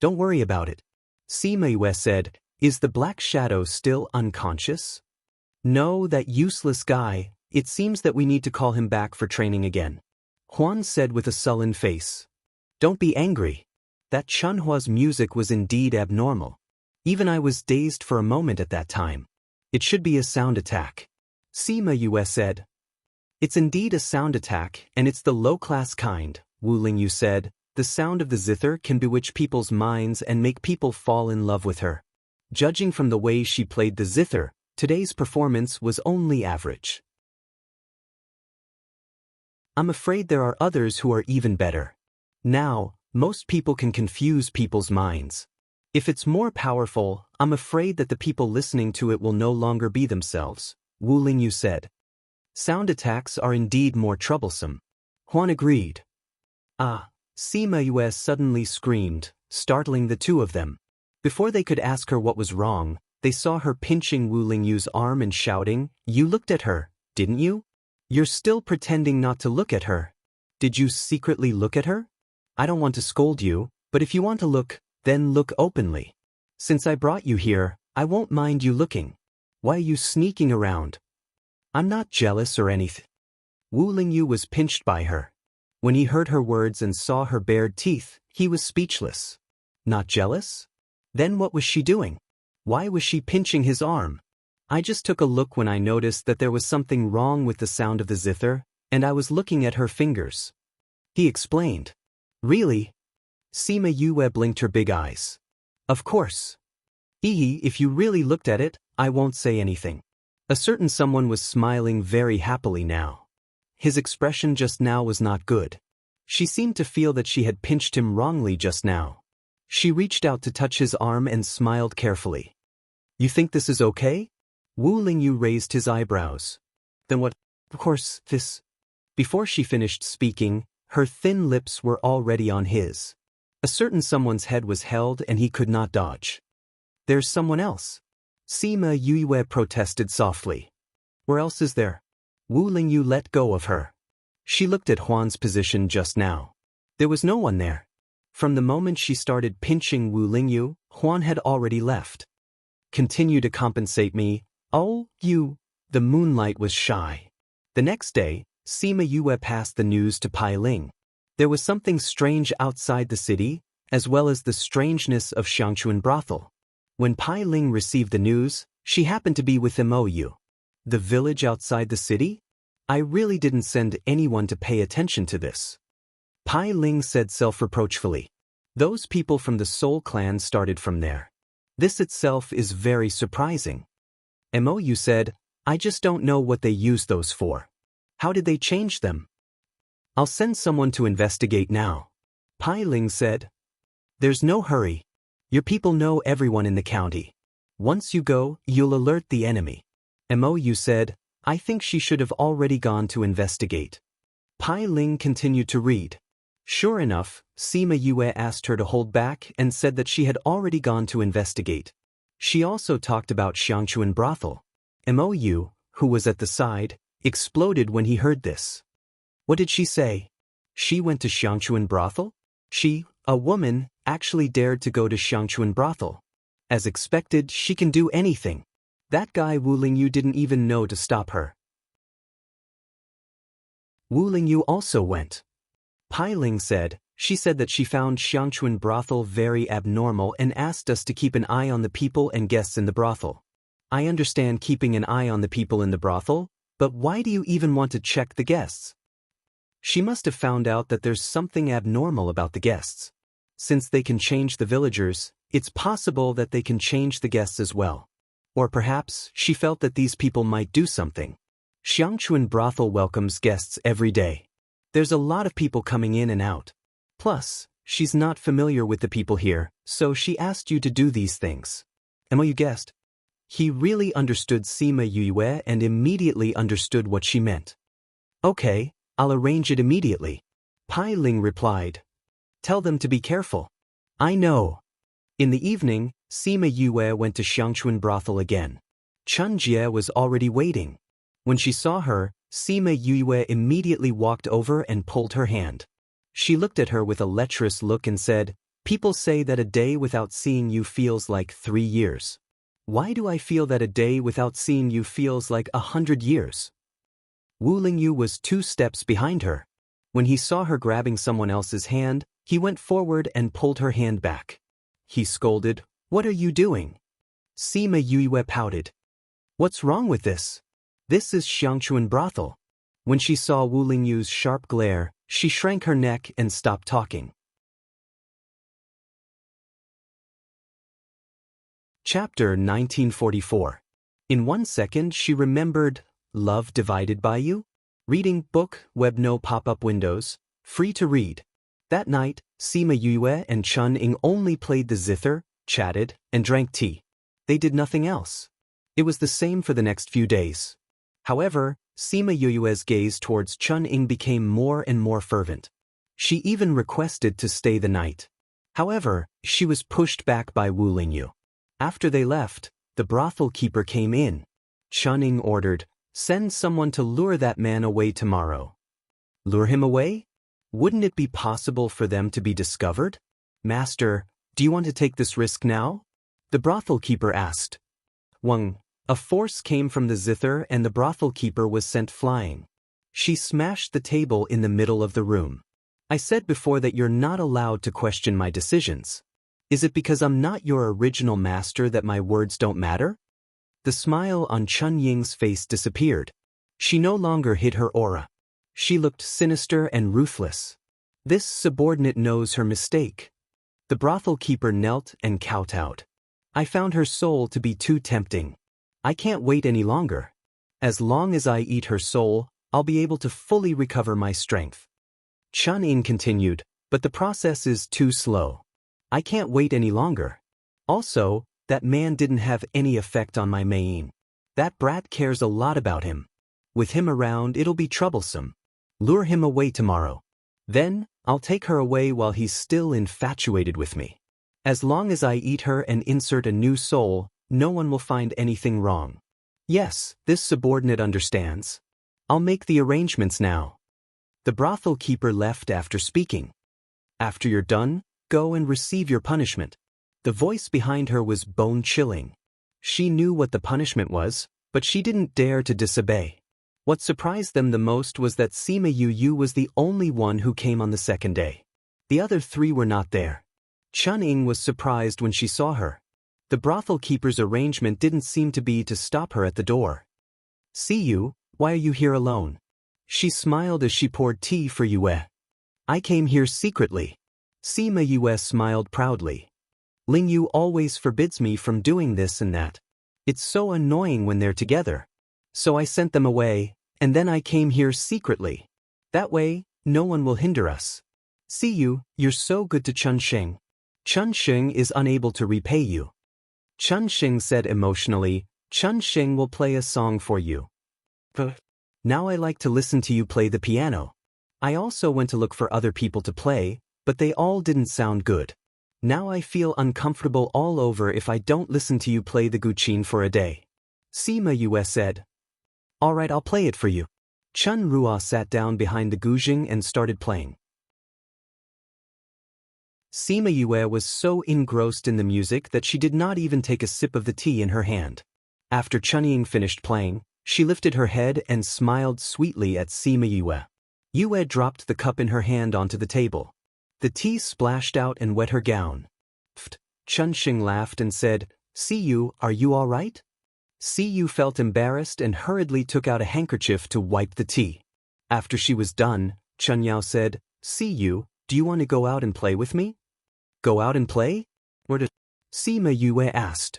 Speaker 1: "Don't worry about it." Sima Yue said, "Is the Black Shadow still unconscious?" "No, that useless guy. It seems that we need to call him back for training again," Huan said with a sullen face. "Don't be angry. That Chunhua's music was indeed abnormal. Even I was dazed for a moment at that time. It should be a sound attack. Sima Yue said. It's indeed a sound attack, and it's the low-class kind, Wu Lingyu said. The sound of the zither can bewitch people's minds and make people fall in love with her. Judging from the way she played the zither, today's performance was only average. I'm afraid there are others who are even better. Now, most people can confuse people's minds. If it's more powerful, I'm afraid that the people listening to it will no longer be themselves, Wu Lingyu said. Sound attacks are indeed more troublesome. Huan agreed. Ah, Sima Yue suddenly screamed, startling the two of them. Before they could ask her what was wrong, they saw her pinching Wu Lingyu's arm and shouting, "You looked at her, didn't you? You're still pretending not to look at her. Did you secretly look at her? I don't want to scold you, but if you want to look, then look openly. Since I brought you here, I won't mind you looking. Why are you sneaking around? I'm not jealous or anything." Wu Lingyu was pinched by her. When he heard her words and saw her bared teeth, he was speechless. Not jealous? Then what was she doing? Why was she pinching his arm? I just took a look when I noticed that there was something wrong with the sound of the zither, and I was looking at her fingers. He explained. Really? Sima Yue blinked her big eyes. Of course. If you really looked at it, I won't say anything. A certain someone was smiling very happily now. His expression just now was not good. She seemed to feel that she had pinched him wrongly just now. She reached out to touch his arm and smiled carefully. You think this is okay? Wu Lingyu raised his eyebrows. Then what? Of course, this. Before she finished speaking, her thin lips were already on his. A certain someone's head was held and he could not dodge. There's someone else. Sima Yue protested softly. Where else is there? Wu Lingyu let go of her. She looked at Huan's position just now. There was no one there. From the moment she started pinching Wu Lingyu, Huan had already left. Continue to compensate me. Oh, you. The moonlight was shy. The next day, Sima Yue passed the news to Pai Ling. There was something strange outside the city, as well as the strangeness of Xiangchuan brothel. When Pai Ling received the news, she happened to be with Mou. The village outside the city? I really didn't send anyone to pay attention to this. Pai Ling said self-reproachfully. Those people from the Soul clan started from there. This itself is very surprising. Mou said, I just don't know what they used those for. How did they change them? I'll send someone to investigate now. Pai Ling said. There's no hurry. Your people know everyone in the county. Once you go, you'll alert the enemy. Mou said, I think she should have already gone to investigate. Pai Ling continued to read. Sure enough, Sima Yue asked her to hold back and said that she had already gone to investigate. She also talked about Xiangchuan brothel. Mou, who was at the side, exploded when he heard this. What did she say? She went to Xiangchuan brothel? She, a woman, actually dared to go to Xiangchuan brothel. As expected, she can do anything. That guy Wu Lingyu didn't even know to stop her. Wu Lingyu also went. Pai Ling said, she said that she found Xiangchuan brothel very abnormal and asked us to keep an eye on the people and guests in the brothel. I understand keeping an eye on the people in the brothel, but why do you even want to check the guests? She must have found out that there's something abnormal about the guests. Since they can change the villagers, it's possible that they can change the guests as well. Or perhaps she felt that these people might do something. Xiangchuan brothel welcomes guests every day. There's a lot of people coming in and out. Plus, she's not familiar with the people here, so she asked you to do these things. Emma, you guessed. He really understood Sima Yue and immediately understood what she meant. Okay, I'll arrange it immediately. Pai Ling replied. Tell them to be careful. I know. In the evening, Sima Yue went to Xiangchuan brothel again. Chun Jie was already waiting. When she saw her, Sima Yue immediately walked over and pulled her hand. She looked at her with a lecherous look and said, People say that a day without seeing you feels like 3 years. Why do I feel that a day without seeing you feels like 100 years? Wu Lingyu was 2 steps behind her. When he saw her grabbing someone else's hand, he went forward and pulled her hand back. He scolded, What are you doing? Sima Yue pouted. What's wrong with this? This is Xiangchuan brothel. When she saw Wu Lingyu's sharp glare, she shrank her neck and stopped talking. Chapter 1944. In 1 second she remembered Love Divided by You? Reading book, web, no pop-up windows, free to read. That night, Sima Yue and Chun Ying only played the zither, chatted, and drank tea. They did nothing else. It was the same for the next few days. However, Sima Yue's gaze towards Chun Ying became more and more fervent. She even requested to stay the night. However, she was pushed back by Wu Lingyu. After they left, the brothel keeper came in. Chun Ying ordered, "Send someone to lure that man away tomorrow." Lure him away? Wouldn't it be possible for them to be discovered? Master, do you want to take this risk now? The brothel keeper asked. Wang. A force came from the zither and the brothel keeper was sent flying. She smashed the table in the middle of the room. I said before that you're not allowed to question my decisions. Is it because I'm not your original master that my words don't matter? The smile on Chun Ying's face disappeared. She no longer hid her aura. She looked sinister and ruthless. This subordinate knows her mistake. The brothel keeper knelt and kowtowed. I found her soul to be too tempting. I can't wait any longer. As long as I eat her soul, I'll be able to fully recover my strength. Chun Ying continued, but the process is too slow. I can't wait any longer. Also, that man didn't have any effect on my Mei. That brat cares a lot about him. With him around, it'll be troublesome. Lure him away tomorrow. Then, I'll take her away while he's still infatuated with me. As long as I eat her and insert a new soul, no one will find anything wrong. Yes, this subordinate understands. I'll make the arrangements now. The brothel keeper left after speaking. After you're done, go and receive your punishment. The voice behind her was bone-chilling. She knew what the punishment was, but she didn't dare to disobey. What surprised them the most was that Sima Yu was the only one who came on the second day. The other 3 were not there. Chun Ying was surprised when she saw her. The brothel keeper's arrangement didn't seem to be to stop her at the door. See you, why are you here alone? She smiled as she poured tea for Yue. I came here secretly. Sima Yue smiled proudly. Lingyu always forbids me from doing this and that. It's so annoying when they're together. So I sent them away, and then I came here secretly. That way, no one will hinder us. See you, you're so good to Chun Xing. Chun Xing is unable to repay you. Chun Xing said emotionally, Chun Xing will play a song for you. Now I like to listen to you play the piano. I also went to look for other people to play, but they all didn't sound good. Now I feel uncomfortable all over if I don't listen to you play the guqin for a day. Sima Yue said. Alright, I'll play it for you. Chun Rua sat down behind the guzheng and started playing. Sima Yue was so engrossed in the music that she did not even take a sip of the tea in her hand. After Chun Ying finished playing, she lifted her head and smiled sweetly at Sima Yue. Yue dropped the cup in her hand onto the table. The tea splashed out and wet her gown. Pfft. Chun Xing laughed and said, See you, are you all right? Si Yu felt embarrassed and hurriedly took out a handkerchief to wipe the tea. After she was done, Chun Yao said, Si Yu, do you want to go out and play with me? Go out and play? Or to? Sima Yue asked.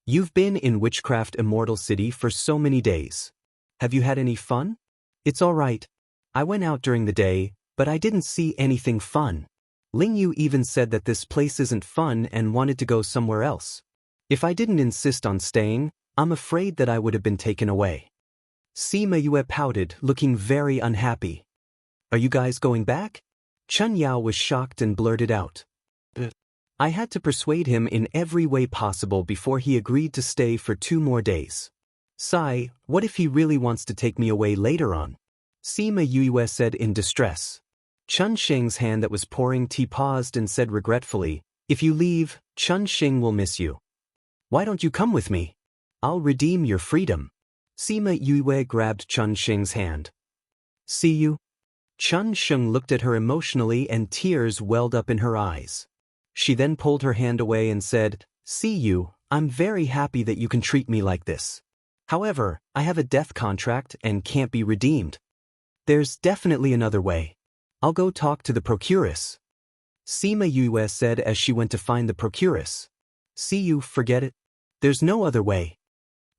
Speaker 1: You've been in Witchcraft Immortal City for so many days. Have you had any fun? It's all right. I went out during the day, but I didn't see anything fun. Ling Yu even said that this place isn't fun and wanted to go somewhere else. If I didn't insist on staying, I'm afraid that I would have been taken away. Sima Yue pouted, looking very unhappy. Are you guys going back? Chun Yao was shocked and blurted out. I had to persuade him in every way possible before he agreed to stay for 2 more days. Sai, what if he really wants to take me away later on? Sima Yue said in distress. Chun Xing's hand that was pouring tea paused and said regretfully, If you leave, Chun Xing will miss you. Why don't you come with me? I'll redeem your freedom. Sima Yue grabbed Chun Xing's hand. See you? Chun Xing looked at her emotionally and tears welled up in her eyes. She then pulled her hand away and said, See you, I'm very happy that you can treat me like this. However, I have a death contract and can't be redeemed. There's definitely another way. I'll go talk to the procuress. Sima Yue said as she went to find the procuress. See you, forget it. There's no other way.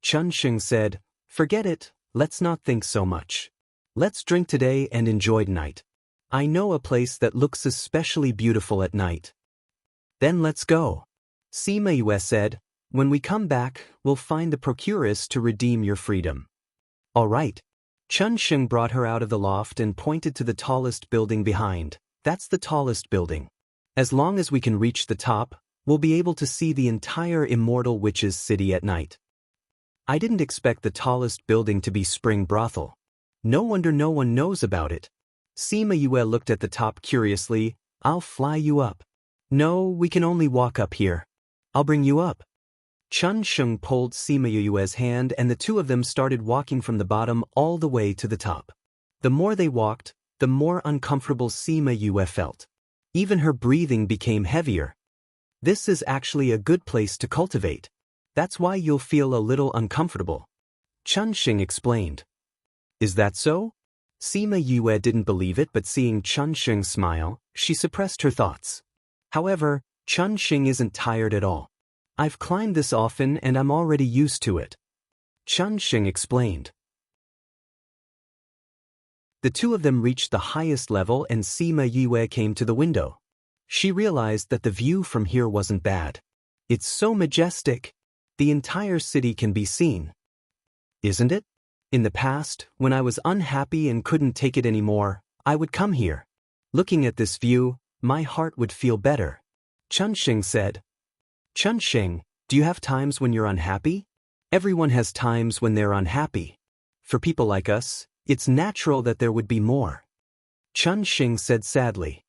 Speaker 1: Chun Sheng said, forget it, let's not think so much. Let's drink today and enjoy tonight. I know a place that looks especially beautiful at night. Then let's go. Sima Yue said, when we come back, we'll find the procuress to redeem your freedom. All right. Chun Sheng brought her out of the loft and pointed to the tallest building behind. That's the tallest building. As long as we can reach the top, we'll be able to see the entire immortal witches' city at night. I didn't expect the tallest building to be Spring Brothel. No wonder no one knows about it. Sima Yue looked at the top curiously. I'll fly you up. No, we can only walk up here. I'll bring you up. Chun Sheng pulled Sima Yue's hand and the two of them started walking from the bottom all the way to the top. The more they walked, the more uncomfortable Sima Yue felt. Even her breathing became heavier. This is actually a good place to cultivate. That's why you'll feel a little uncomfortable. Chun Sheng explained. Is that so? Sima Yue didn't believe it, but seeing Chun Sheng smile, she suppressed her thoughts. However, Chun Sheng isn't tired at all. I've climbed this often and I'm already used to it. Chun Sheng explained. The two of them reached the highest level and Sima Yue came to the window. She realized that the view from here wasn't bad. It's so majestic. The entire city can be seen. Isn't it? In the past, when I was unhappy and couldn't take it anymore, I would come here. Looking at this view, my heart would feel better. Chun Sheng said. Chun Sheng, do you have times when you're unhappy? Everyone has times when they're unhappy. For people like us, it's natural that there would be more. Chun Sheng said sadly.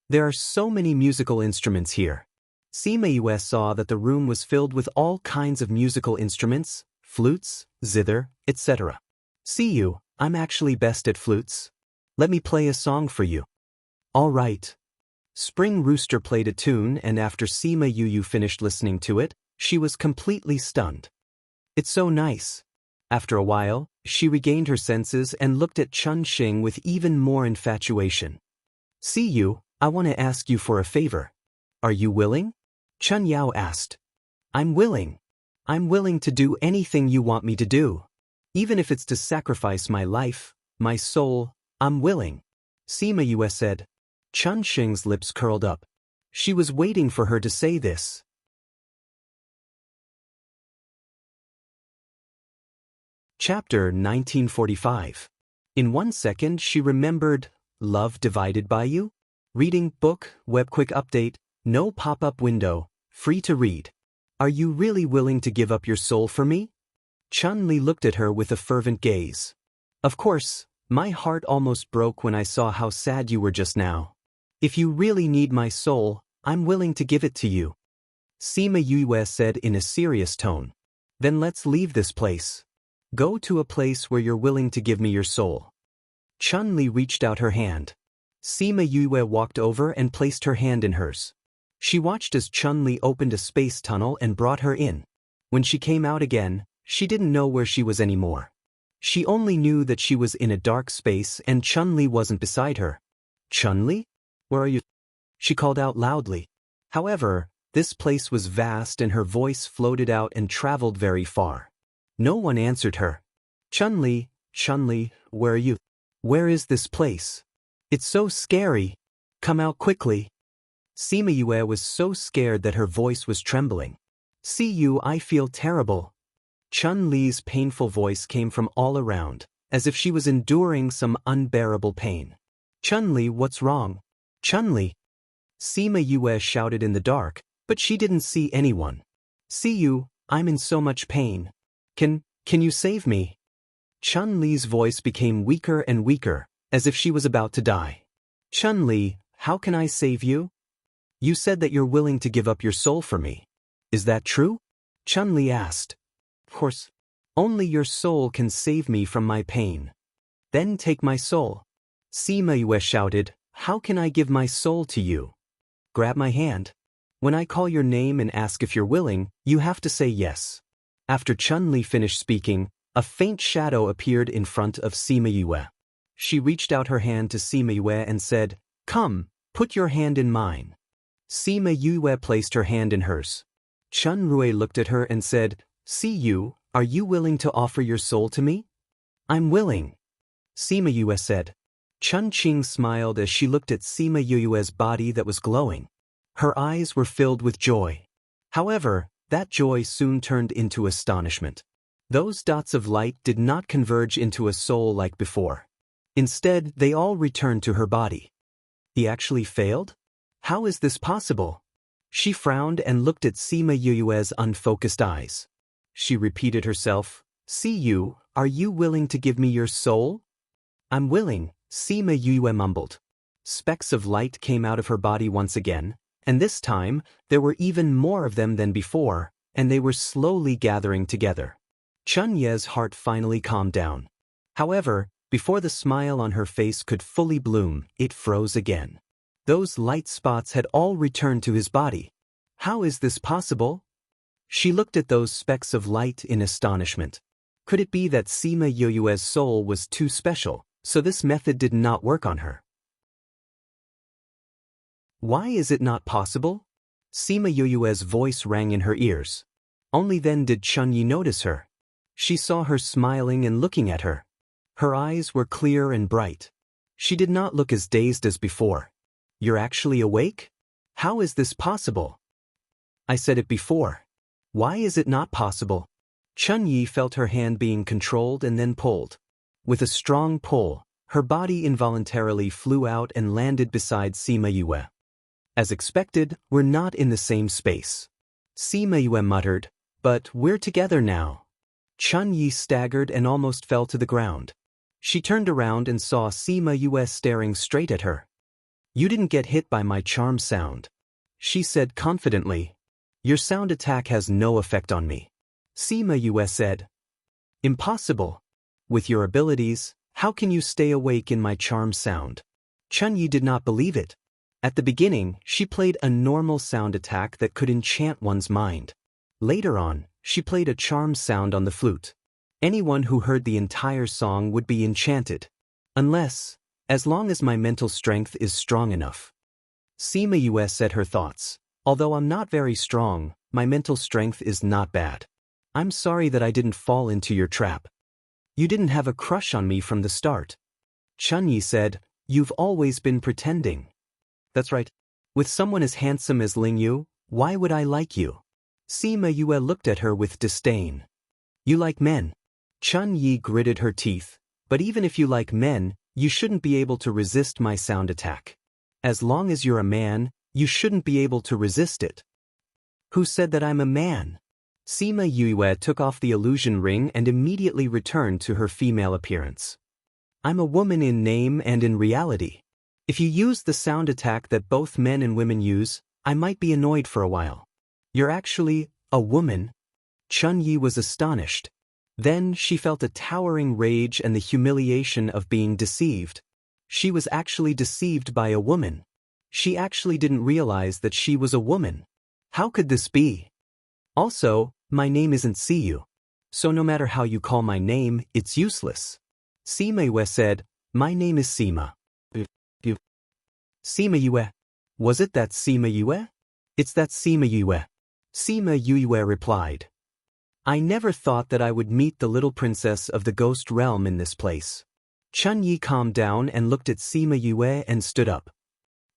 Speaker 1: There are so many musical instruments here. Sima Yue saw that the room was filled with all kinds of musical instruments, flutes, zither, etc. See you, I'm actually best at flutes. Let me play a song for you. All right. Spring Rooster played a tune and after Sima Yue finished listening to it, she was completely stunned. It's so nice. After a while, she regained her senses and looked at Chun Sheng with even more infatuation. See you, I want to ask you for a favor. Are you willing? Chun Yao asked. I'm willing. I'm willing to do anything you want me to do. Even if it's to sacrifice my life, my soul, I'm willing. Sima Yue said. Chun Sheng's lips curled up. She was waiting for her to say this. Chapter 1945. In 1 second she remembered, Love Divided by You? Reading book, web quick update, no pop-up window, free to read. Are you really willing to give up your soul for me? Chun-Li looked at her with a fervent gaze. Of course, my heart almost broke when I saw how sad you were just now. If you really need my soul, I'm willing to give it to you. Sima Yue said in a serious tone. Then let's leave this place. Go to a place where you're willing to give me your soul. Chun-Li reached out her hand. Sima Yue walked over and placed her hand in hers. She watched as Chun-Li opened a space tunnel and brought her in. When she came out again, she didn't know where she was anymore. She only knew that she was in a dark space and Chun-Li wasn't beside her. Chun-Li? Where are you? She called out loudly. However, this place was vast and her voice floated out and traveled very far. No one answered her. Chun-Li, where are you? Where is this place? It's so scary. Come out quickly. Sima Yue was so scared that her voice was trembling. See you, I feel terrible. Chun-Li's painful voice came from all around, as if she was enduring some unbearable pain. Chun-Li, what's wrong? Chun-Li. Sima Yue shouted in the dark, but she didn't see anyone. See you, I'm in so much pain. Can you save me? Chun-Li's voice became weaker and weaker, as if she was about to die. Chun-Li, how can I save you? You said that you're willing to give up your soul for me. Is that true? Chun-Li asked. Of course. Only your soul can save me from my pain. Then take my soul. Sima Yue shouted, how can I give my soul to you? Grab my hand. When I call your name and ask if you're willing, you have to say yes. After Chun-Li finished speaking, a faint shadow appeared in front of Sima Yue. She reached out her hand to Sima Yue and said, "Come, put your hand in mine." Sima Yue placed her hand in hers. Chun-Rui looked at her and said, "See you, are you willing to offer your soul to me?" "I'm willing," Sima Yue said. Chun-Qing smiled as she looked at Sima Yue's body that was glowing. Her eyes were filled with joy. However, that joy soon turned into astonishment. Those dots of light did not converge into a soul like before. Instead, they all returned to her body. He actually failed? How is this possible? She frowned and looked at Sima Yue's unfocused eyes. She repeated herself, "See you, are you willing to give me your soul?" "I'm willing," Sima Yue mumbled. Specks of light came out of her body once again, and this time, there were even more of them than before, and they were slowly gathering together. Chun Ye's heart finally calmed down. However, before the smile on her face could fully bloom, it froze again. Those light spots had all returned to his body. How is this possible? She looked at those specks of light in astonishment. Could it be that Sima Yue's soul was too special, so this method did not work on her? Why is it not possible? Sima Yue's voice rang in her ears. Only then did Chun-Yi notice her. She saw her smiling and looking at her. Her eyes were clear and bright. She did not look as dazed as before. "You're actually awake? How is this possible?" "I said it before. Why is it not possible?" Chun-Yi felt her hand being controlled and then pulled. With a strong pull, her body involuntarily flew out and landed beside Sima Yue. As expected, we're not in the same space. Sima Yue muttered, "But we're together now." Chun-Yi staggered and almost fell to the ground. She turned around and saw Sima Yue staring straight at her. "You didn't get hit by my charm sound," she said confidently. "Your sound attack has no effect on me." Sima Yue said, "Impossible. With your abilities, how can you stay awake in my charm sound?" Chun-Yi did not believe it. At the beginning, she played a normal sound attack that could enchant one's mind. Later on, she played a charm sound on the flute. Anyone who heard the entire song would be enchanted. As long as my mental strength is strong enough. Sima Yue said her thoughts. "Although I'm not very strong, my mental strength is not bad. I'm sorry that I didn't fall into your trap. You didn't have a crush on me from the start." Chun-Yi said, "You've always been pretending." "That's right. With someone as handsome as Ling Yu, why would I like you?" Sima Yue looked at her with disdain. "You like men." Chun-Yi gritted her teeth. "But even if you like men, you shouldn't be able to resist my sound attack. As long as you're a man, you shouldn't be able to resist it." "Who said that I'm a man?" Sima Yue took off the illusion ring and immediately returned to her female appearance. "I'm a woman in name and in reality. If you use the sound attack that both men and women use, I might be annoyed for a while." "You're actually a woman?" Chun-Yi was astonished. Then she felt a towering rage and the humiliation of being deceived. She was actually deceived by a woman. She actually didn't realize that she was a woman. How could this be? Also, my name isn't Siyu. So no matter how you call my name, it's useless. Sima Yue said, "My name is Sima." Sima Yue. Was it that Sima Yue? It's that Sima Yue. Sima Yue replied. "I never thought that I would meet the little princess of the ghost realm in this place." Chun-Yi calmed down and looked at Sima Yue and stood up.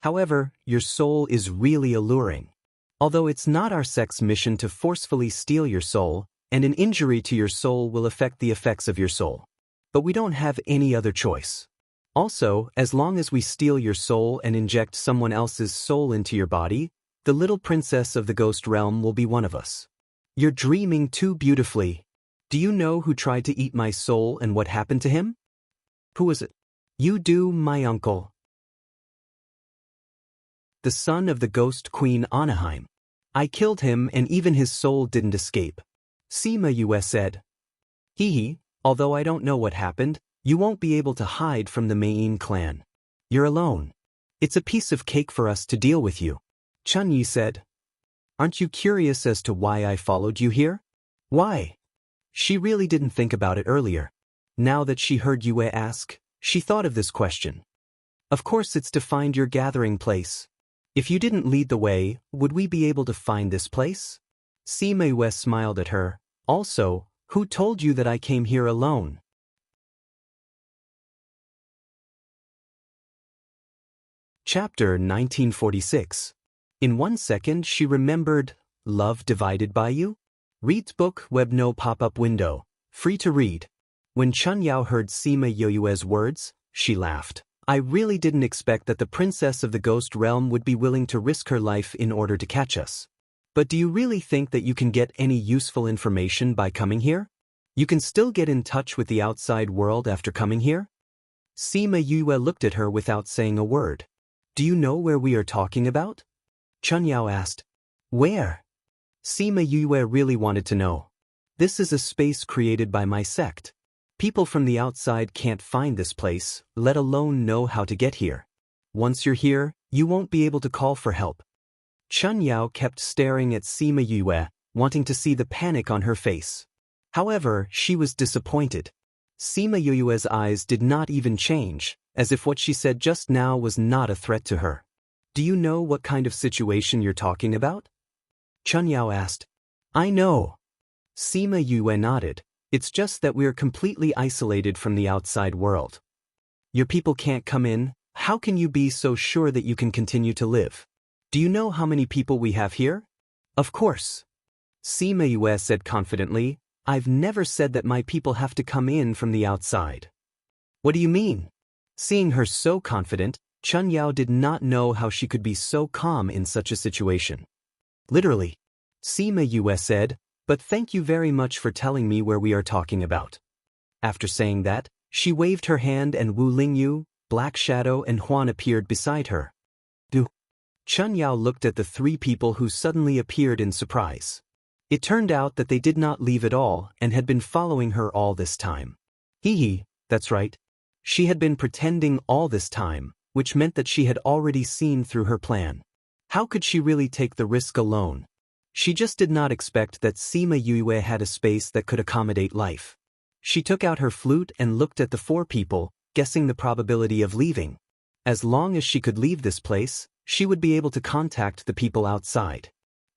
Speaker 1: "However, your soul is really alluring. Although it's not our sect's mission to forcefully steal your soul, and an injury to your soul will affect the effects of your soul. But we don't have any other choice. Also, as long as we steal your soul and inject someone else's soul into your body, the little princess of the ghost realm will be one of us." "You're dreaming too beautifully. Do you know who tried to eat my soul and what happened to him?" "Who was it?" "You do, my uncle. The son of the ghost queen Anaheim. I killed him and even his soul didn't escape." Sima Yue said. Hee, although I don't know what happened, you won't be able to hide from the Mei clan. You're alone. It's a piece of cake for us to deal with you." Chun-Yi said. Aren't you curious as to why I followed you here? Why? She really didn't think about it earlier. Now that she heard Yue ask, she thought of this question. Of course it's to find your gathering place. If you didn't lead the way, would we be able to find this place? Sima Yue smiled at her. Also, who told you that I came here alone? Chapter 1946. In 1 second she remembered, Love Divided by You? Reads book, web, no pop-up window. Free to read. When Chun Yao heard Sima Yue's words, she laughed. I really didn't expect that the princess of the ghost realm would be willing to risk her life in order to catch us. But do you really think that you can get any useful information by coming here? You can still get in touch with the outside world after coming here? Sima Yue looked at her without saying a word. Do you know where we are talking about? Chun Yao asked. Where? Sima Yue really wanted to know. This is a space created by my sect. People from the outside can't find this place, let alone know how to get here. Once you're here, you won't be able to call for help. Chun Yao kept staring at Sima Yue, wanting to see the panic on her face. However, she was disappointed. Sima Yue's eyes did not even change, as if what she said just now was not a threat to her. Do you know what kind of situation you're talking about? Chun Yao asked. I know. Sima Yue nodded. It's just that we're completely isolated from the outside world. Your people can't come in. How can you be so sure that you can continue to live? Do you know how many people we have here? Of course. Sima Yue said confidently, I've never said that my people have to come in from the outside. What do you mean? Seeing her so confident, Chun Yao did not know how she could be so calm in such a situation. Literally. Sima Yue said, but thank you very much for telling me where we are talking about. After saying that, she waved her hand and Wu Lingyu, Black Shadow and Huan appeared beside her. Chun Yao looked at the 3 people who suddenly appeared in surprise. It turned out that they did not leave at all and had been following her all this time. That's right. She had been pretending all this time, which meant that she had already seen through her plan. How could she really take the risk alone? She just did not expect that Sima Yue had a space that could accommodate life. She took out her flute and looked at the 4 people, guessing the probability of leaving. As long as she could leave this place, she would be able to contact the people outside.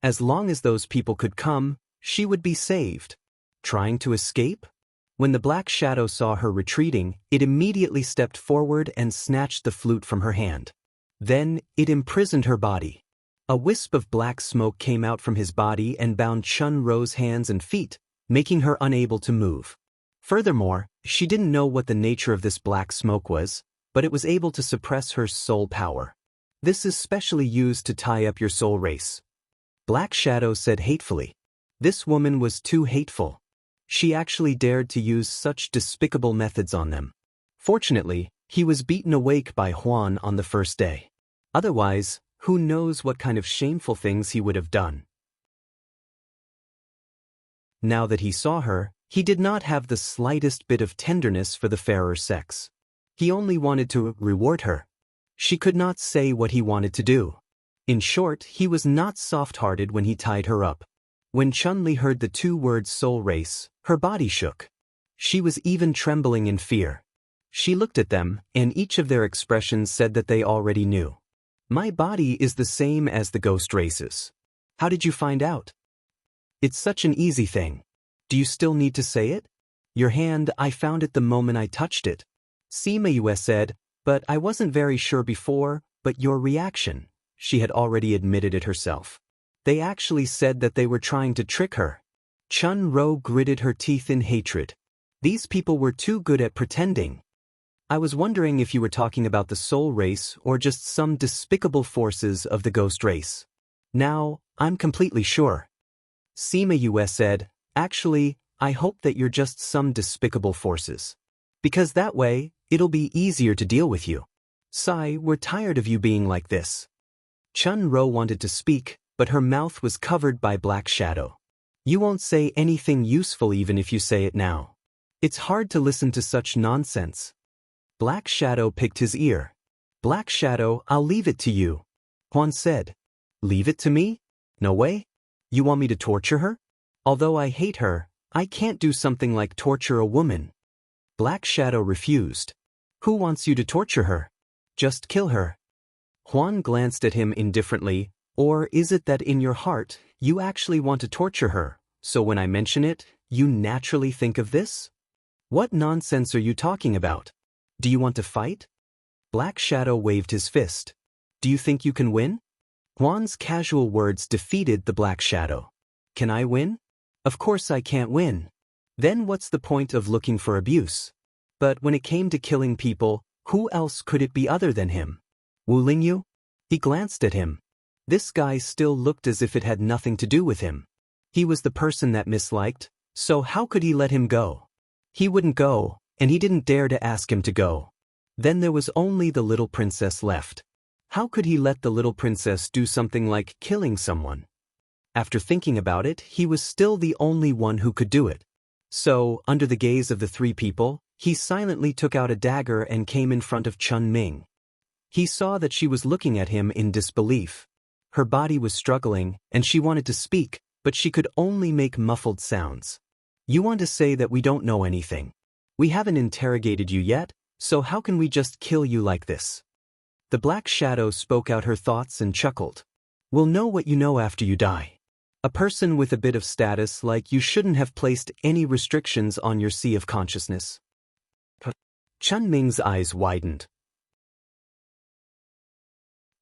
Speaker 1: As long as those people could come, she would be saved. Trying to escape? When the Black Shadow saw her retreating, it immediately stepped forward and snatched the flute from her hand. Then, it imprisoned her body. A wisp of black smoke came out from his body and bound Chun Ro's hands and feet, making her unable to move. Furthermore, she didn't know what the nature of this black smoke was, but it was able to suppress her soul power. This is specially used to tie up your soul race. Black Shadow said hatefully. This woman was too hateful. She actually dared to use such despicable methods on them. Fortunately, he was beaten awake by Huan on the first day. Otherwise, who knows what kind of shameful things he would have done. Now that he saw her, he did not have the slightest bit of tenderness for the fairer sex. He only wanted to reward her. She could not say what he wanted to do. In short, he was not soft-hearted when he tied her up. When Chun-Li heard the 2 words soul race, her body shook. She was even trembling in fear. She looked at them, and each of their expressions said that they already knew. My body is the same as the ghost races. How did you find out? It's such an easy thing. Do you still need to say it? Your hand, I found it the moment I touched it. Sima Yue said, but I wasn't very sure before, but your reaction. She had already admitted it herself. They actually said that they were trying to trick her. Chun Ro gritted her teeth in hatred. These people were too good at pretending. I was wondering if you were talking about the soul race or just some despicable forces of the ghost race. Now, I'm completely sure. Sima Yue said, actually, I hope that you're just some despicable forces. Because that way, it'll be easier to deal with you. Sai, we're tired of you being like this. Chun Ro wanted to speak, but her mouth was covered by Black Shadow. You won't say anything useful even if you say it now. It's hard to listen to such nonsense. Black Shadow picked his ear. Black Shadow, I'll leave it to you. Huan said. Leave it to me? No way? You want me to torture her? Although I hate her, I can't do something like torture a woman. Black Shadow refused. Who wants you to torture her? Just kill her. Juan glanced at him indifferently. Or is it that in your heart, you actually want to torture her, so when I mention it, you naturally think of this? What nonsense are you talking about? Do you want to fight? Black Shadow waved his fist. Do you think you can win? Juan's casual words defeated the Black Shadow. Can I win? Of course I can't win. Then what's the point of looking for abuse? But when it came to killing people, who else could it be other than him? Wu Lingyu? He glanced at him. This guy still looked as if it had nothing to do with him. He was the person that misliked, so how could he let him go? He wouldn't go, and he didn't dare to ask him to go. Then there was only the little princess left. How could he let the little princess do something like killing someone? After thinking about it, he was still the only one who could do it. So, under the gaze of the three people, he silently took out a dagger and came in front of Chun Ming. He saw that she was looking at him in disbelief. Her body was struggling, and she wanted to speak, but she could only make muffled sounds. You want to say that we don't know anything? We haven't interrogated you yet, so how can we just kill you like this? The Black Shadow spoke out her thoughts and chuckled. We'll know what you know after you die. A person with a bit of status like you shouldn't have placed any restrictions on your sea of consciousness. Chun Ming's eyes widened.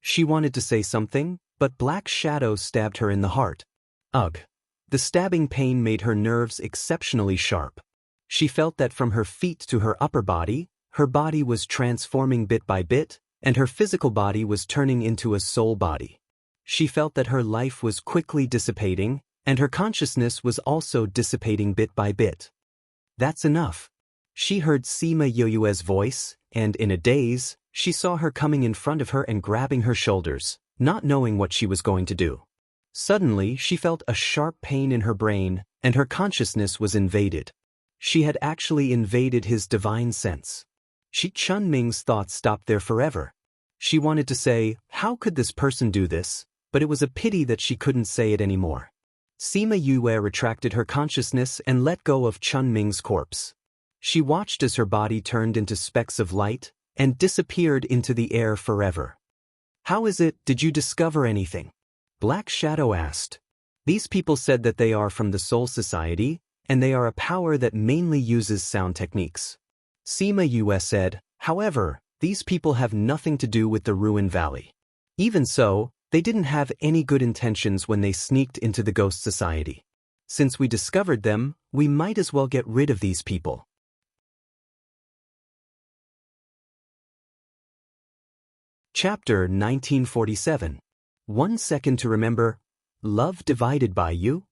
Speaker 1: She wanted to say something, but Black Shadow stabbed her in the heart. Ugh. The stabbing pain made her nerves exceptionally sharp. She felt that from her feet to her upper body, her body was transforming bit by bit, and her physical body was turning into a soul body. She felt that her life was quickly dissipating, and her consciousness was also dissipating bit by bit. That's enough. She heard Sima Yoyue's voice, and in a daze, she saw her coming in front of her and grabbing her shoulders, not knowing what she was going to do. Suddenly, she felt a sharp pain in her brain, and her consciousness was invaded. She had actually invaded his divine sense. Chun Ming's thoughts stopped there forever. She wanted to say, how could this person do this? But it was a pity that she couldn't say it anymore. Sima Yue retracted her consciousness and let go of Chun Ming's corpse. She watched as her body turned into specks of light and disappeared into the air forever. How is it, did you discover anything? Black Shadow asked. These people said that they are from the Soul Society, and they are a power that mainly uses sound techniques. Sima Yue said, however, these people have nothing to do with the Ruin Valley. Even so, they didn't have any good intentions when they sneaked into the Ghost Society. Since we discovered them, we might as well get rid of these people. Chapter 1947. 1 second to remember. Love divided by you?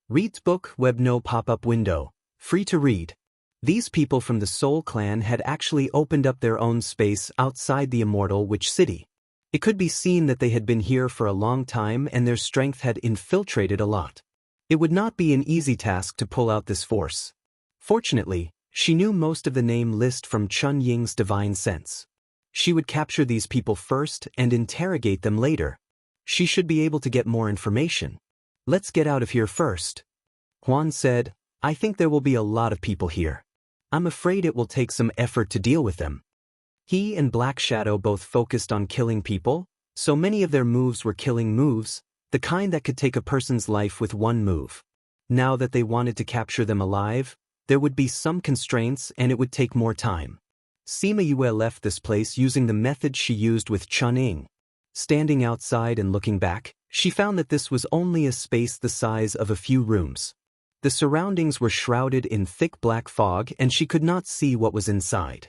Speaker 1: Reads book, web, no pop-up window. Free to read. These people from the Soul Clan had actually opened up their own space outside the Immortal Witch City. It could be seen that they had been here for a long time and their strength had infiltrated a lot. It would not be an easy task to pull out this force. Fortunately, she knew most of the name list from Chun Ying's divine sense. She would capture these people first and interrogate them later. She should be able to get more information. Let's get out of here first. Juan said, I think there will be a lot of people here. I'm afraid it will take some effort to deal with them. He and Black Shadow both focused on killing people, so many of their moves were killing moves, the kind that could take a person's life with one move. Now that they wanted to capture them alive, there would be some constraints and it would take more time. Sima Yue left this place using the method she used with Chun Ying. Standing outside and looking back, she found that this was only a space the size of a few rooms. The surroundings were shrouded in thick black fog and she could not see what was inside.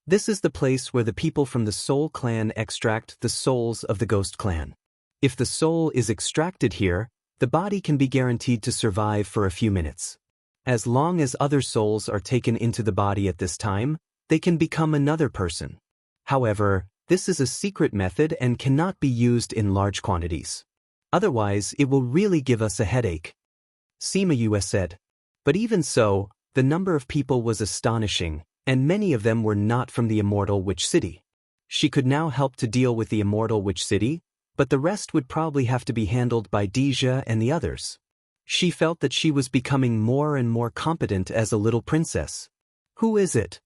Speaker 1: This is the place where the people from the Soul Clan extract the souls of the Ghost Clan. If the soul is extracted here, the body can be guaranteed to survive for a few minutes. As long as other souls are taken into the body at this time, they can become another person. However, this is a secret method and cannot be used in large quantities. Otherwise, it will really give us a headache. Sima Yue said. But even so, the number of people was astonishing, and many of them were not from the Immortal Witch City. She could now help to deal with the Immortal Witch City, but the rest would probably have to be handled by Deja and the others. She felt that she was becoming more and more competent as a little princess. Who is it?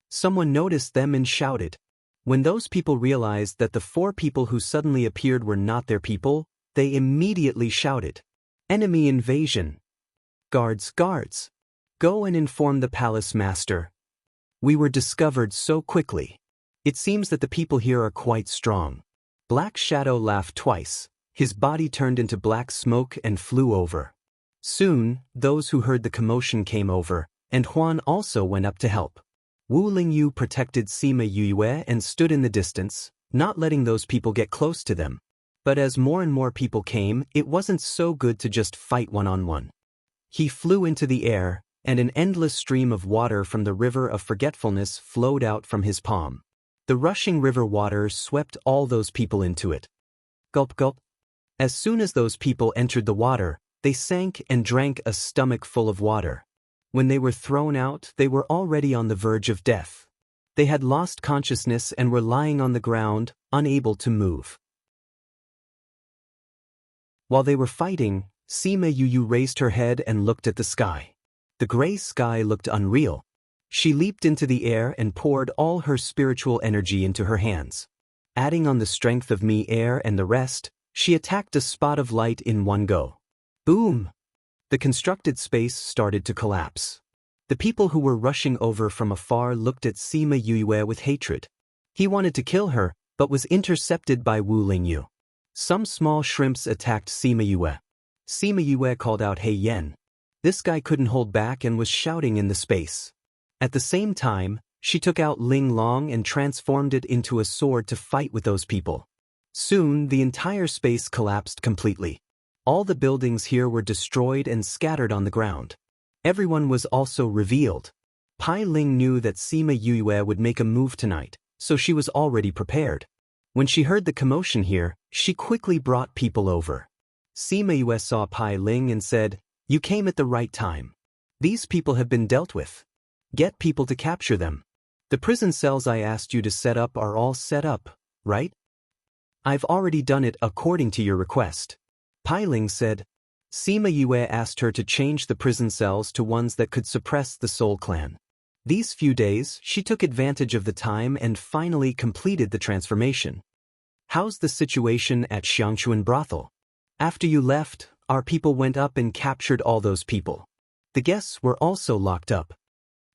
Speaker 1: Someone noticed them and shouted. When those people realized that the 4 people who suddenly appeared were not their people, they immediately shouted, "Enemy invasion! Guards, guards! Go and inform the palace master." We were discovered so quickly. It seems that the people here are quite strong. Black Shadow laughed twice. His body turned into black smoke and flew over. Soon, those who heard the commotion came over, and Huan also went up to help. Wu Lingyu protected Sima Yue and stood in the distance, not letting those people get close to them. But as more and more people came, it wasn't so good to just fight one-on-one. He flew into the air, and an endless stream of water from the river of forgetfulness flowed out from his palm. The rushing river water swept all those people into it. Gulp gulp. As soon as those people entered the water, they sank and drank a stomach full of water. When they were thrown out, they were already on the verge of death. They had lost consciousness and were lying on the ground, unable to move. While they were fighting, Sima Yu raised her head and looked at the sky. The gray sky looked unreal. She leaped into the air and poured all her spiritual energy into her hands. Adding on the strength of Mi air and the rest, she attacked a spot of light in one go. Boom! The constructed space started to collapse. The people who were rushing over from afar looked at Sima Yue with hatred. He wanted to kill her, but was intercepted by Wu Lingyu. Some small shrimps attacked Sima Yue. Sima Yue called out Hey Yen. This guy couldn't hold back and was shouting in the space. At the same time, she took out Ling Long and transformed it into a sword to fight with those people. Soon, the entire space collapsed completely. All the buildings here were destroyed and scattered on the ground. Everyone was also revealed. Pai Ling knew that Sima Yue would make a move tonight, so she was already prepared. When she heard the commotion here, she quickly brought people over. Sima Yue saw Pai Ling and said, "You came at the right time. These people have been dealt with. Get people to capture them. The prison cells I asked you to set up are all set up, right? I've already done it according to your request." Pai Ling said. Sima Yue asked her to change the prison cells to ones that could suppress the Soul Clan. These few days, she took advantage of the time and finally completed the transformation. "How's the situation at Xiangchuan Brothel? After you left, our people went up and captured all those people. The guests were also locked up."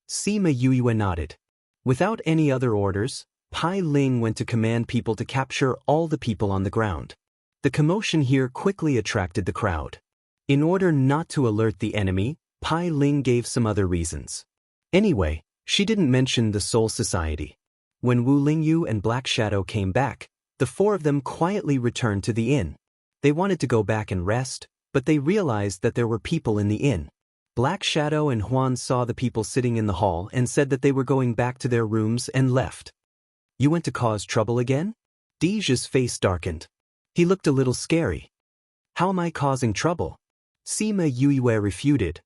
Speaker 1: Sima Yue nodded. Without any other orders, Pai Ling went to command people to capture all the people on the ground. The commotion here quickly attracted the crowd. In order not to alert the enemy, Pai Ling gave some other reasons. Anyway, she didn't mention the Soul Society. When Wu Lingyu and Black Shadow came back, the 4 of them quietly returned to the inn. They wanted to go back and rest, but they realized that there were people in the inn. Black Shadow and Huan saw the people sitting in the hall and said that they were going back to their rooms and left. "You went to cause trouble again?" Deja's face darkened. He looked a little scary. "How am I causing trouble?" Sima Yue refuted.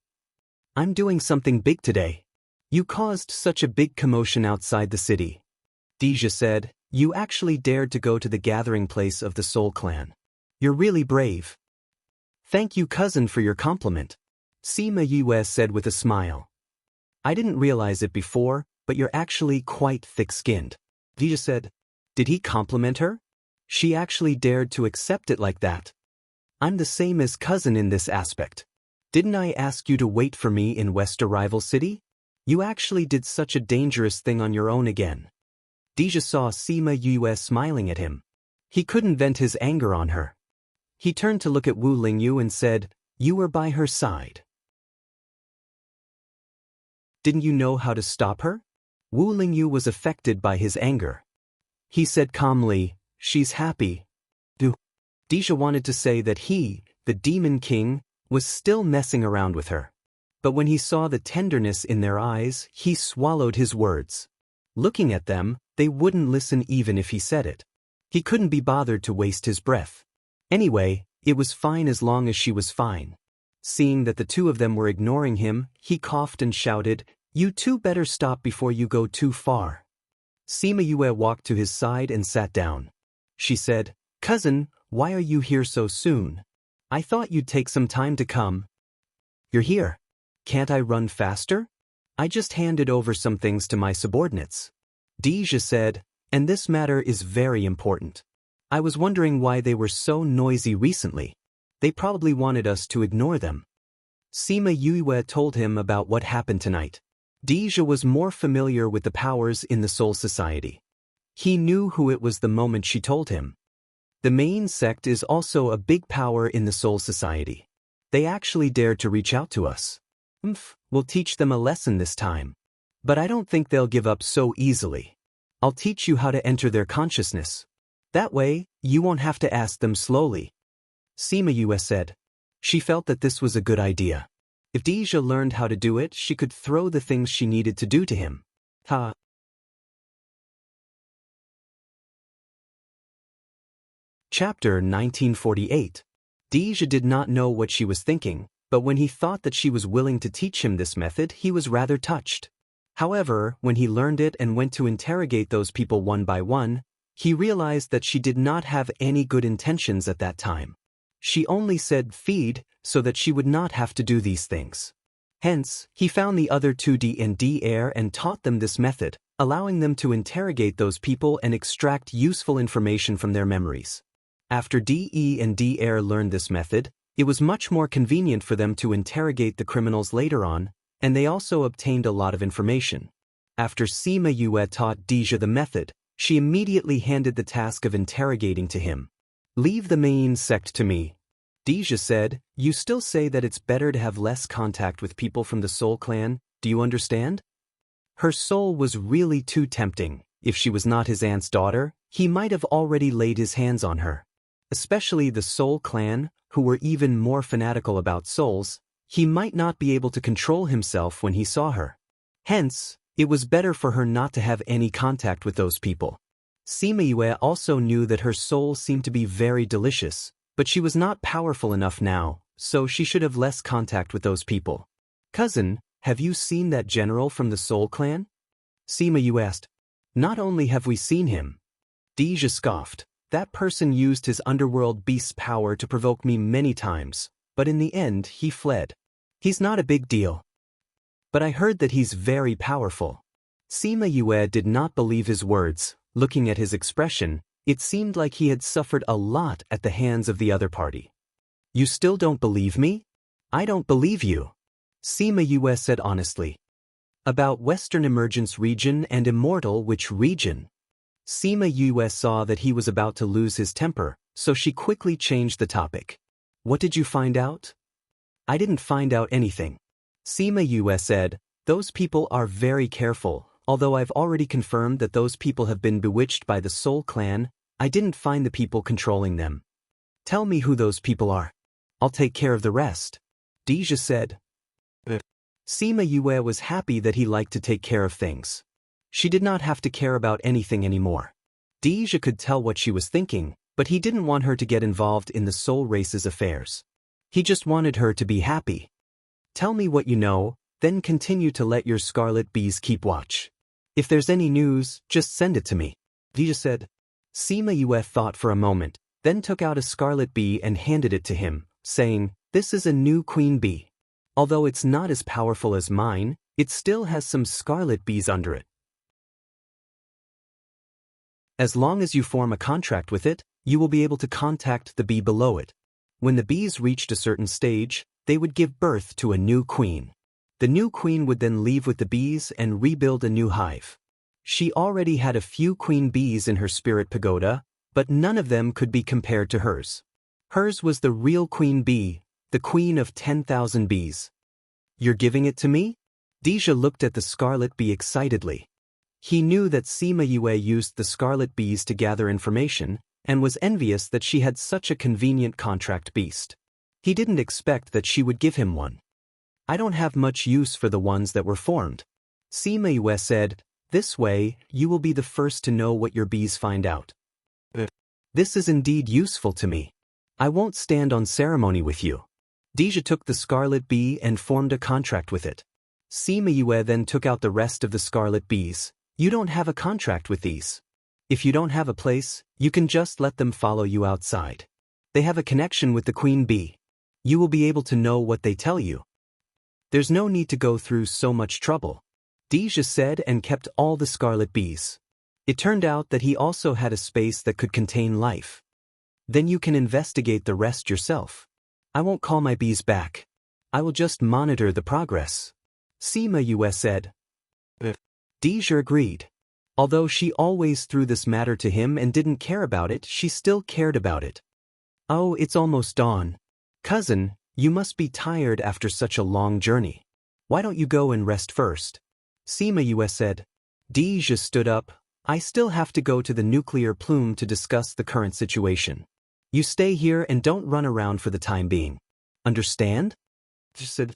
Speaker 1: "I'm doing something big today. You caused such a big commotion outside the city." Deja said, "You actually dared to go to the gathering place of the Soul Clan. You're really brave." "Thank you, cousin, for your compliment," Sima Yue said with a smile. "I didn't realize it before, but you're actually quite thick-skinned." Deja said, "Did he compliment her? She actually dared to accept it like that. I'm the same as cousin in this aspect. Didn't I ask you to wait for me in West Arrival City? You actually did such a dangerous thing on your own again." Deja saw Sima Yue smiling at him. He couldn't vent his anger on her. He turned to look at Wu Lingyu and said, "You were by her side. Didn't you know how to stop her?" Wu Lingyu was affected by his anger. He said calmly, "She's happy." Deja wanted to say that he, the Demon King, was still messing around with her. But when he saw the tenderness in their eyes, he swallowed his words. Looking at them, they wouldn't listen even if he said it. He couldn't be bothered to waste his breath. Anyway, it was fine as long as she was fine. Seeing that the 2 of them were ignoring him, he coughed and shouted, "You 2 better stop before you go too far." Sima Yue walked to his side and sat down. She said, "Cousin, why are you here so soon? I thought you'd take some time to come. You're here. Can't I run faster? I just handed over some things to my subordinates. Deja said, and this matter is very important. I was wondering why they were so noisy recently. They probably wanted us to ignore them. Sima Yue told him about what happened tonight. Deja was more familiar with the powers in the Soul Society. He knew who it was the moment she told him. The main sect is also a big power in the Soul Society. They actually dared to reach out to us. We'll teach them a lesson this time. But I don't think they'll give up so easily. I'll teach you how to enter their consciousness. That way, you won't have to ask them slowly. Sima Yue said. She felt that this was a good idea. If Deja learned how to do it, she could throw the things she needed to do to him. Chapter 1948. Deja did not know what she was thinking, but when he thought that she was willing to teach him this method, he was rather touched. However, when he learned it and went to interrogate those people one by one, he realized that she did not have any good intentions at that time. She only said feed so that she would not have to do these things. Hence, he found the other 2D and D air and taught them this method, allowing them to interrogate those people and extract useful information from their memories. After DE and D air learned this method, it was much more convenient for them to interrogate the criminals later on, and they also obtained a lot of information. After Sima Yue taught Deja the method, she immediately handed the task of interrogating to him. Leave the main sect to me. Deja said, you still say that it's better to have less contact with people from the Soul Clan, do you understand? Her soul was really too tempting. If she was not his aunt's daughter, he might have already laid his hands on her. Especially the Soul Clan, who were even more fanatical about souls, he might not be able to control himself when he saw her. Hence, it was better for her not to have any contact with those people. Sima Yue also knew that her soul seemed to be very delicious, but she was not powerful enough now, so she should have less contact with those people. Cousin, have you seen that general from the Soul Clan? Sima Yue asked. Not only have we seen him. Deja scoffed. That person used his underworld beast's power to provoke me many times, but in the end he fled. He's not a big deal. But I heard that he's very powerful. Sima Yue did not believe his words. Looking at his expression, it seemed like he had suffered a lot at the hands of the other party. You still don't believe me? I don't believe you. Sima Yue said honestly. About Western Emergence region and Immortal which region? Sima Yue saw that he was about to lose his temper, so she quickly changed the topic. What did you find out? I didn't find out anything. Sima Yue said, those people are very careful, although I've already confirmed that those people have been bewitched by the Soul Clan, I didn't find the people controlling them. Tell me who those people are. I'll take care of the rest. Deja said. Sima Yue was happy that he liked to take care of things. She did not have to care about anything anymore. Deja could tell what she was thinking, but he didn't want her to get involved in the soul race's affairs. He just wanted her to be happy. Tell me what you know, then continue to let your scarlet bees keep watch. If there's any news, just send it to me. Deja said. Sima Yue thought for a moment, then took out a scarlet bee and handed it to him, saying, this is a new queen bee. Although it's not as powerful as mine, it still has some scarlet bees under it. As long as you form a contract with it, you will be able to contact the bee below it. When the bees reached a certain stage, they would give birth to a new queen. The new queen would then leave with the bees and rebuild a new hive. She already had a few queen bees in her spirit pagoda, but none of them could be compared to hers. Hers was the real queen bee, the queen of 10,000 bees. You're giving it to me? Deja looked at the scarlet bee excitedly. He knew that Sima Yue used the scarlet bees to gather information, and was envious that she had such a convenient contract beast. He didn't expect that she would give him one. I don't have much use for the ones that were formed. Sima Yue said, this way, you will be the first to know what your bees find out. This is indeed useful to me. I won't stand on ceremony with you. Deja took the scarlet bee and formed a contract with it. Sima Yue then took out the rest of the scarlet bees. You don't have a contract with these. If you don't have a place, you can just let them follow you outside. They have a connection with the queen bee. You will be able to know what they tell you. There's no need to go through so much trouble. Deja said and kept all the scarlet bees. It turned out that he also had a space that could contain life. Then you can investigate the rest yourself. I won't call my bees back. I will just monitor the progress. Sima said. Deja agreed. Although she always threw this matter to him and didn't care about it, she still cared about it. Oh, it's almost dawn. Cousin, you must be tired after such a long journey. Why don't you go and rest first? Sima said. Deja stood up. I still have to go to the nuclear plume to discuss the current situation. You stay here and don't run around for the time being. Understand? She said.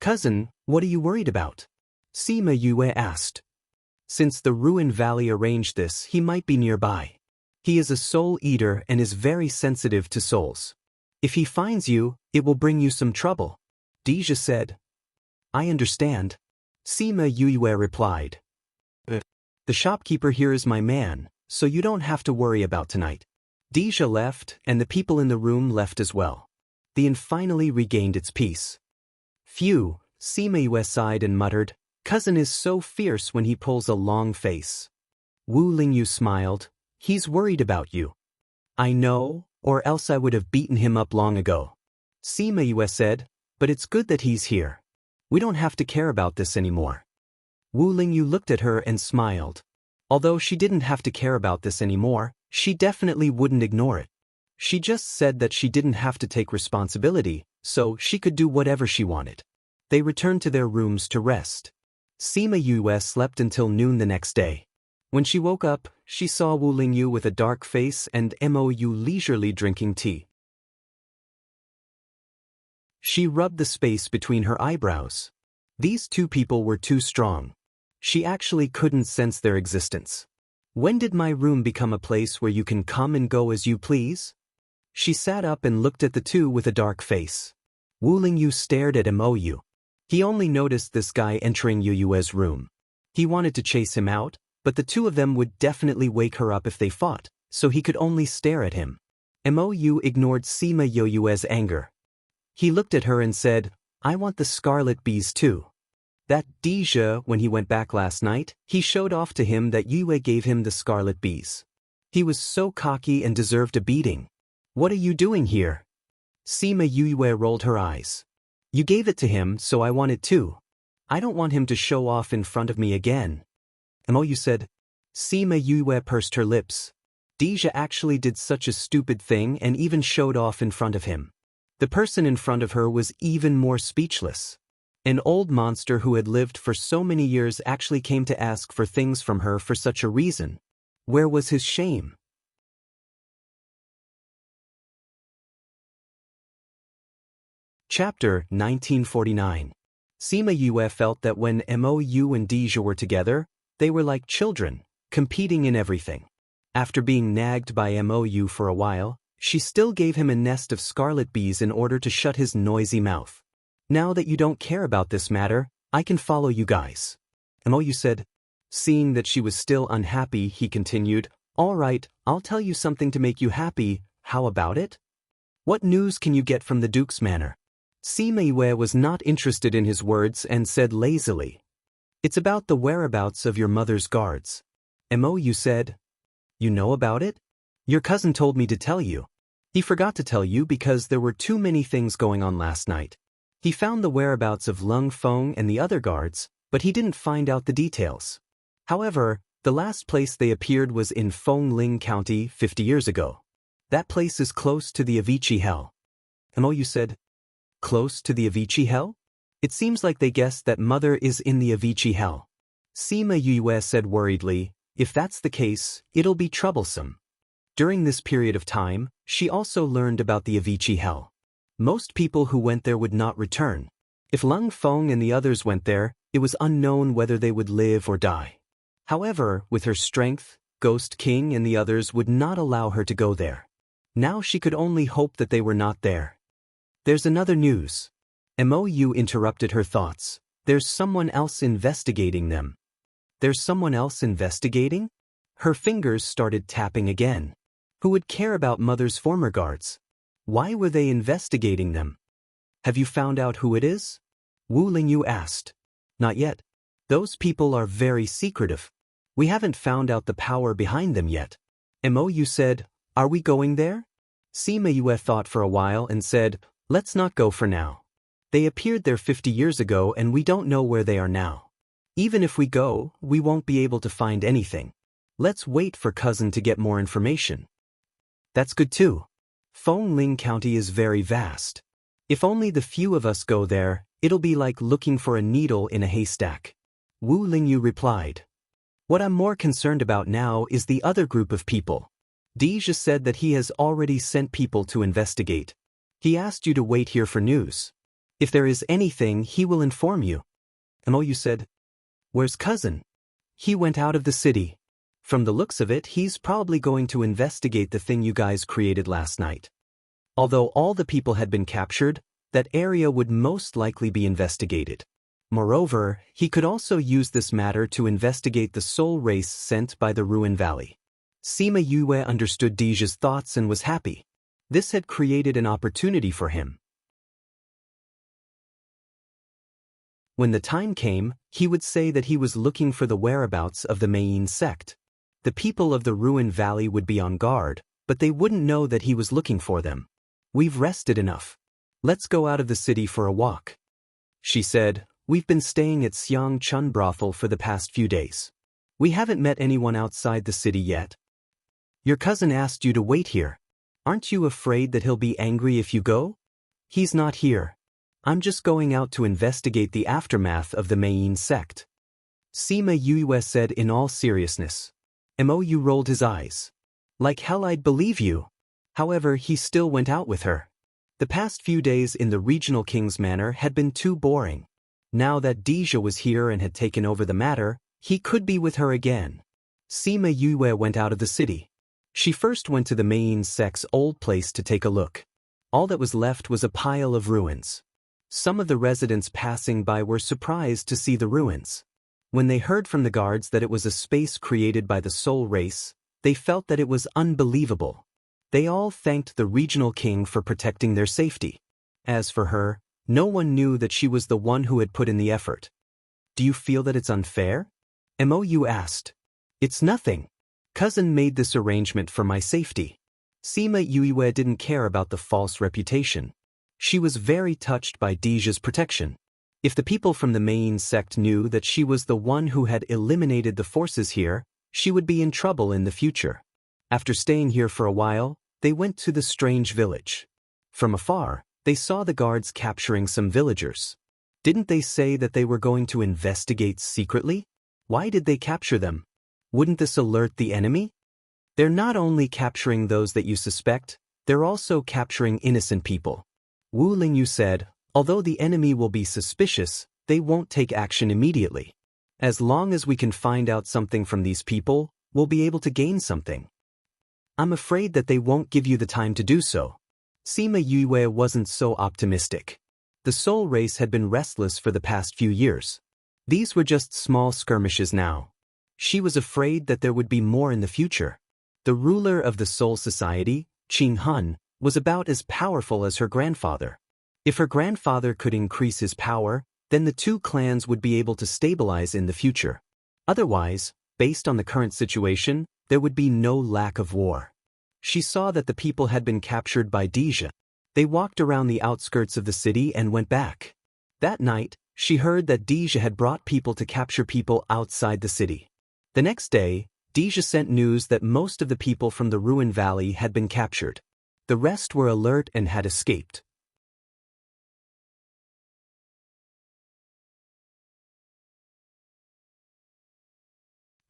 Speaker 1: Cousin, what are you worried about? Sima asked. Since the Ruin Valley arranged this, he might be nearby. He is a soul eater and is very sensitive to souls. If he finds you, it will bring you some trouble. Deja said. I understand. Sima replied. The shopkeeper here is my man, so you don't have to worry about tonight. Deja left, and the people in the room left as well. The inn finally regained its peace. Phew, Sima sighed and muttered, Cousin is so fierce when he pulls a long face. Wu Lingyu smiled. He's worried about you. I know, or else I would have beaten him up long ago. Sima said, but it's good that he's here. We don't have to care about this anymore. Wu Lingyu looked at her and smiled. Although she didn't have to care about this anymore, she definitely wouldn't ignore it. She just said that she didn't have to take responsibility, so she could do whatever she wanted. They returned to their rooms to rest. Sima slept until noon the next day. When she woke up, she saw Wu Lingyu with a dark face and Mou leisurely drinking tea. She rubbed the space between her eyebrows. These two people were too strong. She actually couldn't sense their existence. When did my room become a place where you can come and go as you please? She sat up and looked at the two with a dark face. Wu Lingyu stared at Mou. He only noticed this guy entering Yu's room. He wanted to chase him out, but the two of them would definitely wake her up if they fought, so he could only stare at him. Mou ignored Sima Yu's anger. He looked at her and said, I want the scarlet bees too. That Deja, when he went back last night, he showed off to him that Yue gave him the scarlet bees. He was so cocky and deserved a beating. What are you doing here? Sima Yue rolled her eyes. You gave it to him, so I want it too. I don't want him to show off in front of me again. Mou said. Sima Yue pursed her lips. Deja actually did such a stupid thing and even showed off in front of him. The person in front of her was even more speechless. An old monster who had lived for so many years actually came to ask for things from her for such a reason. Where was his shame? Chapter 1949. Sima Yue felt that when Mou and Deja were together, they were like children, competing in everything. After being nagged by Mou for a while, she still gave him a nest of scarlet bees in order to shut his noisy mouth. Now that you don't care about this matter, I can follow you guys. Mou said. Seeing that she was still unhappy, he continued, All right, I'll tell you something to make you happy, how about it? What news can you get from the Duke's manor? Sima Yue was not interested in his words and said lazily. It's about the whereabouts of your mother's guards. Mou said. You know about it? Your cousin told me to tell you. He forgot to tell you because there were too many things going on last night. He found the whereabouts of Lung Feng and the other guards, but he didn't find out the details. However, the last place they appeared was in Fengling County 50 years ago. That place is close to the Avicii Hell. Mou said. Close to the Avicii Hell? It seems like they guessed that Mother is in the Avicii Hell. Sima Yue said worriedly, If that's the case, it'll be troublesome. During this period of time, she also learned about the Avicii Hell. Most people who went there would not return. If Lung Feng and the others went there, it was unknown whether they would live or die. However, with her strength, Ghost King and the others would not allow her to go there. Now she could only hope that they were not there. There's another news. Mou interrupted her thoughts. There's someone else investigating them. There's someone else investigating? Her fingers started tapping again. Who would care about Mother's former guards? Why were they investigating them? Have you found out who it is? Wu Lingyu asked. Not yet. Those people are very secretive. We haven't found out the power behind them yet. Mou said, are we going there? Sima Yue thought for a while and said, let's not go for now. They appeared there 50 years ago and we don't know where they are now. Even if we go, we won't be able to find anything. Let's wait for cousin to get more information. That's good too. Fengling County is very vast. If only the few of us go there, it'll be like looking for a needle in a haystack. Wu Lingyu replied. What I'm more concerned about now is the other group of people. Deja said that he has already sent people to investigate. He asked you to wait here for news. If there is anything, he will inform you. Mou said. Where's cousin? He went out of the city. From the looks of it, he's probably going to investigate the thing you guys created last night. Although all the people had been captured, that area would most likely be investigated. Moreover, he could also use this matter to investigate the soul race sent by the Ruin Valley. Sima Yue understood Deja's thoughts and was happy. This had created an opportunity for him. When the time came, he would say that he was looking for the whereabouts of the Meiyin sect. The people of the Ruin Valley would be on guard, but they wouldn't know that he was looking for them. We've rested enough. Let's go out of the city for a walk. She said, we've been staying at Xiang Chun Brothel for the past few days. We haven't met anyone outside the city yet. Your cousin asked you to wait here. Aren't you afraid that he'll be angry if you go? He's not here. I'm just going out to investigate the aftermath of the Meiyin sect. Sima Yue said in all seriousness. Mou rolled his eyes. Like hell I'd believe you. However, he still went out with her. The past few days in the regional king's manor had been too boring. Now that Deja was here and had taken over the matter, he could be with her again. Sima Yue went out of the city. She first went to the Meiyin sect's old place to take a look. All that was left was a pile of ruins. Some of the residents passing by were surprised to see the ruins. When they heard from the guards that it was a space created by the soul race, they felt that it was unbelievable. They all thanked the regional king for protecting their safety. As for her, no one knew that she was the one who had put in the effort. Do you feel that it's unfair? Mou asked. It's nothing. Cousin made this arrangement for my safety. Sima Yue didn't care about the false reputation. She was very touched by Deja's protection. If the people from the Meiyin sect knew that she was the one who had eliminated the forces here, she would be in trouble in the future. After staying here for a while, they went to the strange village. From afar, they saw the guards capturing some villagers. Didn't they say that they were going to investigate secretly? Why did they capture them? Wouldn't this alert the enemy? They're not only capturing those that you suspect, they're also capturing innocent people. Wu Lingyu said, although the enemy will be suspicious, they won't take action immediately. As long as we can find out something from these people, we'll be able to gain something. I'm afraid that they won't give you the time to do so. Sima Yue wasn't so optimistic. The soul race had been restless for the past few years. These were just small skirmishes now. She was afraid that there would be more in the future. The ruler of the Soul Society, Qing Hun, was about as powerful as her grandfather. If her grandfather could increase his power, then the two clans would be able to stabilize in the future. Otherwise, based on the current situation, there would be no lack of war. She saw that the people had been captured by Deja. They walked around the outskirts of the city and went back. That night, she heard that Deja had brought people to capture people outside the city. The next day, Deja sent news that most of the people from the Ruin Valley had been captured. The rest were alert and had escaped.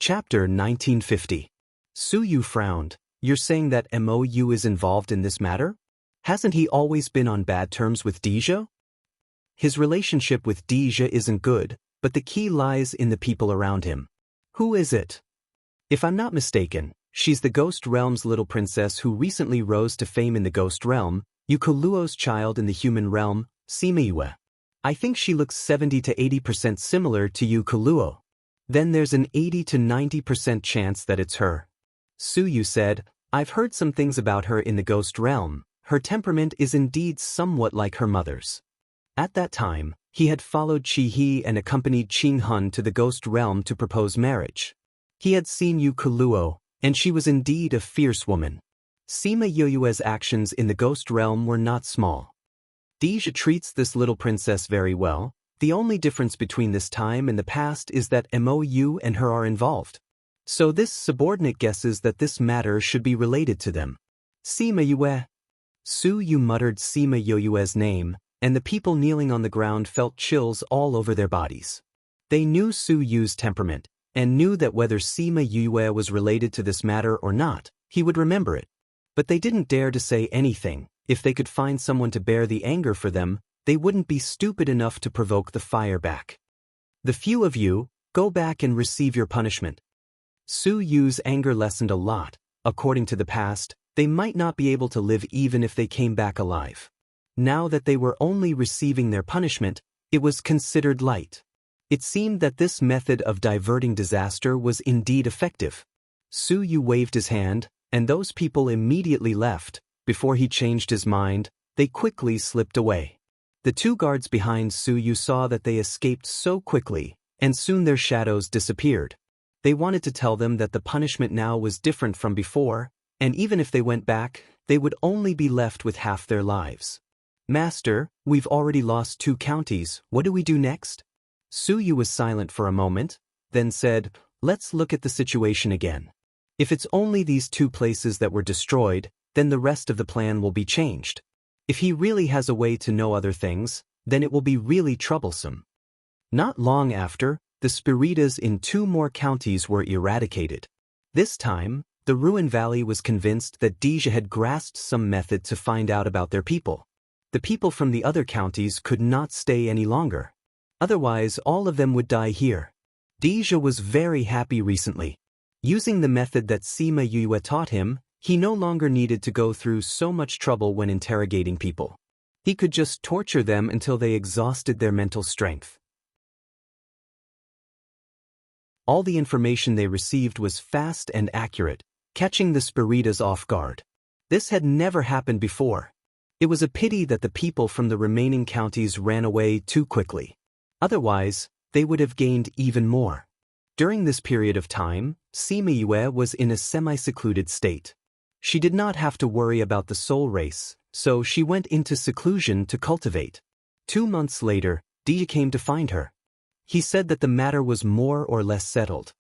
Speaker 1: Chapter 1950. Su Yu frowned. You're saying that Mou is involved in this matter? Hasn't he always been on bad terms with Deja? His relationship with Deja isn't good, but the key lies in the people around him. Who is it? If I'm not mistaken, she's the Ghost Realm's little princess who recently rose to fame in the Ghost Realm, Yukoluo's child in the human realm, Sima Yue. I think she looks 70 to 80% similar to Yukoluo. Then there's an 80 to 90% chance that it's her. Su Yu said, I've heard some things about her in the Ghost Realm. her temperament is indeed somewhat like her mother's. At that time, he had followed Chi-hee and accompanied Ching-hun to the ghost realm to propose marriage. He had seen Yu Kuluo, and she was indeed a fierce woman. Sima Yoyue's actions in the ghost realm were not small. Deja treats this little princess very well. The only difference between this time and the past is that Mou and her are involved. So this subordinate guesses that this matter should be related to them. Sima Yue. Su Yu muttered Sima Yoyue's name, and the people kneeling on the ground felt chills all over their bodies. They knew Su Yu's temperament, and knew that whether Sima Yue was related to this matter or not, he would remember it. But they didn't dare to say anything. If they could find someone to bear the anger for them, they wouldn't be stupid enough to provoke the fire back. The few of you, go back and receive your punishment. Su Yu's anger lessened a lot. According to the past, they might not be able to live even if they came back alive. Now that they were only receiving their punishment, it was considered light. It seemed that this method of diverting disaster was indeed effective. Su Yu waved his hand, and those people immediately left. Before he changed his mind, they quickly slipped away. The two guards behind Su Yu saw that they escaped so quickly, and soon their shadows disappeared. They wanted to tell them that the punishment now was different from before, and even if they went back, they would only be left with half their lives. Master, we've already lost 2 counties, what do we do next? Su Yu was silent for a moment, then said, let's look at the situation again. If it's only these 2 places that were destroyed, then the rest of the plan will be changed. If he really has a way to know other things, then it will be really troublesome. Not long after, the Spiritas in 2 more counties were eradicated. This time, the Ruin Valley was convinced that Deja had grasped some method to find out about their people. The people from the other counties could not stay any longer. Otherwise, all of them would die here. Deja was very happy recently. Using the method that Sima Yue taught him, he no longer needed to go through so much trouble when interrogating people. He could just torture them until they exhausted their mental strength. All the information they received was fast and accurate, catching the Spiritas off guard. This had never happened before. It was a pity that the people from the remaining counties ran away too quickly. Otherwise, they would have gained even more. During this period of time, Sima Yue was in a semi-secluded state. She did not have to worry about the soul race, so she went into seclusion to cultivate. 2 months later, Deja came to find her. He said that the matter was more or less settled.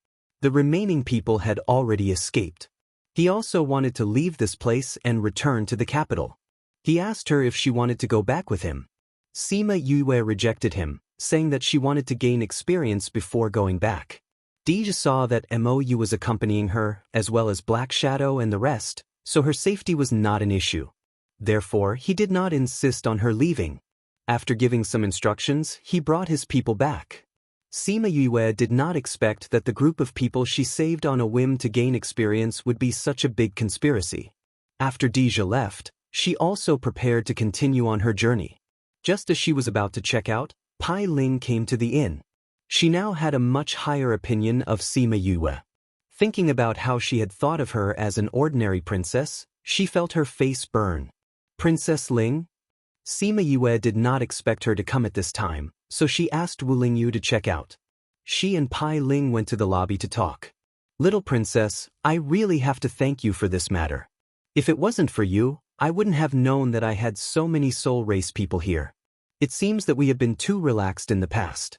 Speaker 1: The remaining people had already escaped. He also wanted to leave this place and return to the capital. He asked her if she wanted to go back with him. Sima Yue rejected him, saying that she wanted to gain experience before going back. Deja saw that Mou was accompanying her, as well as Black Shadow and the rest, so her safety was not an issue. Therefore, he did not insist on her leaving. After giving some instructions, he brought his people back. Sima Yue did not expect that the group of people she saved on a whim to gain experience would be such a big conspiracy. After Deja left, she also prepared to continue on her journey. Just as she was about to check out, Pai Ling came to the inn. She now had a much higher opinion of Sima Yue. Thinking about how she had thought of her as an ordinary princess, she felt her face burn. Princess Ling? Sima Yue did not expect her to come at this time, so she asked Wu Lingyu to check out. She and Pai Ling went to the lobby to talk. Little princess, I really have to thank you for this matter. If it wasn't for you, I wouldn't have known that I had so many soul race people here. It seems that we have been too relaxed in the past.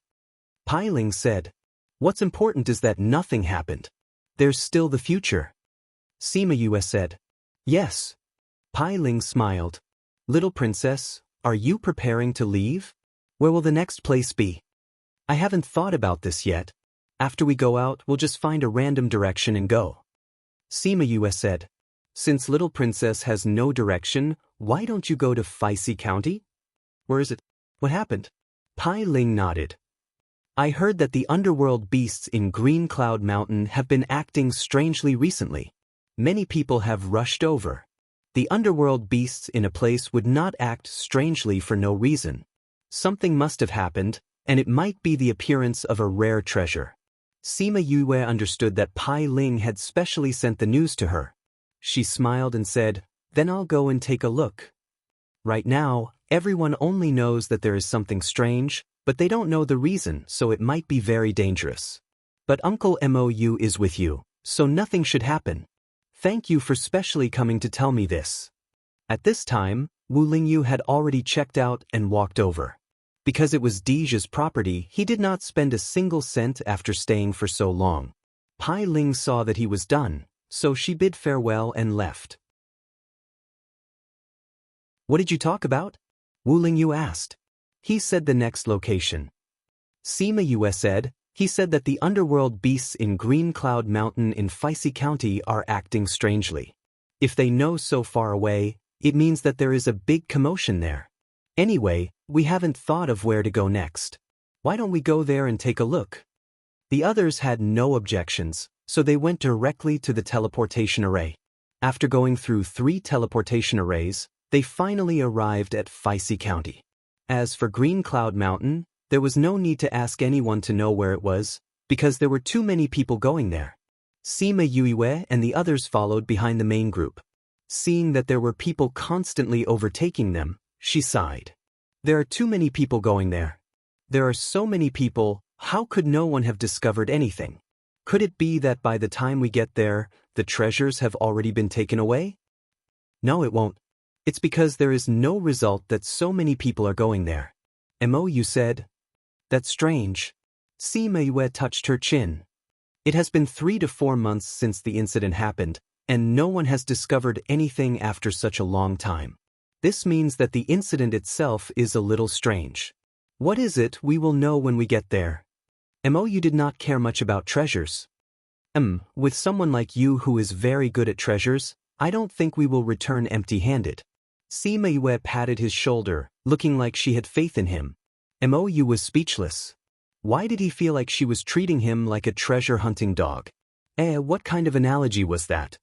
Speaker 1: Pai Ling said, what's important is that nothing happened. There's still the future. Sima Yue said, yes. Pai Ling smiled. Little princess, are you preparing to leave? Where will the next place be? I haven't thought about this yet. After we go out, we'll just find a random direction and go. Sima Yue said, since little princess has no direction, why don't you go to Feisei County? Where is it? What happened? Pai Ling nodded. I heard that the underworld beasts in Green Cloud Mountain have been acting strangely recently. Many people have rushed over. The underworld beasts in a place would not act strangely for no reason. Something must have happened, and it might be the appearance of a rare treasure. Sima Yue understood that Pai Ling had specially sent the news to her. She smiled and said, then I'll go and take a look. Right now, everyone only knows that there is something strange, but they don't know the reason, so it might be very dangerous. But Uncle Mou is with you, so nothing should happen. Thank you for specially coming to tell me this. At this time, Wu Lingyu had already checked out and walked over. Because it was Deja's property, he did not spend a single cent after staying for so long. Pai Ling saw that he was done, so she bid farewell and left. What did you talk about? Wu Lingyu asked. He said the next location. Sima Yue said, he said that the underworld beasts in Green Cloud Mountain in Feisty County are acting strangely. If they know so far away, it means that there is a big commotion there. Anyway, we haven't thought of where to go next. Why don't we go there and take a look? The others had no objections, so they went directly to the teleportation array. After going through 3 teleportation arrays, they finally arrived at Feisty County. As for Green Cloud Mountain, there was no need to ask anyone to know where it was, because there were too many people going there. Sima Yue and the others followed behind the main group. Seeing that there were people constantly overtaking them, she sighed. There are too many people going there. There are so many people, how could no one have discovered anything? Could it be that by the time we get there, the treasures have already been taken away? No, it won't. It's because there is no result that so many people are going there. Mou said. That's strange. Sima Yue touched her chin. It has been 3 to 4 months since the incident happened, and no one has discovered anything after such a long time. This means that the incident itself is a little strange. What is it we will know when we get there? Mou did not care much about treasures. With someone like you who is very good at treasures, I don't think we will return empty-handed. Sima Yue patted his shoulder, looking like she had faith in him. Mou was speechless. Why did he feel like she was treating him like a treasure-hunting dog? What kind of analogy was that?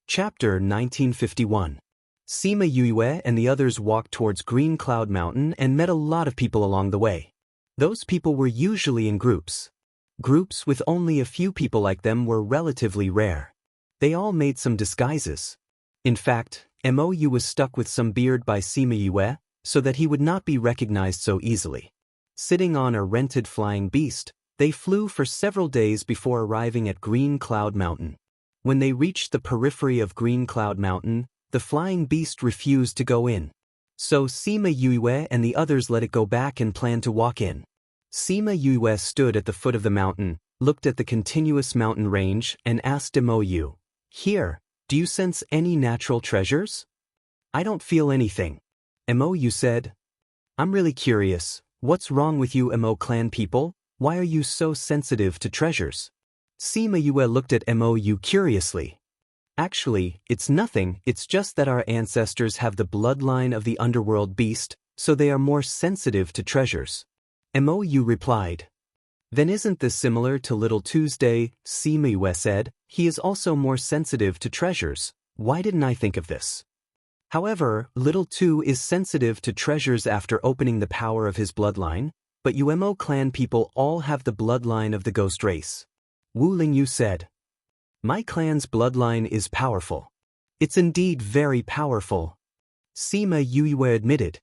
Speaker 1: Chapter 1951. Sima Yue and the others walked towards Green Cloud Mountain and met a lot of people along the way. Those people were usually in groups. Groups with only a few people like them were relatively rare. They all made some disguises. In fact, Mou was stuck with some beard by Sima Yue, so that he would not be recognized so easily. Sitting on a rented flying beast, they flew for several days before arriving at Green Cloud Mountain. When they reached the periphery of Green Cloud Mountain, the flying beast refused to go in. So Sima Yue and the others let it go back and planned to walk in. Sima Yue stood at the foot of the mountain, looked at the continuous mountain range, and asked Mou, "Here, do you sense any natural treasures?" "I don't feel anything." Mou said. "I'm really curious, what's wrong with you Mo clan people? Why are you so sensitive to treasures?" Sima Yue looked at Mou curiously. "Actually, it's nothing, it's just that our ancestors have the bloodline of the underworld beast, so they are more sensitive to treasures." Mou replied. "Then isn't this similar to Little Tuesday?" Sima Yue said. "He is also more sensitive to treasures. Why didn't I think of this?" However, Little Two is sensitive to treasures after opening the power of his bloodline, but Uemo clan people all have the bloodline of the ghost race. Wu Lingyu said. "My clan's bloodline is powerful. It's indeed very powerful." Sima Yue admitted.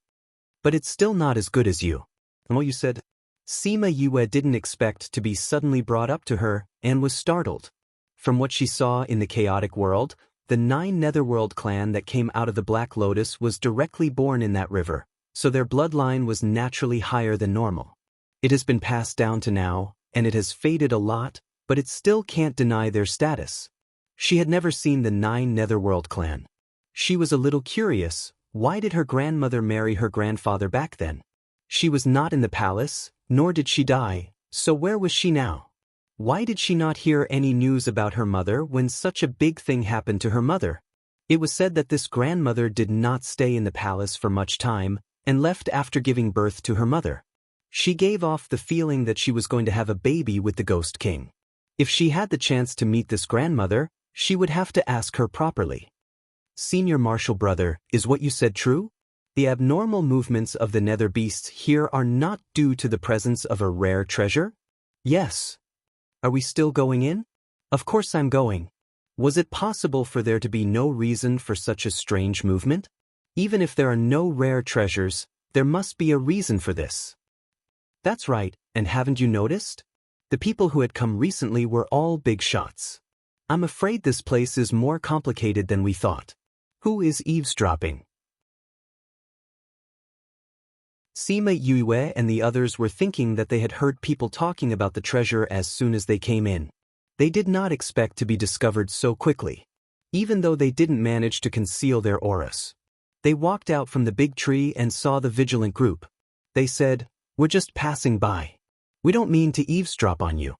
Speaker 1: "But it's still not as good as you." Mou said. Sima Yue didn't expect to be suddenly brought up to her, and was startled. From what she saw in the chaotic world, the 9 Netherworld clan that came out of the Black Lotus was directly born in that river, so their bloodline was naturally higher than normal. It has been passed down to now, and it has faded a lot, but it still can't deny their status. She had never seen the 9 Netherworld clan. She was a little curious, why did her grandmother marry her grandfather back then? She was not in the palace, nor did she die, so where was she now? Why did she not hear any news about her mother when such a big thing happened to her mother? It was said that this grandmother did not stay in the palace for much time, and left after giving birth to her mother. She gave off the feeling that she was going to have a baby with the Ghost King. If she had the chance to meet this grandmother, she would have to ask her properly. "Senior Marshal Brother, is what you said true? The abnormal movements of the nether beasts here are not due to the presence of a rare treasure?" "Yes." "Are we still going in?" "Of course I'm going." Was it possible for there to be no reason for such a strange movement? Even if there are no rare treasures, there must be a reason for this. That's right, and haven't you noticed? The people who had come recently were all big shots. I'm afraid this place is more complicated than we thought. Who is eavesdropping? Sima Yue and the others were thinking that they had heard people talking about the treasure as soon as they came in. They did not expect to be discovered so quickly, even though they didn't manage to conceal their auras. They walked out from the big tree and saw the vigilant group. They said, "We're just passing by. We don't mean to eavesdrop on you."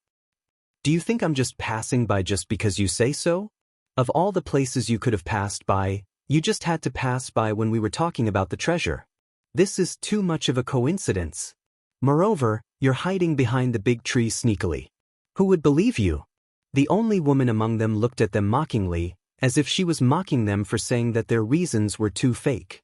Speaker 1: Do you think I'm just passing by just because you say so? Of all the places you could have passed by, you just had to pass by when we were talking about the treasure. This is too much of a coincidence. Moreover, you're hiding behind the big tree sneakily. Who would believe you? The only woman among them looked at them mockingly, as if she was mocking them for saying that their reasons were too fake.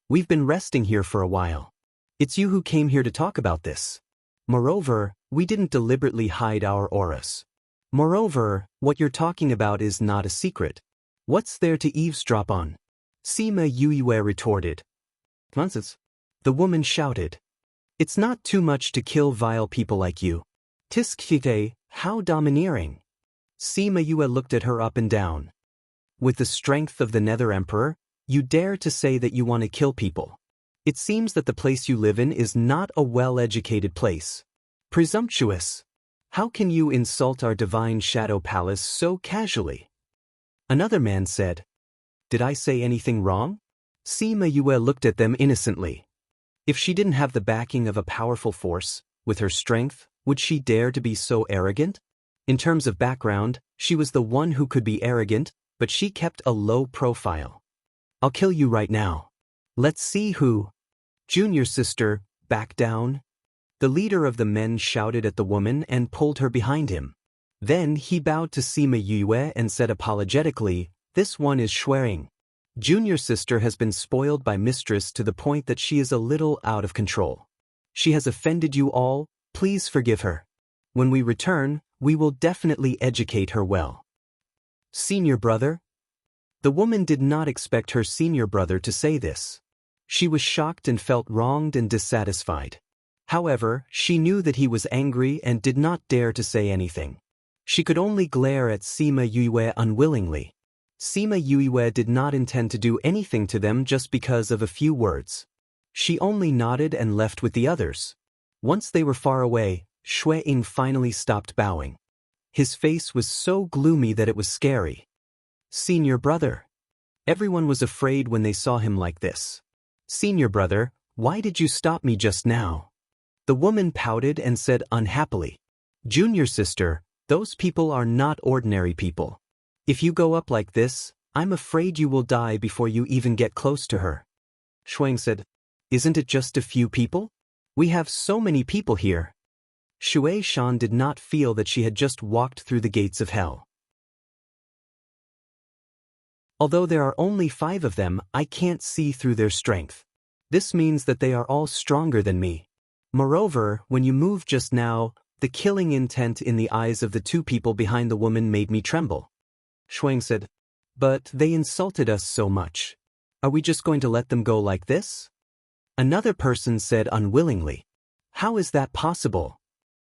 Speaker 1: We've been resting here for a while. It's you who came here to talk about this. Moreover, we didn't deliberately hide our auras. Moreover, what you're talking about is not a secret. What's there to eavesdrop on? Sima Yue retorted. Nonsense. The woman shouted. It's not too much to kill vile people like you. Tiskite, how domineering. Sima Yue looked at her up and down. With the strength of the Nether Emperor, you dare to say that you want to kill people. It seems that the place you live in is not a well-educated place. Presumptuous. How can you insult our divine shadow palace so casually? Another man said. Did I say anything wrong? Sima Yue looked at them innocently. If she didn't have the backing of a powerful force, with her strength, would she dare to be so arrogant? In terms of background, she was the one who could be arrogant, but she kept a low profile. I'll kill you right now. Let's see who. Junior sister, back down. The leader of the men shouted at the woman and pulled her behind him. Then he bowed to Sima Yue and said apologetically, "This one is swearing. Junior sister has been spoiled by mistress to the point that she is a little out of control. She has offended you all, please forgive her. When we return, we will definitely educate her well." Senior brother? The woman did not expect her senior brother to say this. She was shocked and felt wronged and dissatisfied. However, she knew that he was angry and did not dare to say anything. She could only glare at Sima Yue unwillingly. Sima Yue did not intend to do anything to them just because of a few words. She only nodded and left with the others. Once they were far away, Shui Ying finally stopped bowing. His face was so gloomy that it was scary. Senior brother. Everyone was afraid when they saw him like this. Senior brother, why did you stop me just now? The woman pouted and said unhappily. Junior sister, those people are not ordinary people. If you go up like this, I'm afraid you will die before you even get close to her. Shuang said, Isn't it just a few people? We have so many people here. Shui Shan did not feel that she had just walked through the gates of hell. Although there are only 5 of them, I can't see through their strength. This means that they are all stronger than me. Moreover, when you moved just now, the killing intent in the eyes of the 2 people behind the woman made me tremble. Shuang said, But they insulted us so much. Are we just going to let them go like this? Another person said unwillingly. How is that possible?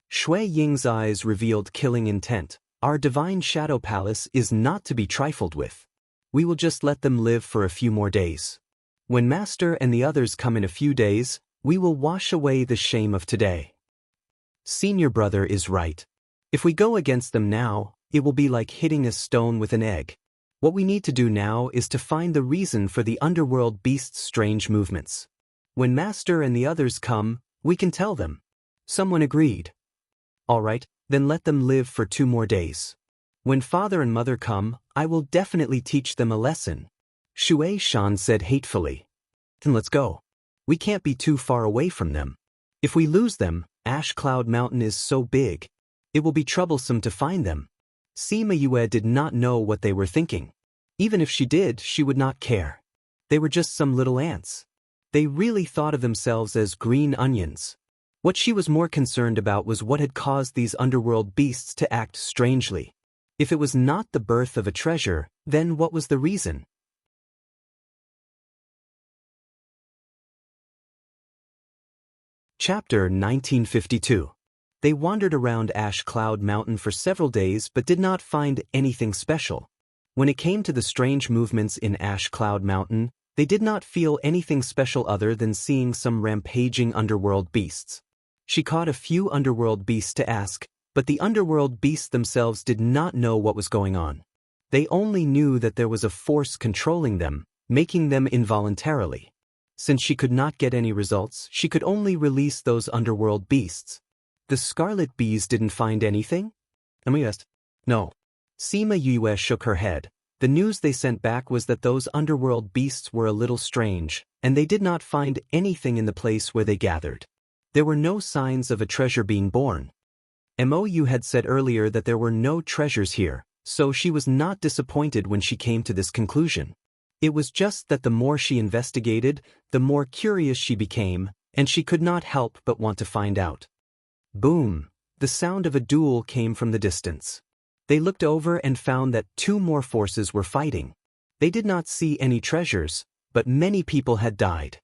Speaker 1: Shui Ying's eyes revealed killing intent. Our divine shadow palace is not to be trifled with. We will just let them live for a few more days. When Master and the others come in a few days, we will wash away the shame of today. Senior brother is right. If we go against them now, it will be like hitting a stone with an egg. What we need to do now is to find the reason for the underworld beast's strange movements. When Master and the others come, we can tell them. Someone agreed. All right, then let them live for 2 more days. When Father and Mother come, I will definitely teach them a lesson. Shui Shan said hatefully. Then let's go. We can't be too far away from them. If we lose them, Ash Cloud Mountain is so big. It will be troublesome to find them. Sima Yue did not know what they were thinking. Even if she did, she would not care. They were just some little ants. They really thought of themselves as green onions. What she was more concerned about was what had caused these underworld beasts to act strangely. If it was not the birth of a treasure, then what was the reason? Chapter 1952. They wandered around Ash Cloud Mountain for several days but did not find anything special. When it came to the strange movements in Ash Cloud Mountain, they did not feel anything special other than seeing some rampaging underworld beasts. She caught a few underworld beasts to ask, but the underworld beasts themselves did not know what was going on. They only knew that there was a force controlling them, making them involuntarily. Since she could not get any results, she could only release those underworld beasts. The scarlet bees didn't find anything? Yes. No. Sima Yue shook her head. The news they sent back was that those underworld beasts were a little strange, and they did not find anything in the place where they gathered. There were no signs of a treasure being born. Mou had said earlier that there were no treasures here, so she was not disappointed when she came to this conclusion. It was just that the more she investigated, the more curious she became, and she could not help but want to find out. Boom! The sound of a duel came from the distance. They looked over and found that two more forces were fighting. They did not see any treasures, but many people had died.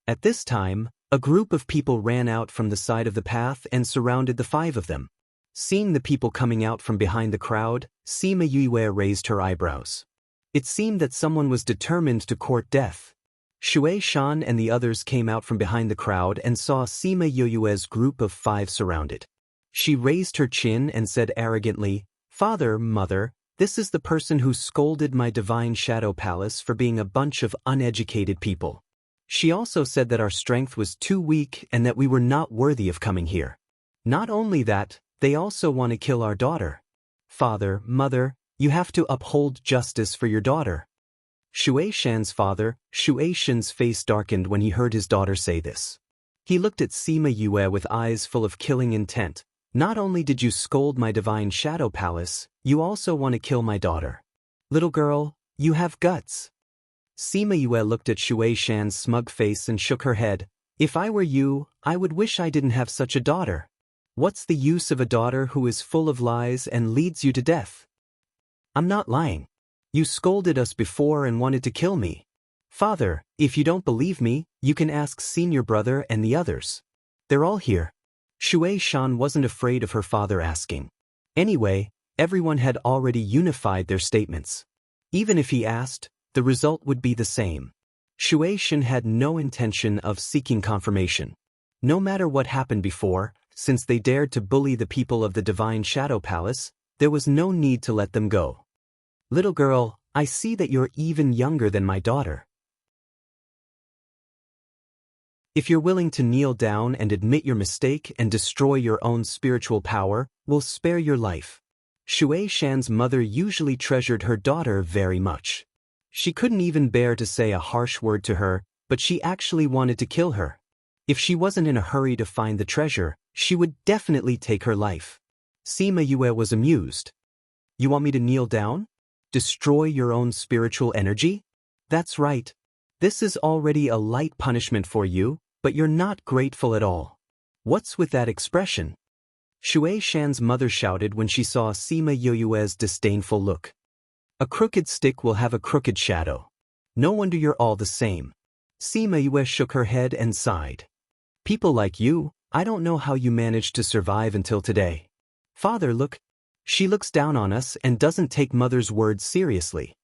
Speaker 1: At this time, a group of people ran out from the side of the path and surrounded the five of them. Seeing the people coming out from behind the crowd, Sima Yue raised her eyebrows. It seemed that someone was determined to court death. Shui Shan and the others came out from behind the crowd and saw Sima Yue's group of five surrounded. She raised her chin and said arrogantly, "Father, Mother, this is the person who scolded my divine shadow palace for being a bunch of uneducated people. She also said that our strength was too weak and that we were not worthy of coming here. Not only that, they also want to kill our daughter. Father, Mother, you have to uphold justice for your daughter." Shui Shan's father, Shui Shan's face darkened when he heard his daughter say this. He looked at Sima Yue with eyes full of killing intent. "Not only did you scold my divine shadow palace, you also want to kill my daughter. Little girl, you have guts." Sima Yue looked at Shui Shan's smug face and shook her head. "If I were you, I would wish I didn't have such a daughter. What's the use of a daughter who is full of lies and leads you to death?" "I'm not lying. You scolded us before and wanted to kill me. Father, if you don't believe me, you can ask senior brother and the others. They're all here." Shui Shan wasn't afraid of her father asking. Anyway, everyone had already unified their statements. Even if he asked, the result would be the same. Shui Shan had no intention of seeking confirmation. No matter what happened before, since they dared to bully the people of the Divine Shadow Palace, there was no need to let them go. "Little girl, I see that you're even younger than my daughter. If you're willing to kneel down and admit your mistake and destroy your own spiritual power, we'll spare your life." Shui Shan's mother usually treasured her daughter very much. She couldn't even bear to say a harsh word to her, but she actually wanted to kill her. If she wasn't in a hurry to find the treasure, she would definitely take her life. Sima Yue was amused. "You want me to kneel down? Destroy your own spiritual energy? That's right. This is already a light punishment for you, but you're not grateful at all. What's with that expression?" Shui Shan's mother shouted when she saw Sima Yue's disdainful look. "A crooked stick will have a crooked shadow. No wonder you're all the same." Sima Yue shook her head and sighed. "People like you, I don't know how you managed to survive until today. Father, look. She looks down on us and doesn't take mother's words seriously."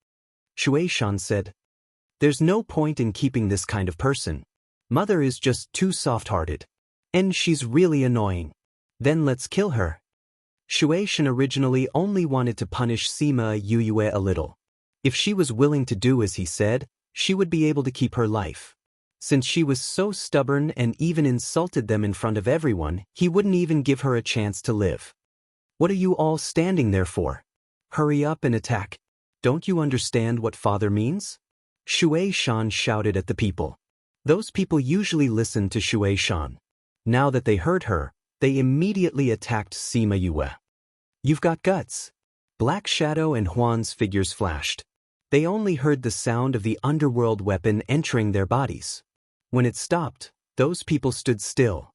Speaker 1: Shui Shan said, "There's no point in keeping this kind of person. Mother is just too soft-hearted. And she's really annoying. Then let's kill her." Shui Shan originally only wanted to punish Sima Yue a little. If she was willing to do as he said, she would be able to keep her life. Since she was so stubborn and even insulted them in front of everyone, he wouldn't even give her a chance to live. "What are you all standing there for? Hurry up and attack. Don't you understand what father means?" Shui Shan shouted at the people. Those people usually listened to Shui Shan. Now that they heard her, they immediately attacked Sima Yue. "You've got guts." Black Shadow and Huan's figures flashed. They only heard the sound of the underworld weapon entering their bodies. When it stopped, those people stood still.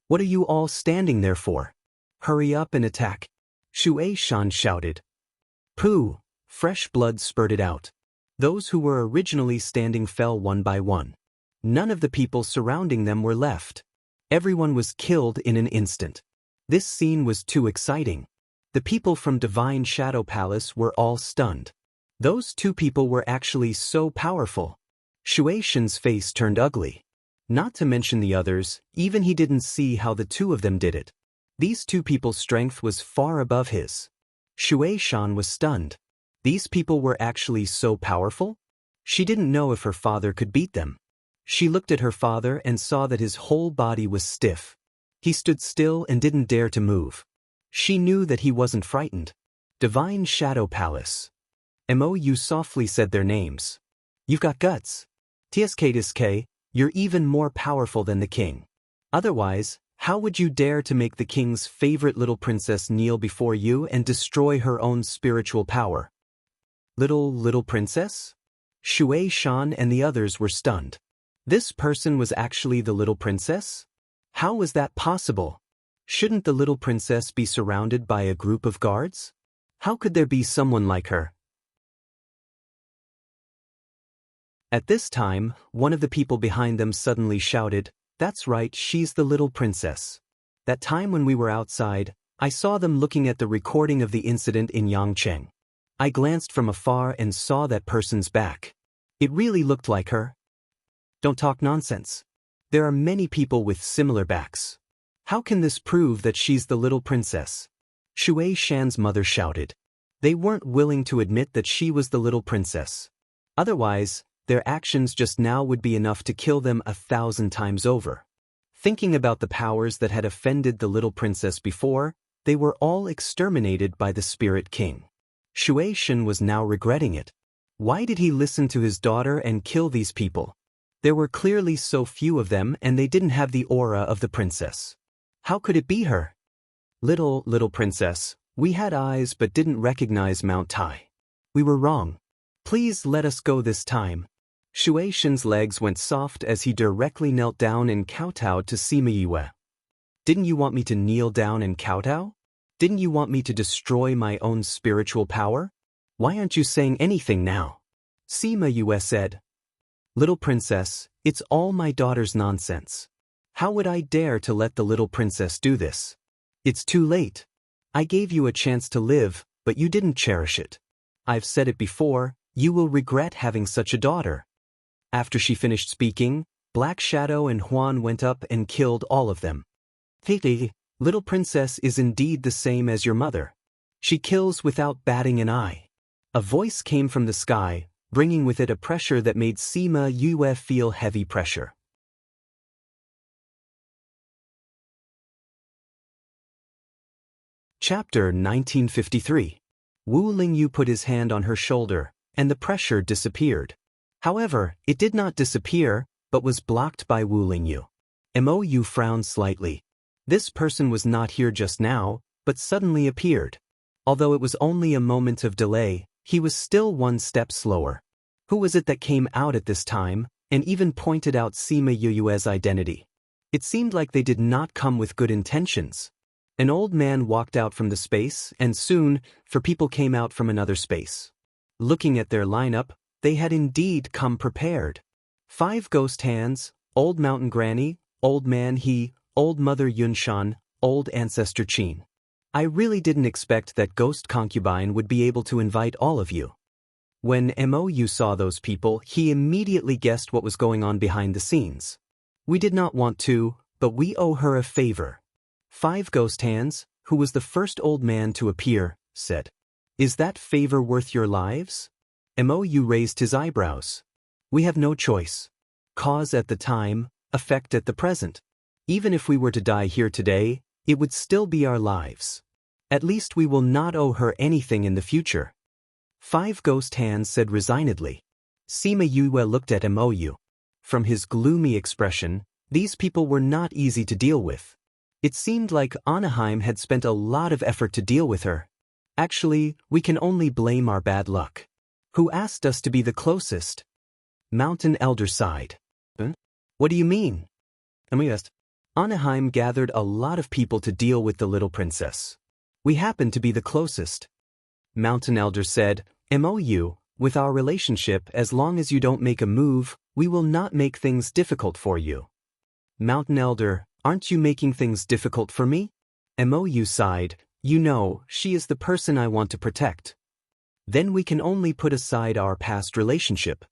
Speaker 1: "What are you all standing there for? Hurry up and attack." Shui Shan shouted. Pooh! Fresh blood spurted out. Those who were originally standing fell one by one. None of the people surrounding them were left. Everyone was killed in an instant. This scene was too exciting. The people from Divine Shadow Palace were all stunned. Those two people were actually so powerful. Shui Shen's face turned ugly. Not to mention the others, even he didn't see how the two of them did it. These two people's strength was far above his. Shui Shan was stunned. These people were actually so powerful? She didn't know if her father could beat them. She looked at her father and saw that his whole body was stiff. He stood still and didn't dare to move. She knew that he wasn't frightened. Divine Shadow Palace. Mou softly said their names. You've got guts. Tsk, you're even more powerful than the king. Otherwise, how would you dare to make the king's favorite little princess kneel before you and destroy her own spiritual power? Little princess? Shui Shan and the others were stunned. This person was actually the little princess? How was that possible? Shouldn't the little princess be surrounded by a group of guards? How could there be someone like her? At this time, one of the people behind them suddenly shouted, "That's right, she's the little princess." That time when we were outside, I saw them looking at the recording of the incident in Yangcheng. I glanced from afar and saw that person's back. It really looked like her. Don't talk nonsense. There are many people with similar backs. How can this prove that she's the little princess? Shui Shan's mother shouted. They weren't willing to admit that she was the little princess. Otherwise, their actions just now would be enough to kill them 1,000 times over. Thinking about the powers that had offended the little princess before, they were all exterminated by the Spirit King. Shui Shan was now regretting it. Why did he listen to his daughter and kill these people? There were clearly so few of them and they didn't have the aura of the princess. How could it be her? Little princess, we had eyes but didn't recognize Mount Tai. We were wrong. Please let us go this time. Shui Shan's legs went soft as he directly knelt down and kowtowed to Sima Yue. Didn't you want me to kneel down and kowtow? Didn't you want me to destroy my own spiritual power? Why aren't you saying anything now? Sima Yue said. Little princess, it's all my daughter's nonsense. How would I dare to let the little princess do this? It's too late. I gave you a chance to live, but you didn't cherish it. I've said it before, you will regret having such a daughter. After she finished speaking, Black Shadow and Huan went up and killed all of them. Titi, little princess is indeed the same as your mother. She kills without batting an eye. A voice came from the sky, bringing with it a pressure that made Sima Yue feel heavy pressure. Chapter 1953. Wu Lingyu put his hand on her shoulder, and the pressure disappeared. However, it did not disappear, but was blocked by Wu Lingyu. Mou frowned slightly. This person was not here just now, but suddenly appeared. Although it was only a moment of delay, he was still one step slower. Who was it that came out at this time, and even pointed out Sima Yue's identity? It seemed like they did not come with good intentions. An old man walked out from the space, and soon, 4 people came out from another space. Looking at their lineup, they had indeed come prepared. 5 ghost hands, Old Mountain Granny, Old Man He, Old Mother Yunshan, Old Ancestor Qin. I really didn't expect that Ghost Concubine would be able to invite all of you. When Mou saw those people, he immediately guessed what was going on behind the scenes. We did not want to, but we owe her a favor. 5 ghost hands, who was the first old man to appear, said. Is that favor worth your lives? Mou raised his eyebrows. We have no choice. Cause at the time, effect at the present. Even if we were to die here today, it would still be our lives. At least we will not owe her anything in the future. 5 ghost hands said resignedly. Sima Yue looked at Mou. From his gloomy expression, these people were not easy to deal with. It seemed like Anaheim had spent a lot of effort to deal with her. Actually, we can only blame our bad luck. Who asked us to be the closest? Mountain Elder sighed. What do you mean? Anaheim gathered a lot of people to deal with the little princess. We happened to be the closest. Mountain Elder said, "MOU, with our relationship, as long as you don't make a move, we will not make things difficult for you." Mountain Elder, "Aren't you making things difficult for me?" MOU sighed, "You know, she is the person I want to protect. Then we can only put aside our past relationship."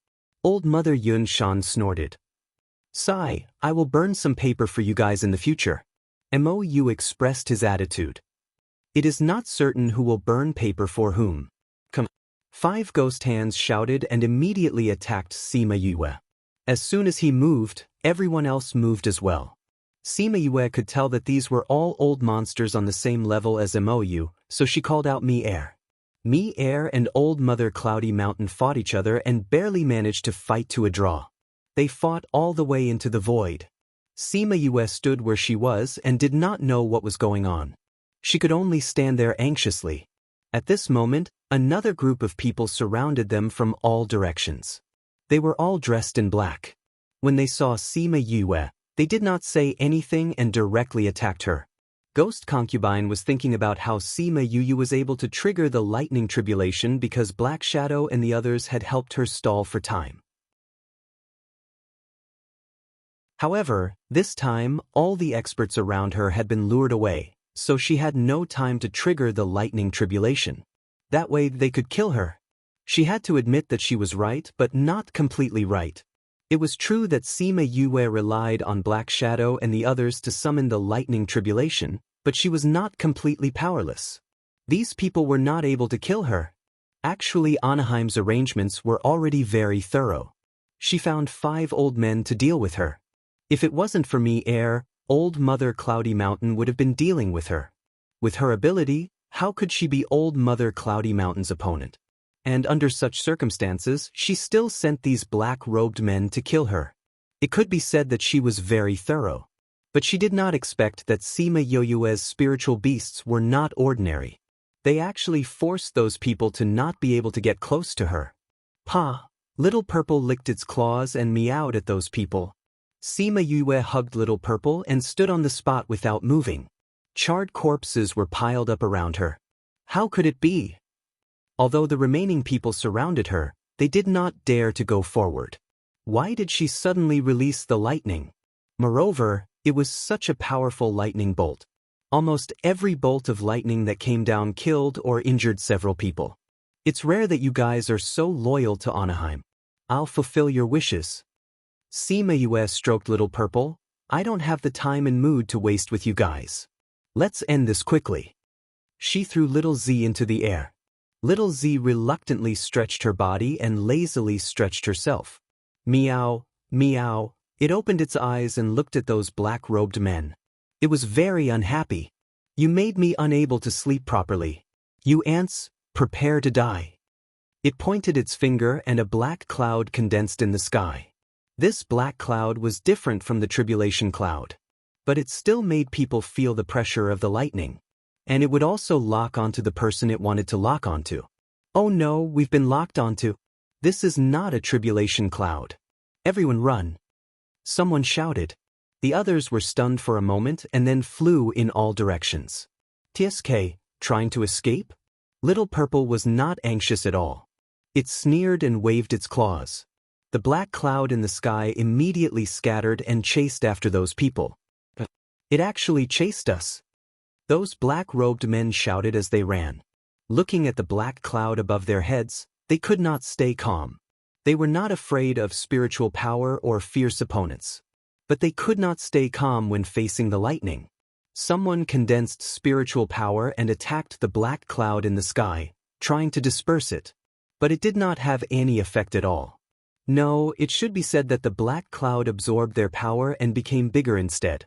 Speaker 1: Old Mother Yun Shan snorted. "Sigh, I will burn some paper for you guys in the future." MOU expressed his attitude. "It is not certain who will burn paper for whom." Come. 5 ghost hands shouted and immediately attacked Sima Yue. As soon as he moved, everyone else moved as well. Sima Yue could tell that these were all old monsters on the same level as MOU, so she called out Mi-Air. Mi-Air and Old Mother Cloudy Mountain fought each other and barely managed to fight to a draw. They fought all the way into the void. Sima Yue stood where she was and did not know what was going on. She could only stand there anxiously. At this moment, another group of people surrounded them from all directions. They were all dressed in black. When they saw Sima Yue, they did not say anything and directly attacked her. Ghost Concubine was thinking about how Sima Yue was able to trigger the lightning tribulation because Black Shadow and the others had helped her stall for time. However, this time, all the experts around her had been lured away, so she had no time to trigger the lightning tribulation. That way they could kill her. She had to admit that she was right, but not completely right. It was true that Sima Yue relied on Black Shadow and the others to summon the lightning tribulation, but she was not completely powerless. These people were not able to kill her. Actually, Anaheim's arrangements were already very thorough. She found 5 old men to deal with her. If it wasn't for Mi-Air, Old Mother Cloudy Mountain would have been dealing with her. With her ability, how could she be Old Mother Cloudy Mountain's opponent? And under such circumstances, she still sent these black-robed men to kill her. It could be said that she was very thorough. But she did not expect that Sima Yue's spiritual beasts were not ordinary. They actually forced those people to not be able to get close to her. Pa! Little Purple licked its claws and meowed at those people. Sima Yue hugged Little Purple and stood on the spot without moving. Charred corpses were piled up around her. How could it be? Although the remaining people surrounded her, they did not dare to go forward. Why did she suddenly release the lightning? Moreover, it was such a powerful lightning bolt. Almost every bolt of lightning that came down killed or injured several people. It's rare that you guys are so loyal to Anaheim. I'll fulfill your wishes. Sima Yue stroked Little Purple. I don't have the time and mood to waste with you guys. Let's end this quickly. She threw Little Z into the air. Little Z reluctantly stretched her body and lazily stretched herself. Meow, meow. It opened its eyes and looked at those black-robed men. It was very unhappy. You made me unable to sleep properly. You ants, prepare to die. It pointed its finger and a black cloud condensed in the sky. This black cloud was different from the tribulation cloud. But it still made people feel the pressure of the lightning. And it would also lock onto the person it wanted to lock onto. Oh no, we've been locked onto. This is not a tribulation cloud. Everyone run. Someone shouted. The others were stunned for a moment and then flew in all directions. TSK, trying to escape? Little Purple was not anxious at all. It sneered and waved its claws. The black cloud in the sky immediately scattered and chased after those people. It actually chased us. Those black-robed men shouted as they ran. Looking at the black cloud above their heads, they could not stay calm. They were not afraid of spiritual power or fierce opponents. But they could not stay calm when facing the lightning. Someone condensed spiritual power and attacked the black cloud in the sky, trying to disperse it. But it did not have any effect at all. No, it should be said that the black cloud absorbed their power and became bigger instead.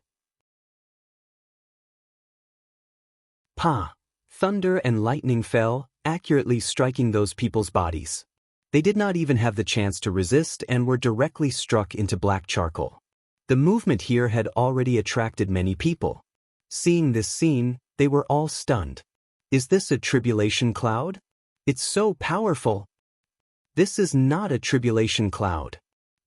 Speaker 1: Pa! Thunder and lightning fell, accurately striking those people's bodies. They did not even have the chance to resist and were directly struck into black charcoal. The movement here had already attracted many people. Seeing this scene, they were all stunned. Is this a tribulation cloud? It's so powerful. This is not a tribulation cloud.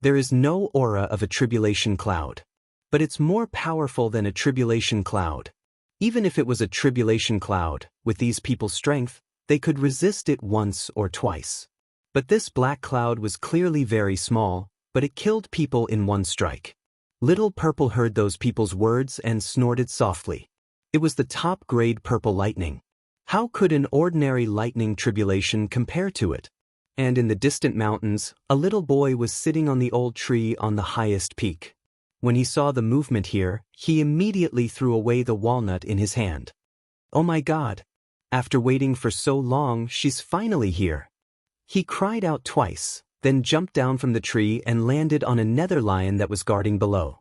Speaker 1: There is no aura of a tribulation cloud. But it's more powerful than a tribulation cloud. Even if it was a tribulation cloud, with these people's strength, They could resist it once or twice. But this black cloud was clearly very small, but it killed people in one strike. Little Purple heard those people's words and snorted softly. It was the top-grade purple lightning. How could an ordinary lightning tribulation compare to it? And in the distant mountains, a little boy was sitting on the old tree on the highest peak. When he saw the movement here, he immediately threw away the walnut in his hand. Oh my God! After waiting for so long, she's finally here. He cried out twice, then jumped down from the tree and landed on a nether lion that was guarding below.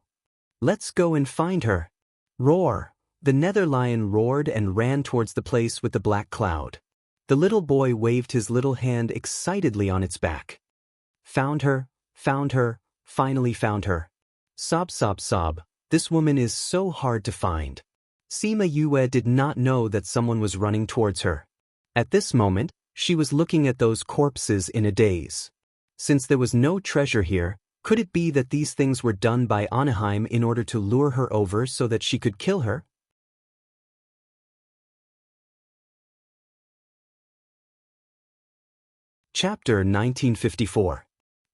Speaker 1: Let's go and find her. Roar! The nether lion roared and ran towards the place with the black cloud. The little boy waved his little hand excitedly on its back. Found her, finally found her. Sob sob sob, this woman is so hard to find. Sima Yue did not know that someone was running towards her. At this moment, she was looking at those corpses in a daze. Since there was no treasure here, could it be that these things were done by Anaheim in order to lure her over so that she could kill her? Chapter 1954.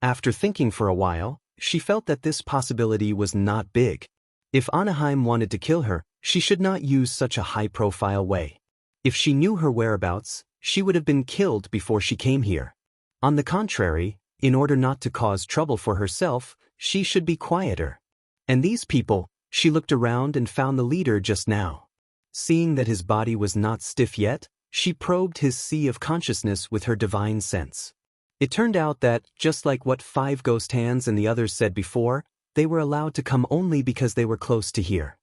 Speaker 1: After thinking for a while, she felt that this possibility was not big. If Anaheim wanted to kill her, she should not use such a high-profile way. If she knew her whereabouts, she would have been killed before she came here. On the contrary, in order not to cause trouble for herself, she should be quieter. And these people, she looked around and found the leader just now. Seeing that his body was not stiff yet, she probed his sea of consciousness with her divine sense. It turned out that, just like what 5 ghost hands and the others said before, they were allowed to come only because they were close to here.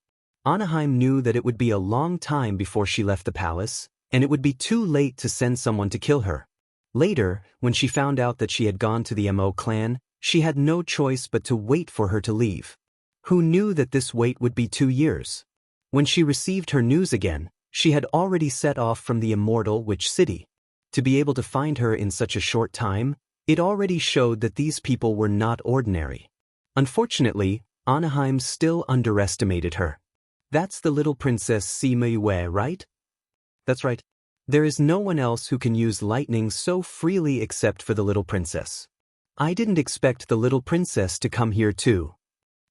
Speaker 1: Anaheim knew that it would be a long time before she left the palace, and it would be too late to send someone to kill her. Later, when she found out that she had gone to the Mo clan, she had no choice but to wait for her to leave. Who knew that this wait would be 2 years? When she received her news again, she had already set off from the immortal Witch City. To be able to find her in such a short time, it already showed that these people were not ordinary. Unfortunately, Anaheim still underestimated her. That's the little princess Sima Yue, right? That's right. There is no one else who can use lightning so freely except for the little princess. I didn't expect the little princess to come here too.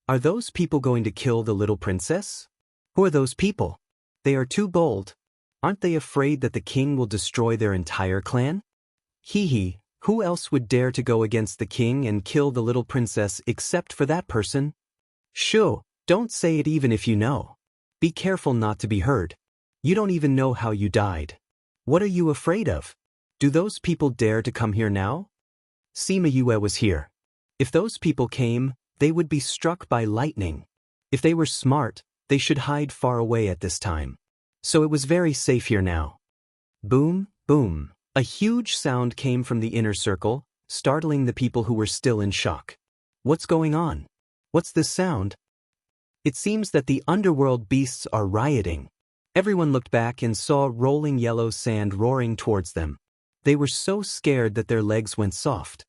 Speaker 1: Are those people going to kill the little princess? Who are those people? They are too bold. Aren't they afraid that the king will destroy their entire clan? Hee, who else would dare to go against the king and kill the little princess except for that person? Shoo, don't say it even if you know. Be careful not to be heard. You don't even know how you died. What are you afraid of? Do those people dare to come here now? Sima Yue was here. If those people came, they would be struck by lightning. If they were smart, they should hide far away at this time. So it was very safe here now. Boom, boom. A huge sound came from the inner circle, startling the people who were still in shock. What's going on? What's this sound? It seems that the underworld beasts are rioting. Everyone looked back and saw rolling yellow sand roaring towards them. They were so scared that their legs went soft.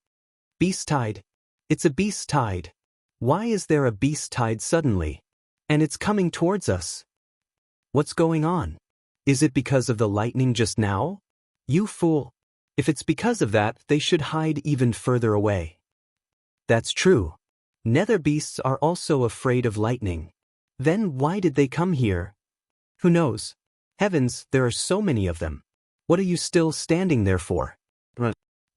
Speaker 1: Beast tide. It's a beast tide. Why is there a beast tide suddenly? And it's coming towards us. What's going on? Is it because of the lightning just now? You fool. If it's because of that, they should hide even further away. That's true. Nether beasts are also afraid of lightning. Then why did they come here? Who knows? Heavens, there are so many of them. What are you still standing there for?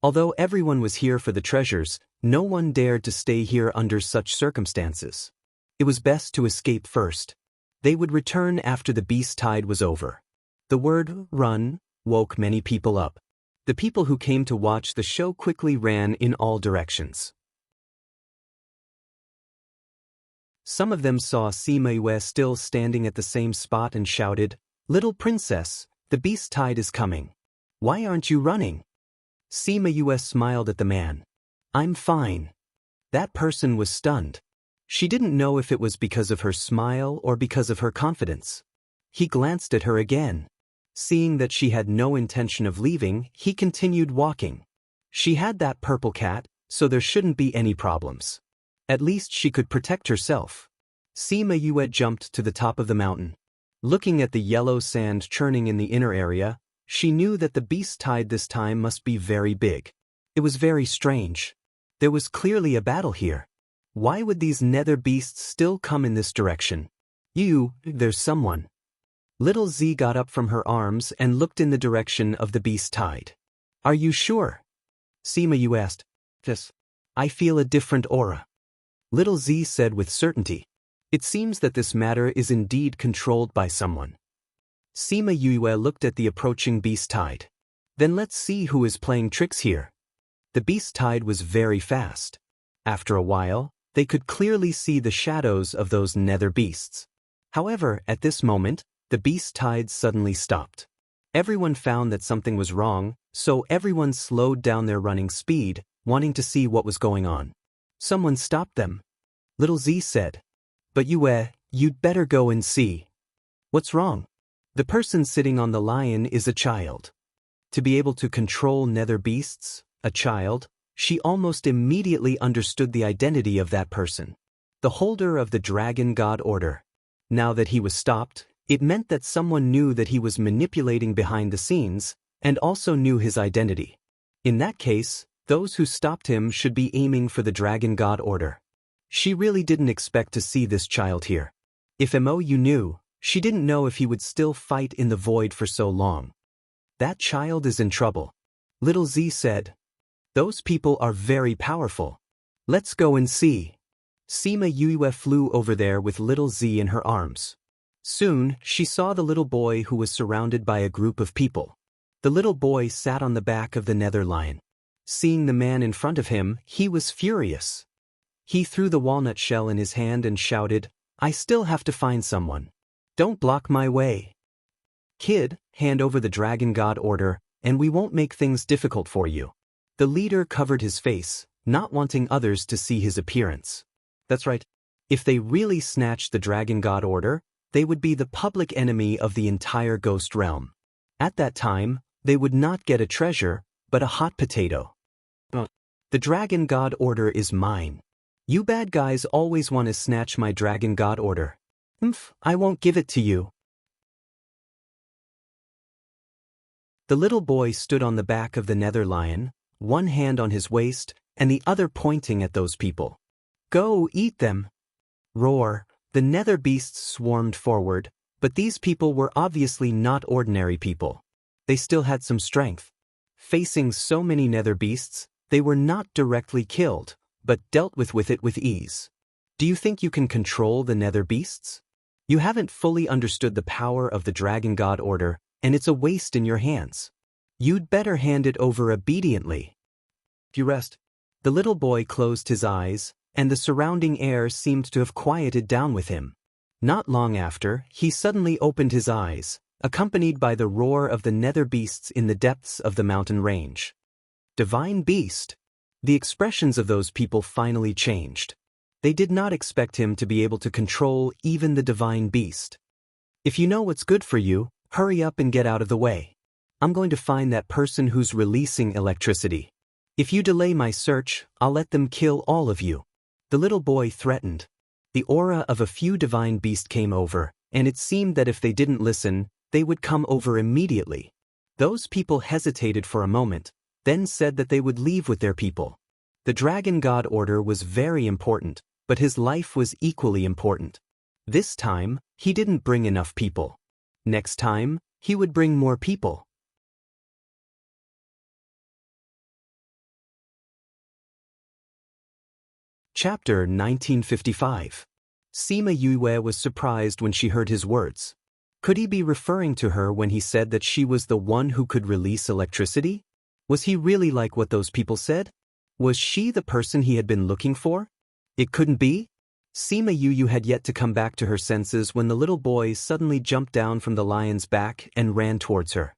Speaker 1: Although everyone was here for the treasures, no one dared to stay here under such circumstances. It was best to escape first. They would return after the beast tide was over. The word run woke many people up. The people who came to watch the show quickly ran in all directions. Some of them saw Sima Yue still standing at the same spot and shouted, "Little princess, the beast tide is coming. Why aren't you running?" Sima Yue smiled at the man. "I'm fine." That person was stunned. She didn't know if it was because of her smile or because of her confidence. He glanced at her again. Seeing that she had no intention of leaving, he continued walking. She had that purple cat, so there shouldn't be any problems. At least she could protect herself. Sima Yue jumped to the top of the mountain. Looking at the yellow sand churning in the inner area, She knew that the beast tide this time must be very big. It was very strange. There was clearly a battle here. Why would these nether beasts still come in this direction? There's someone. Little Z got up from her arms and looked in the direction of the beast tide. Are you sure? Seema, you asked. Yes. I feel a different aura. Little Z said with certainty. It seems that this matter is indeed controlled by someone. Seema Yue looked at the approaching beast tide. Then let's see who is playing tricks here. The beast tide was very fast. After a while, they could clearly see the shadows of those nether beasts. However, at this moment, the beast tide suddenly stopped. Everyone found that something was wrong, so everyone slowed down their running speed, wanting to see what was going on. Someone stopped them. Little Z said. But you'd better go and see. What's wrong? The person sitting on the lion is a child. To be able to control nether beasts, a child, she almost immediately understood the identity of that person. The holder of the Dragon God Order. Now that he was stopped, it meant that someone knew that he was manipulating behind the scenes, and also knew his identity. In that case, those who stopped him should be aiming for the Dragon God Order. She really didn't expect to see this child here. If you knew, she didn't know if he would still fight in the void for so long. That child is in trouble. Little Z said. Those people are very powerful. Let's go and see. Seema Yue flew over there with Little Z in her arms. Soon, she saw the little boy who was surrounded by a group of people. The little boy sat on the back of the nether lion. Seeing the man in front of him, he was furious. He threw the walnut shell in his hand and shouted, I still have to find someone. Don't block my way. Kid, hand over the Dragon God Order, and we won't make things difficult for you. The leader covered his face, not wanting others to see his appearance. That's right. If they really snatched the Dragon God Order, they would be the public enemy of the entire ghost realm. At that time, they would not get a treasure, but a hot potato. The Dragon God Order is mine. You bad guys always want to snatch my Dragon God Order. I won't give it to you. The little boy stood on the back of the nether lion, one hand on his waist, and the other pointing at those people. Go eat them. Roar. The nether beasts swarmed forward, but these people were obviously not ordinary people. They still had some strength. Facing so many nether beasts, they were not directly killed, but dealt with it with ease. Do you think you can control the nether beasts? You haven't fully understood the power of the Dragon God Order, and it's a waste in your hands. You'd better hand it over obediently. You rest. The little boy closed his eyes, and the surrounding air seemed to have quieted down with him. Not long after, he suddenly opened his eyes, accompanied by the roar of the nether beasts in the depths of the mountain range. Divine Beast! The expressions of those people finally changed. They did not expect him to be able to control even the Divine Beast. If you know what's good for you, hurry up and get out of the way. I'm going to find that person who's releasing electricity. If you delay my search, I'll let them kill all of you. The little boy threatened. The aura of a few Divine Beasts came over, and it seemed that if they didn't listen, they would come over immediately. Those people hesitated for a moment, then said that they would leave with their people. The Dragon God Order was very important, but his life was equally important. This time, he didn't bring enough people. Next time, he would bring more people. Chapter 1955. Seema Yue was surprised when she heard his words. Could he be referring to her when he said that she was the one who could release electricity? Was he really like what those people said? Was she the person he had been looking for? It couldn't be? Seema Yue had yet to come back to her senses when the little boy suddenly jumped down from the lion's back and ran towards her.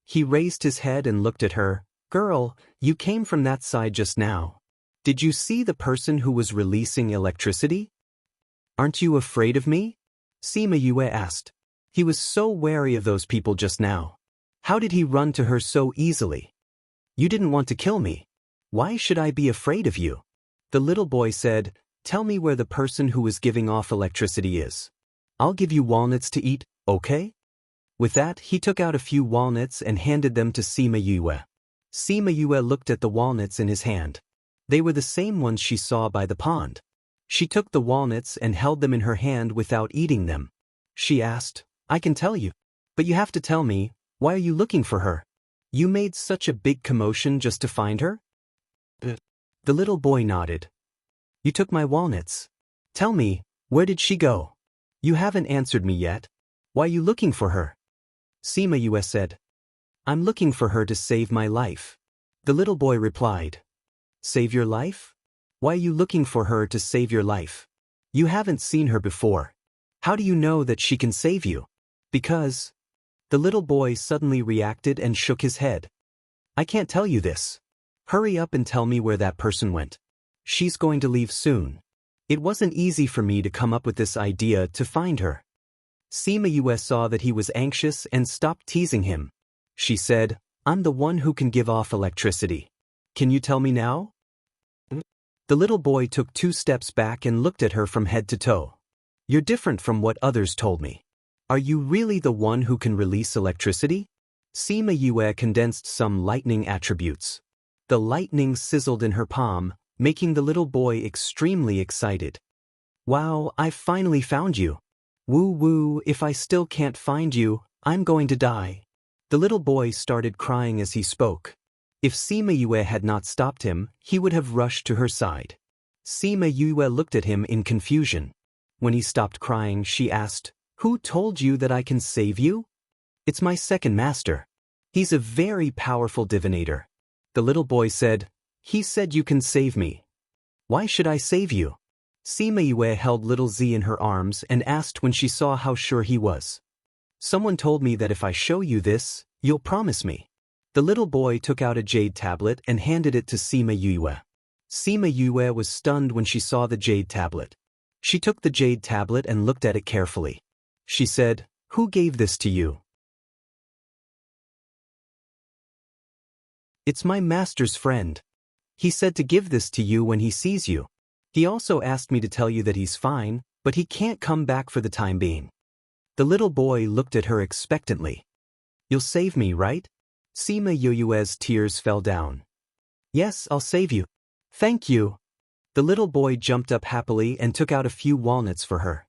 Speaker 1: He raised his head and looked at her. Girl, you came from that side just now. Did you see the person who was releasing electricity? Aren't you afraid of me? Seema Yue asked. He was so wary of those people just now. How did he run to her so easily? You didn't want to kill me. Why should I be afraid of you? The little boy said, Tell me where the person who was giving off electricity is. I'll give you walnuts to eat, okay? With that, he took out a few walnuts and handed them to Sima Yue. Sima Yue looked at the walnuts in his hand. They were the same ones she saw by the pond. She took the walnuts and held them in her hand without eating them. She asked, "I can tell you. But you have to tell me, why are you looking for her? You made such a big commotion just to find her?" The little boy nodded. "You took my walnuts. Tell me, where did she go? You haven't answered me yet. Why are you looking for her?" Sima Yue said, "I'm looking for her to save my life." The little boy replied, "Save your life? Why are you looking for her to save your life? You haven't seen her before. How do you know that she can save you?" "Because..." The little boy suddenly reacted and shook his head. "I can't tell you this. Hurry up and tell me where that person went. She's going to leave soon. It wasn't easy for me to come up with this idea to find her." Sima Yue saw that he was anxious and stopped teasing him. She said, "I'm the one who can give off electricity. Can you tell me now?" The little boy took 2 steps back and looked at her from head to toe. "You're different from what others told me. Are you really the one who can release electricity?" Sima Yue condensed some lightning attributes. The lightning sizzled in her palm, making the little boy extremely excited. "Wow, I've finally found you. Woo woo, if I still can't find you, I'm going to die." The little boy started crying as he spoke. If Sima Yue had not stopped him, he would have rushed to her side. Sima Yue looked at him in confusion. When he stopped crying, she asked, "Who told you that I can save you?" "It's my second master. He's a very powerful divinator." The little boy said, "He said you can save me. Why should I save you?" Sima Yue held little Z in her arms and asked when she saw how sure he was. "Someone told me that if I show you this, you'll promise me." The little boy took out a jade tablet and handed it to Sima Yue. Sima Yue was stunned when she saw the jade tablet. She took the jade tablet and looked at it carefully. She said, "Who gave this to you?" "It's my master's friend. He said to give this to you when he sees you. He also asked me to tell you that he's fine, but he can't come back for the time being." The little boy looked at her expectantly. "You'll save me, right?" Sima Yue's tears fell down. "Yes, I'll save you. Thank you." The little boy jumped up happily and took out a few walnuts for her.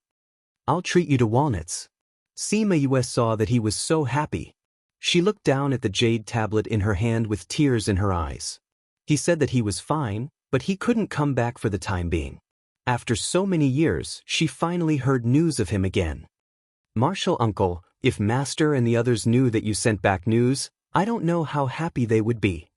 Speaker 1: "I'll treat you to walnuts." Sima Yue saw that he was so happy. She looked down at the jade tablet in her hand with tears in her eyes. He said that he was fine, but he couldn't come back for the time being. After so many years, she finally heard news of him again. "Martial uncle, if Master and the others knew that you sent back news, I don't know how happy they would be."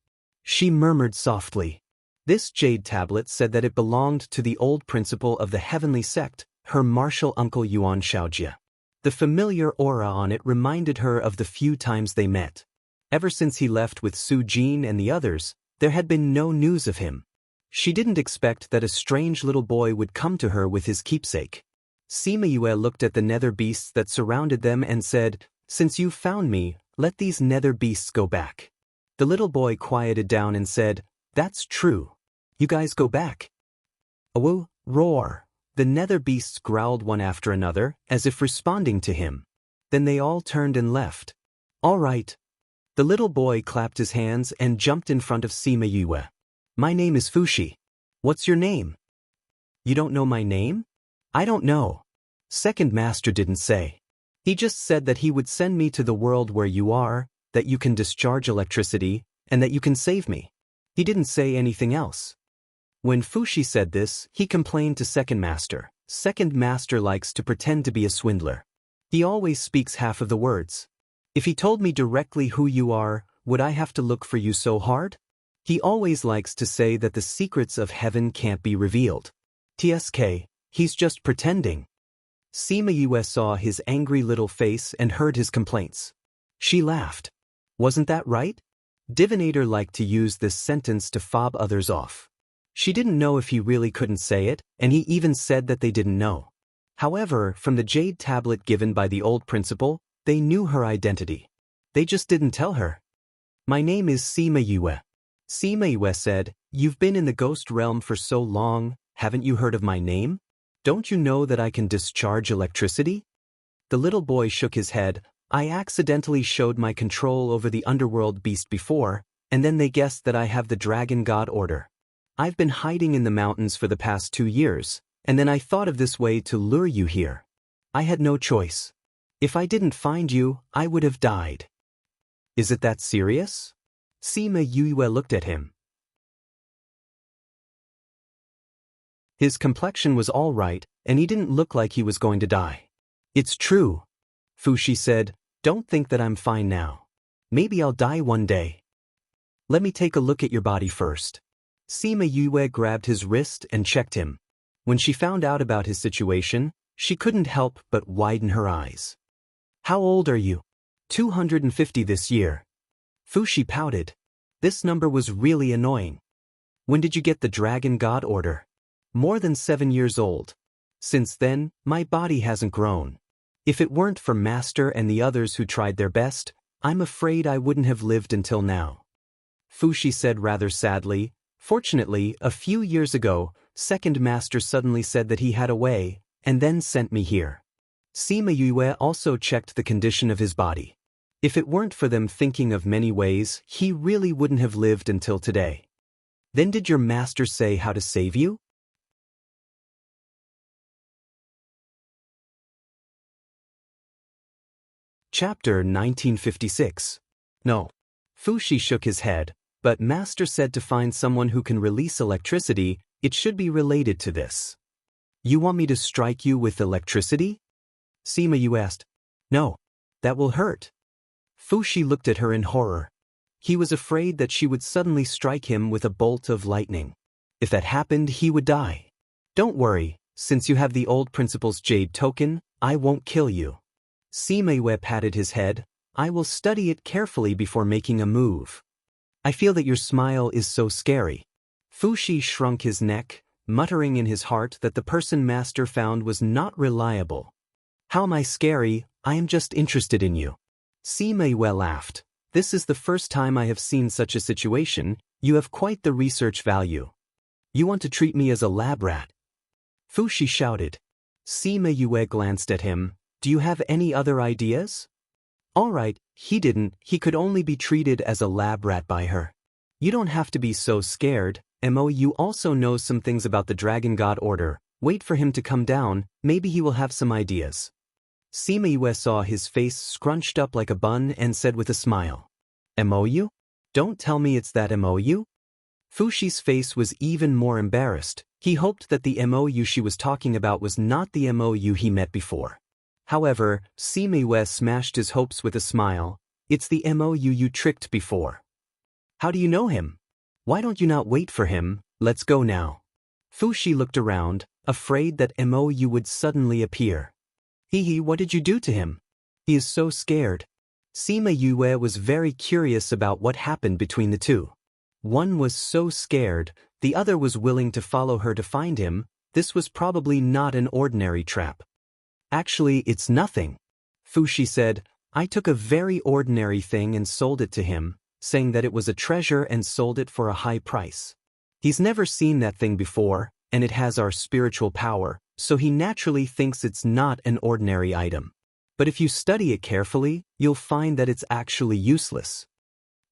Speaker 1: She murmured softly. This jade tablet said that it belonged to the old principal of the heavenly sect, her martial uncle Yuan Shaojie. The familiar aura on it reminded her of the few times they met. Ever since he left with Su Jin and the others, there had been no news of him. She didn't expect that a strange little boy would come to her with his keepsake. Sima Yue looked at the nether beasts that surrounded them and said, "Since you've found me, let these nether beasts go back." The little boy quieted down and said, "That's true. You guys go back." "Awoo, roar." The nether beasts growled one after another, as if responding to him. Then they all turned and left. "All right." The little boy clapped his hands and jumped in front of Sima Yue. "My name is Fushi. What's your name?" "You don't know my name?" "I don't know. Second Master didn't say. He just said that he would send me to the world where you are, that you can discharge electricity, and that you can save me. He didn't say anything else." When Fushi said this, he complained to Second Master. Second Master likes to pretend to be a swindler. He always speaks half of the words. "If he told me directly who you are, would I have to look for you so hard?" He always likes to say that the secrets of heaven can't be revealed. TSK, he's just pretending. Sima Yue saw his angry little face and heard his complaints. She laughed. Wasn't that right? Divinator liked to use this sentence to fob others off. She didn't know if he really couldn't say it, and he even said that they didn't know. However, from the jade tablet given by the old principal, they knew her identity. They just didn't tell her. "My name is Sima Yue." Sima Yue said, "You've been in the ghost realm for so long, haven't you heard of my name? Don't you know that I can discharge electricity?" The little boy shook his head. I accidentally showed my control over the underworld beast before, and then they guessed that I have the dragon god order. I've been hiding in the mountains for the past 2 years, and then I thought of this way to lure you here. I had no choice. If I didn't find you, I would have died. Is it that serious? Sima Yue looked at him. His complexion was all right, and he didn't look like he was going to die. It's true. Fushi said, don't think that I'm fine now. Maybe I'll die one day. Let me take a look at your body first. Sima Yue grabbed his wrist and checked him. When she found out about his situation, she couldn't help but widen her eyes. How old are you? 250 this year. Fushi pouted. This number was really annoying. When did you get the Dragon God Order? More than 7 years old. Since then, my body hasn't grown. If it weren't for Master and the others who tried their best, I'm afraid I wouldn't have lived until now. Fushi said rather sadly. Fortunately, a few years ago, Second Master suddenly said that he had a way, and then sent me here. Sima Yue also checked the condition of his body. If it weren't for them thinking of many ways, he really wouldn't have lived until today. Then did your master say how to save you? Chapter 1956. No. Fushi shook his head, but Master said to find someone who can release electricity, it should be related to this. You want me to strike you with electricity? Sima Yue asked. No. That will hurt. Fushi looked at her in horror. He was afraid that she would suddenly strike him with a bolt of lightning. If that happened, he would die. Don't worry, since you have the old principal's jade token, I won't kill you. Sima Yue patted his head. I will study it carefully before making a move. I feel that your smile is so scary. Fushi shrunk his neck, muttering in his heart that the person Master found was not reliable. How am I scary? I am just interested in you. Sima Yue laughed. This is the first time I have seen such a situation. You have quite the research value. You want to treat me as a lab rat? Fushi shouted. Sima Yue glanced at him. Do you have any other ideas? All right, he didn't. He could only be treated as a lab rat by her. You don't have to be so scared. You also knows some things about the Dragon God Order. Wait for him to come down, maybe he will have some ideas. Sima Yue saw his face scrunched up like a bun and said with a smile. MOU? Don't tell me it's that MOU? Fushi's face was even more embarrassed. He hoped that the MOU she was talking about was not the MOU he met before. However, Sima Yue smashed his hopes with a smile. It's the MOU you tricked before. How do you know him? Why don't you not wait for him? Let's go now. Fushi looked around, afraid that MOU would suddenly appear. What did you do to him? He is so scared. Sima Yue was very curious about what happened between the two. One was so scared, the other was willing to follow her to find him. This was probably not an ordinary trap. Actually, it's nothing. Fushi said, I took a very ordinary thing and sold it to him, saying that it was a treasure and sold it for a high price. He's never seen that thing before, and it has our spiritual power, so he naturally thinks it's not an ordinary item. But if you study it carefully, you'll find that it's actually useless.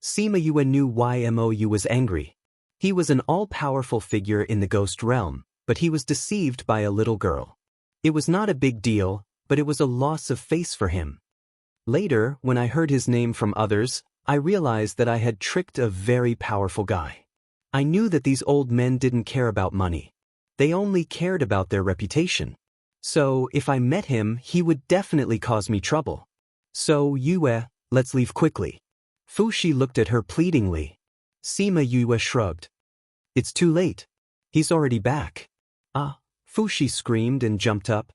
Speaker 1: Sima Yue knew why MOU was angry. He was an all-powerful figure in the ghost realm, but he was deceived by a little girl. It was not a big deal, but it was a loss of face for him. Later, when I heard his name from others, I realized that I had tricked a very powerful guy. I knew that these old men didn't care about money. They only cared about their reputation. So, if I met him, he would definitely cause me trouble. So, Yue, let's leave quickly. Fushi looked at her pleadingly. Sima Yue shrugged. It's too late. He's already back. Ah, Fushi screamed and jumped up.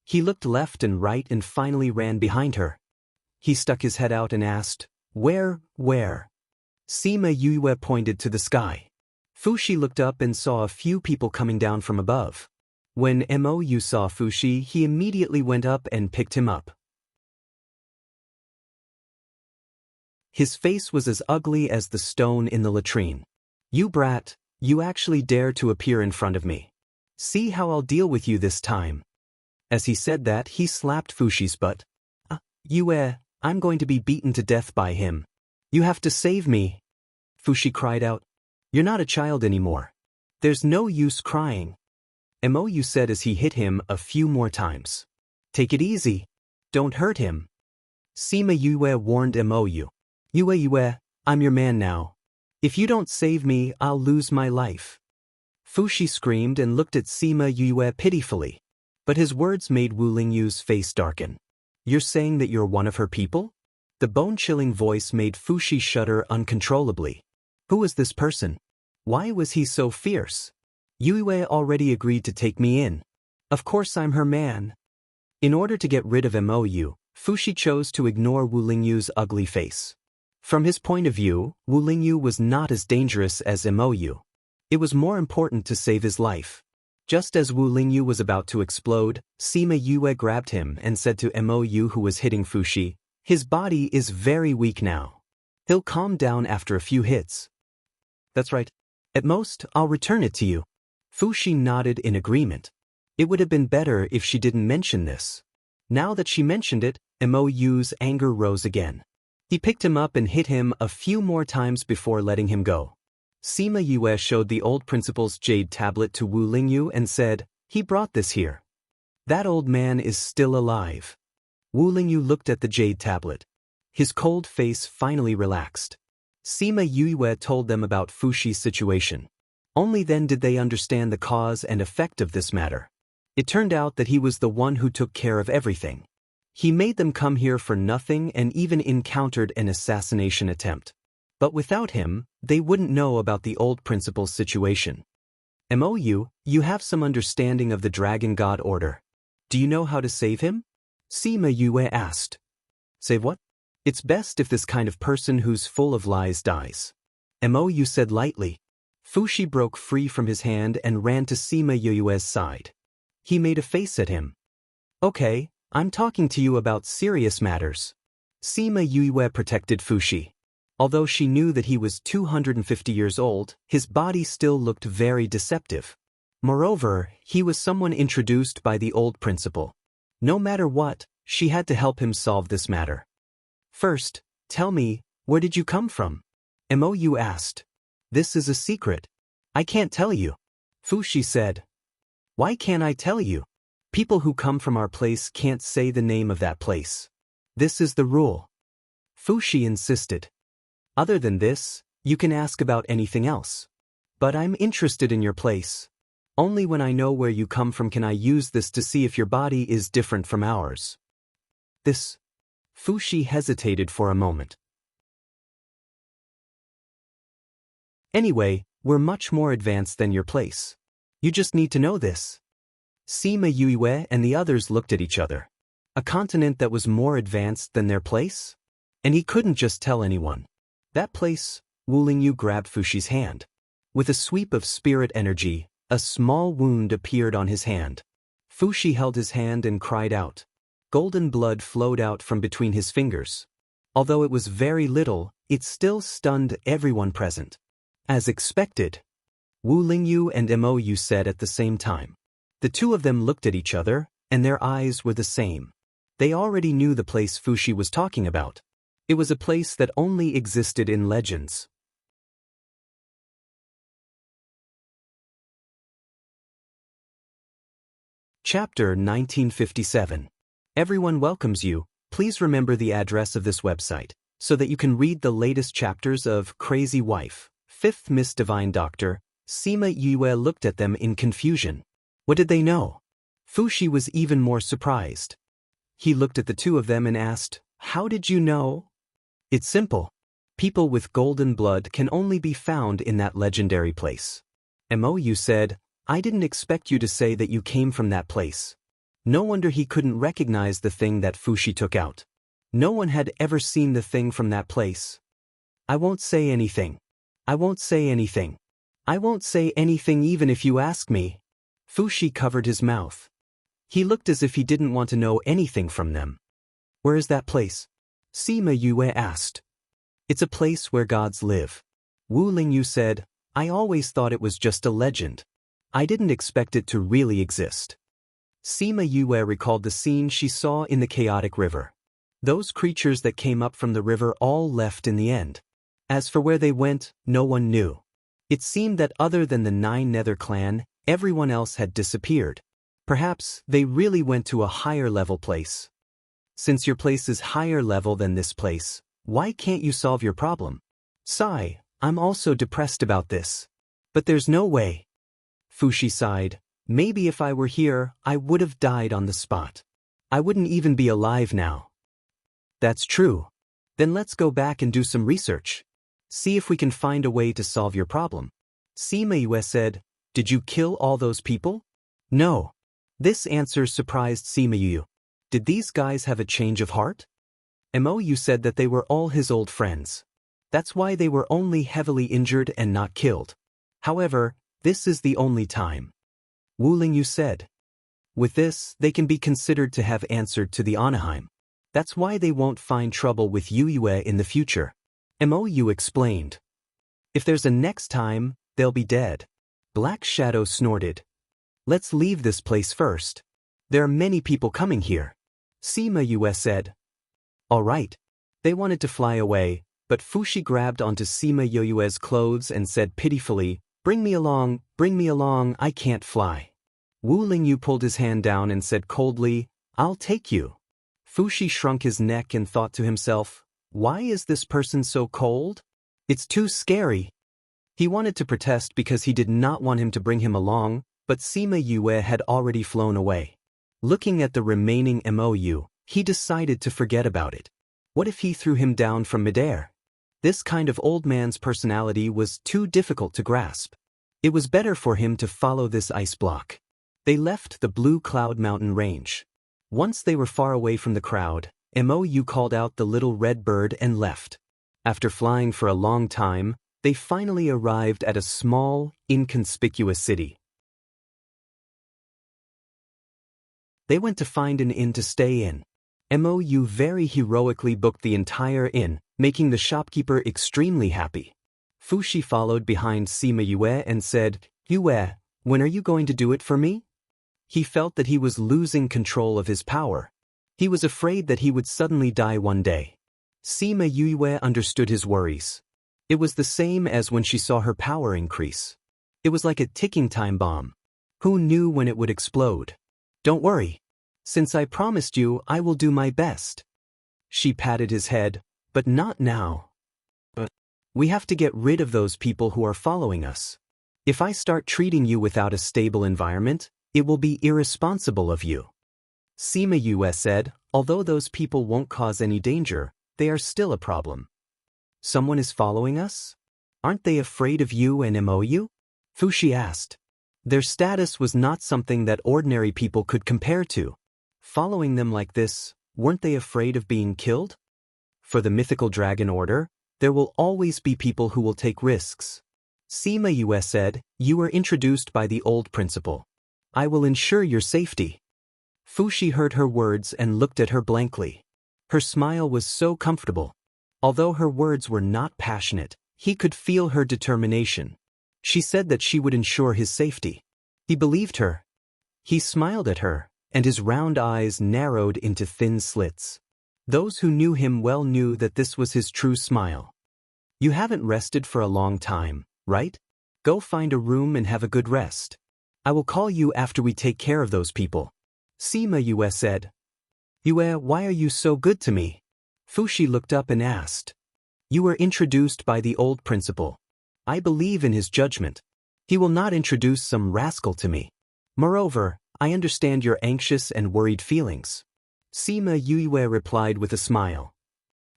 Speaker 1: He looked left and right and finally ran behind her. He stuck his head out and asked, Where? Sima Yue pointed to the sky. Fushi looked up and saw a few people coming down from above. When MOU saw Fushi, he immediately went up and picked him up. His face was as ugly as the stone in the latrine. You brat, you actually dare to appear in front of me. See how I'll deal with you this time. As he said that, he slapped Fushi's butt. Yue, I'm going to be beaten to death by him. You have to save me. Fushi cried out. You're not a child anymore. There's no use crying. Mou said as he hit him a few more times. Take it easy. Don't hurt him. Sima Yue warned Mou. Yue, I'm your man now. If you don't save me, I'll lose my life. Fushi screamed and looked at Sima Yue pitifully. But his words made Wu Lingyu's face darken. You're saying that you're one of her people? The bone-chilling voice made Fushi shudder uncontrollably. Who was this person? Why was he so fierce? Yue already agreed to take me in. Of course I'm her man. In order to get rid of Mou, Fushi chose to ignore Wu Lingyu's ugly face. From his point of view, Wu Lingyu was not as dangerous as Mou. It was more important to save his life. Just as Wu Lingyu was about to explode, Sima Yue grabbed him and said to Mou who was hitting Fushi, his body is very weak now. He'll calm down after a few hits. That's right. At most, I'll return it to you. Fushi nodded in agreement. It would have been better if she didn't mention this. Now that she mentioned it, Mou's anger rose again. He picked him up and hit him a few more times before letting him go. Sima Yue showed the old principal's jade tablet to Wu Lingyu and said, he brought this here. That old man is still alive. Wu Lingyu looked at the jade tablet. His cold face finally relaxed. Sima Yue told them about Fushi's situation. Only then did they understand the cause and effect of this matter. It turned out that he was the one who took care of everything. He made them come here for nothing and even encountered an assassination attempt. But without him, they wouldn't know about the old principal's situation. Mou, you have some understanding of the Dragon God Order. Do you know how to save him? Sima Yue asked. Save what? It's best if this kind of person who's full of lies dies. Mou said lightly. Fushi broke free from his hand and ran to Sima Yue's side. He made a face at him. Okay, I'm talking to you about serious matters. Sima Yue protected Fushi. Although she knew that he was 250 years old, his body still looked very deceptive. Moreover, he was someone introduced by the old principal. No matter what, she had to help him solve this matter. First, tell me, where did you come from? Mou asked. This is a secret. I can't tell you. Fushi said. Why can't I tell you? People who come from our place can't say the name of that place. This is the rule. Fushi insisted. Other than this, you can ask about anything else. But I'm interested in your place. Only when I know where you come from can I use this to see if your body is different from ours. This. Fushi hesitated for a moment. Anyway, we're much more advanced than your place. You just need to know this. Sima Yue and the others looked at each other. A continent that was more advanced than their place? And he couldn't just tell anyone. That place, Wu Lingyu grabbed Fushi's hand. With a sweep of spirit energy, a small wound appeared on his hand. Fushi held his hand and cried out. Golden blood flowed out from between his fingers. Although it was very little, it still stunned everyone present. As expected, Wu Lingyu and Mou said at the same time. The two of them looked at each other, and their eyes were the same. They already knew the place Fushi was talking about. It was a place that only existed in legends. Chapter 1957. Everyone welcomes you. Please remember the address of this website, so that you can read the latest chapters of Crazy Wife, 5th Miss Divine Doctor. Sima Yue looked at them in confusion. What did they know? Fushi was even more surprised. He looked at the two of them and asked, How did you know? It's simple. People with golden blood can only be found in that legendary place. Mou said, I didn't expect you to say that you came from that place. No wonder he couldn't recognize the thing that Fushi took out. No one had ever seen the thing from that place. I won't say anything. I won't say anything. I won't say anything even if you ask me. Fushi covered his mouth. He looked as if he didn't want to know anything from them. Where is that place? Sima Yue asked. It's a place where gods live. Wu Lingyu said, I always thought it was just a legend. I didn't expect it to really exist. Sima Yue recalled the scene she saw in the chaotic river. Those creatures that came up from the river all left in the end. As for where they went, no one knew. It seemed that other than the 9 Nether clan, everyone else had disappeared. Perhaps they really went to a higher level place. Since your place is higher level than this place, why can't you solve your problem? Sigh, I'm also depressed about this. But there's no way. Fushi sighed. Maybe if I were here, I would have died on the spot. I wouldn't even be alive now. That's true. Then let's go back and do some research. See if we can find a way to solve your problem. Simayue said, Did you kill all those people? No. This answer surprised Simayue. Did these guys have a change of heart? Mou said that they were all his old friends. That's why they were only heavily injured and not killed. However, this is the only time. Wu Lingyu said. With this, they can be considered to have answered to the Anaheim. That's why they won't find trouble with Yue in the future. Mou explained. If there's a next time, they'll be dead. Black Shadow snorted. Let's leave this place first. There are many people coming here. Simayue said. All right. They wanted to fly away, but Fushi grabbed onto Simayue's clothes and said pitifully, Bring me along, I can't fly. Wu Lingyu pulled his hand down and said coldly, I'll take you. Fushi shrunk his neck and thought to himself, why is this person so cold? It's too scary. He wanted to protest because he did not want him to bring him along, but Simayue had already flown away. Looking at the remaining MOU, he decided to forget about it. What if he threw him down from midair? This kind of old man's personality was too difficult to grasp. It was better for him to follow this ice block. They left the Blue Cloud Mountain range. Once they were far away from the crowd, MOU called out the little red bird and left. After flying for a long time, they finally arrived at a small, inconspicuous city. They went to find an inn to stay in. MOU very heroically booked the entire inn, making the shopkeeper extremely happy. Fushi followed behind Simayue and said, Yue, when are you going to do it for me? He felt that he was losing control of his power. He was afraid that he would suddenly die one day. Simayue understood his worries. It was the same as when she saw her power increase. It was like a ticking time bomb. Who knew when it would explode? Don't worry. Since I promised you, I will do my best. She patted his head, but not now. But we have to get rid of those people who are following us. If I start treating you without a stable environment, it will be irresponsible of you. Simayue said, although those people won't cause any danger, they are still a problem. Someone is following us? Aren't they afraid of you and MOU? Fushi asked. Their status was not something that ordinary people could compare to. Following them like this, weren't they afraid of being killed? For the mythical dragon order, there will always be people who will take risks. Simayue said, you were introduced by the old principal. I will ensure your safety. Fushi heard her words and looked at her blankly. Her smile was so comfortable. Although her words were not passionate, he could feel her determination. She said that she would ensure his safety. He believed her. He smiled at her, and his round eyes narrowed into thin slits. Those who knew him well knew that this was his true smile. You haven't rested for a long time, right? Go find a room and have a good rest. I will call you after we take care of those people. Simayue said. Yue, why are you so good to me? Fushi looked up and asked. You were introduced by the old principal. I believe in his judgment. He will not introduce some rascal to me. Moreover, I understand your anxious and worried feelings. Simayue replied with a smile.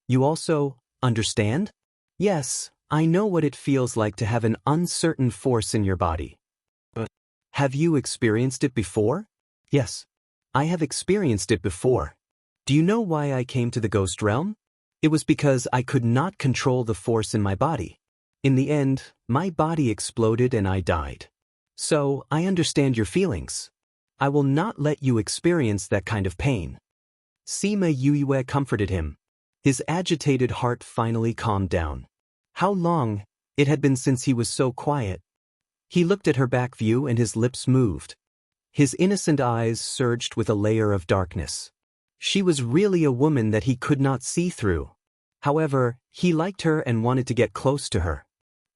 Speaker 1: You also understand? Yes, I know what it feels like to have an uncertain force in your body. But have you experienced it before? Yes, I have experienced it before. Do you know why I came to the ghost realm? It was because I could not control the force in my body. In the end, my body exploded and I died. So, I understand your feelings. I will not let you experience that kind of pain. Simayue comforted him. His agitated heart finally calmed down. How long it had been since he was so quiet. He looked at her back view and his lips moved. His innocent eyes surged with a layer of darkness. She was really a woman that he could not see through. However, he liked her and wanted to get close to her.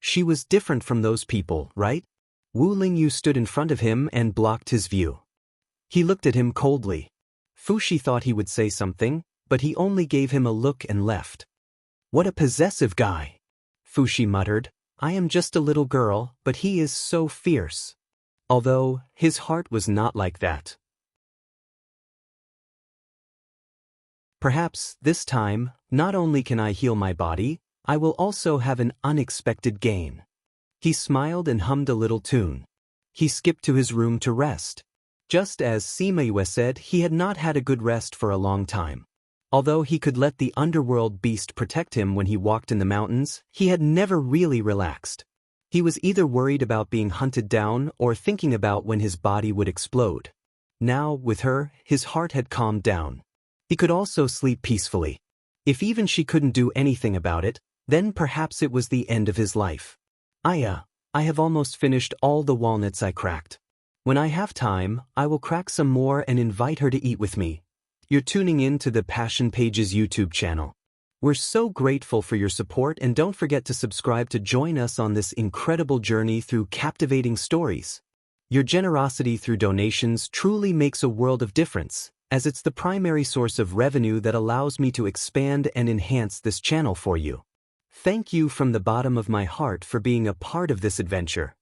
Speaker 1: She was different from those people, right? Wu Lingyu stood in front of him and blocked his view. He looked at him coldly. Fushi thought he would say something, but he only gave him a look and left. What a possessive guy! Fushi muttered. I am just a little girl, but he is so fierce. Although, his heart was not like that. Perhaps, this time, not only can I heal my body, I will also have an unexpected gain. He smiled and hummed a little tune. He skipped to his room to rest. Just as Simayue said, he had not had a good rest for a long time. Although he could let the underworld beast protect him when he walked in the mountains, he had never really relaxed. He was either worried about being hunted down or thinking about when his body would explode. Now, with her, his heart had calmed down. He could also sleep peacefully. If even she couldn't do anything about it, then perhaps it was the end of his life. I have almost finished all the walnuts I cracked. When I have time, I will crack some more and invite her to eat with me. You're tuning in to the Passion Pages YouTube channel. We're so grateful for your support, and don't forget to subscribe to join us on this incredible journey through captivating stories. Your generosity through donations truly makes a world of difference, as it's the primary source of revenue that allows me to expand and enhance this channel for you. Thank you from the bottom of my heart for being a part of this adventure.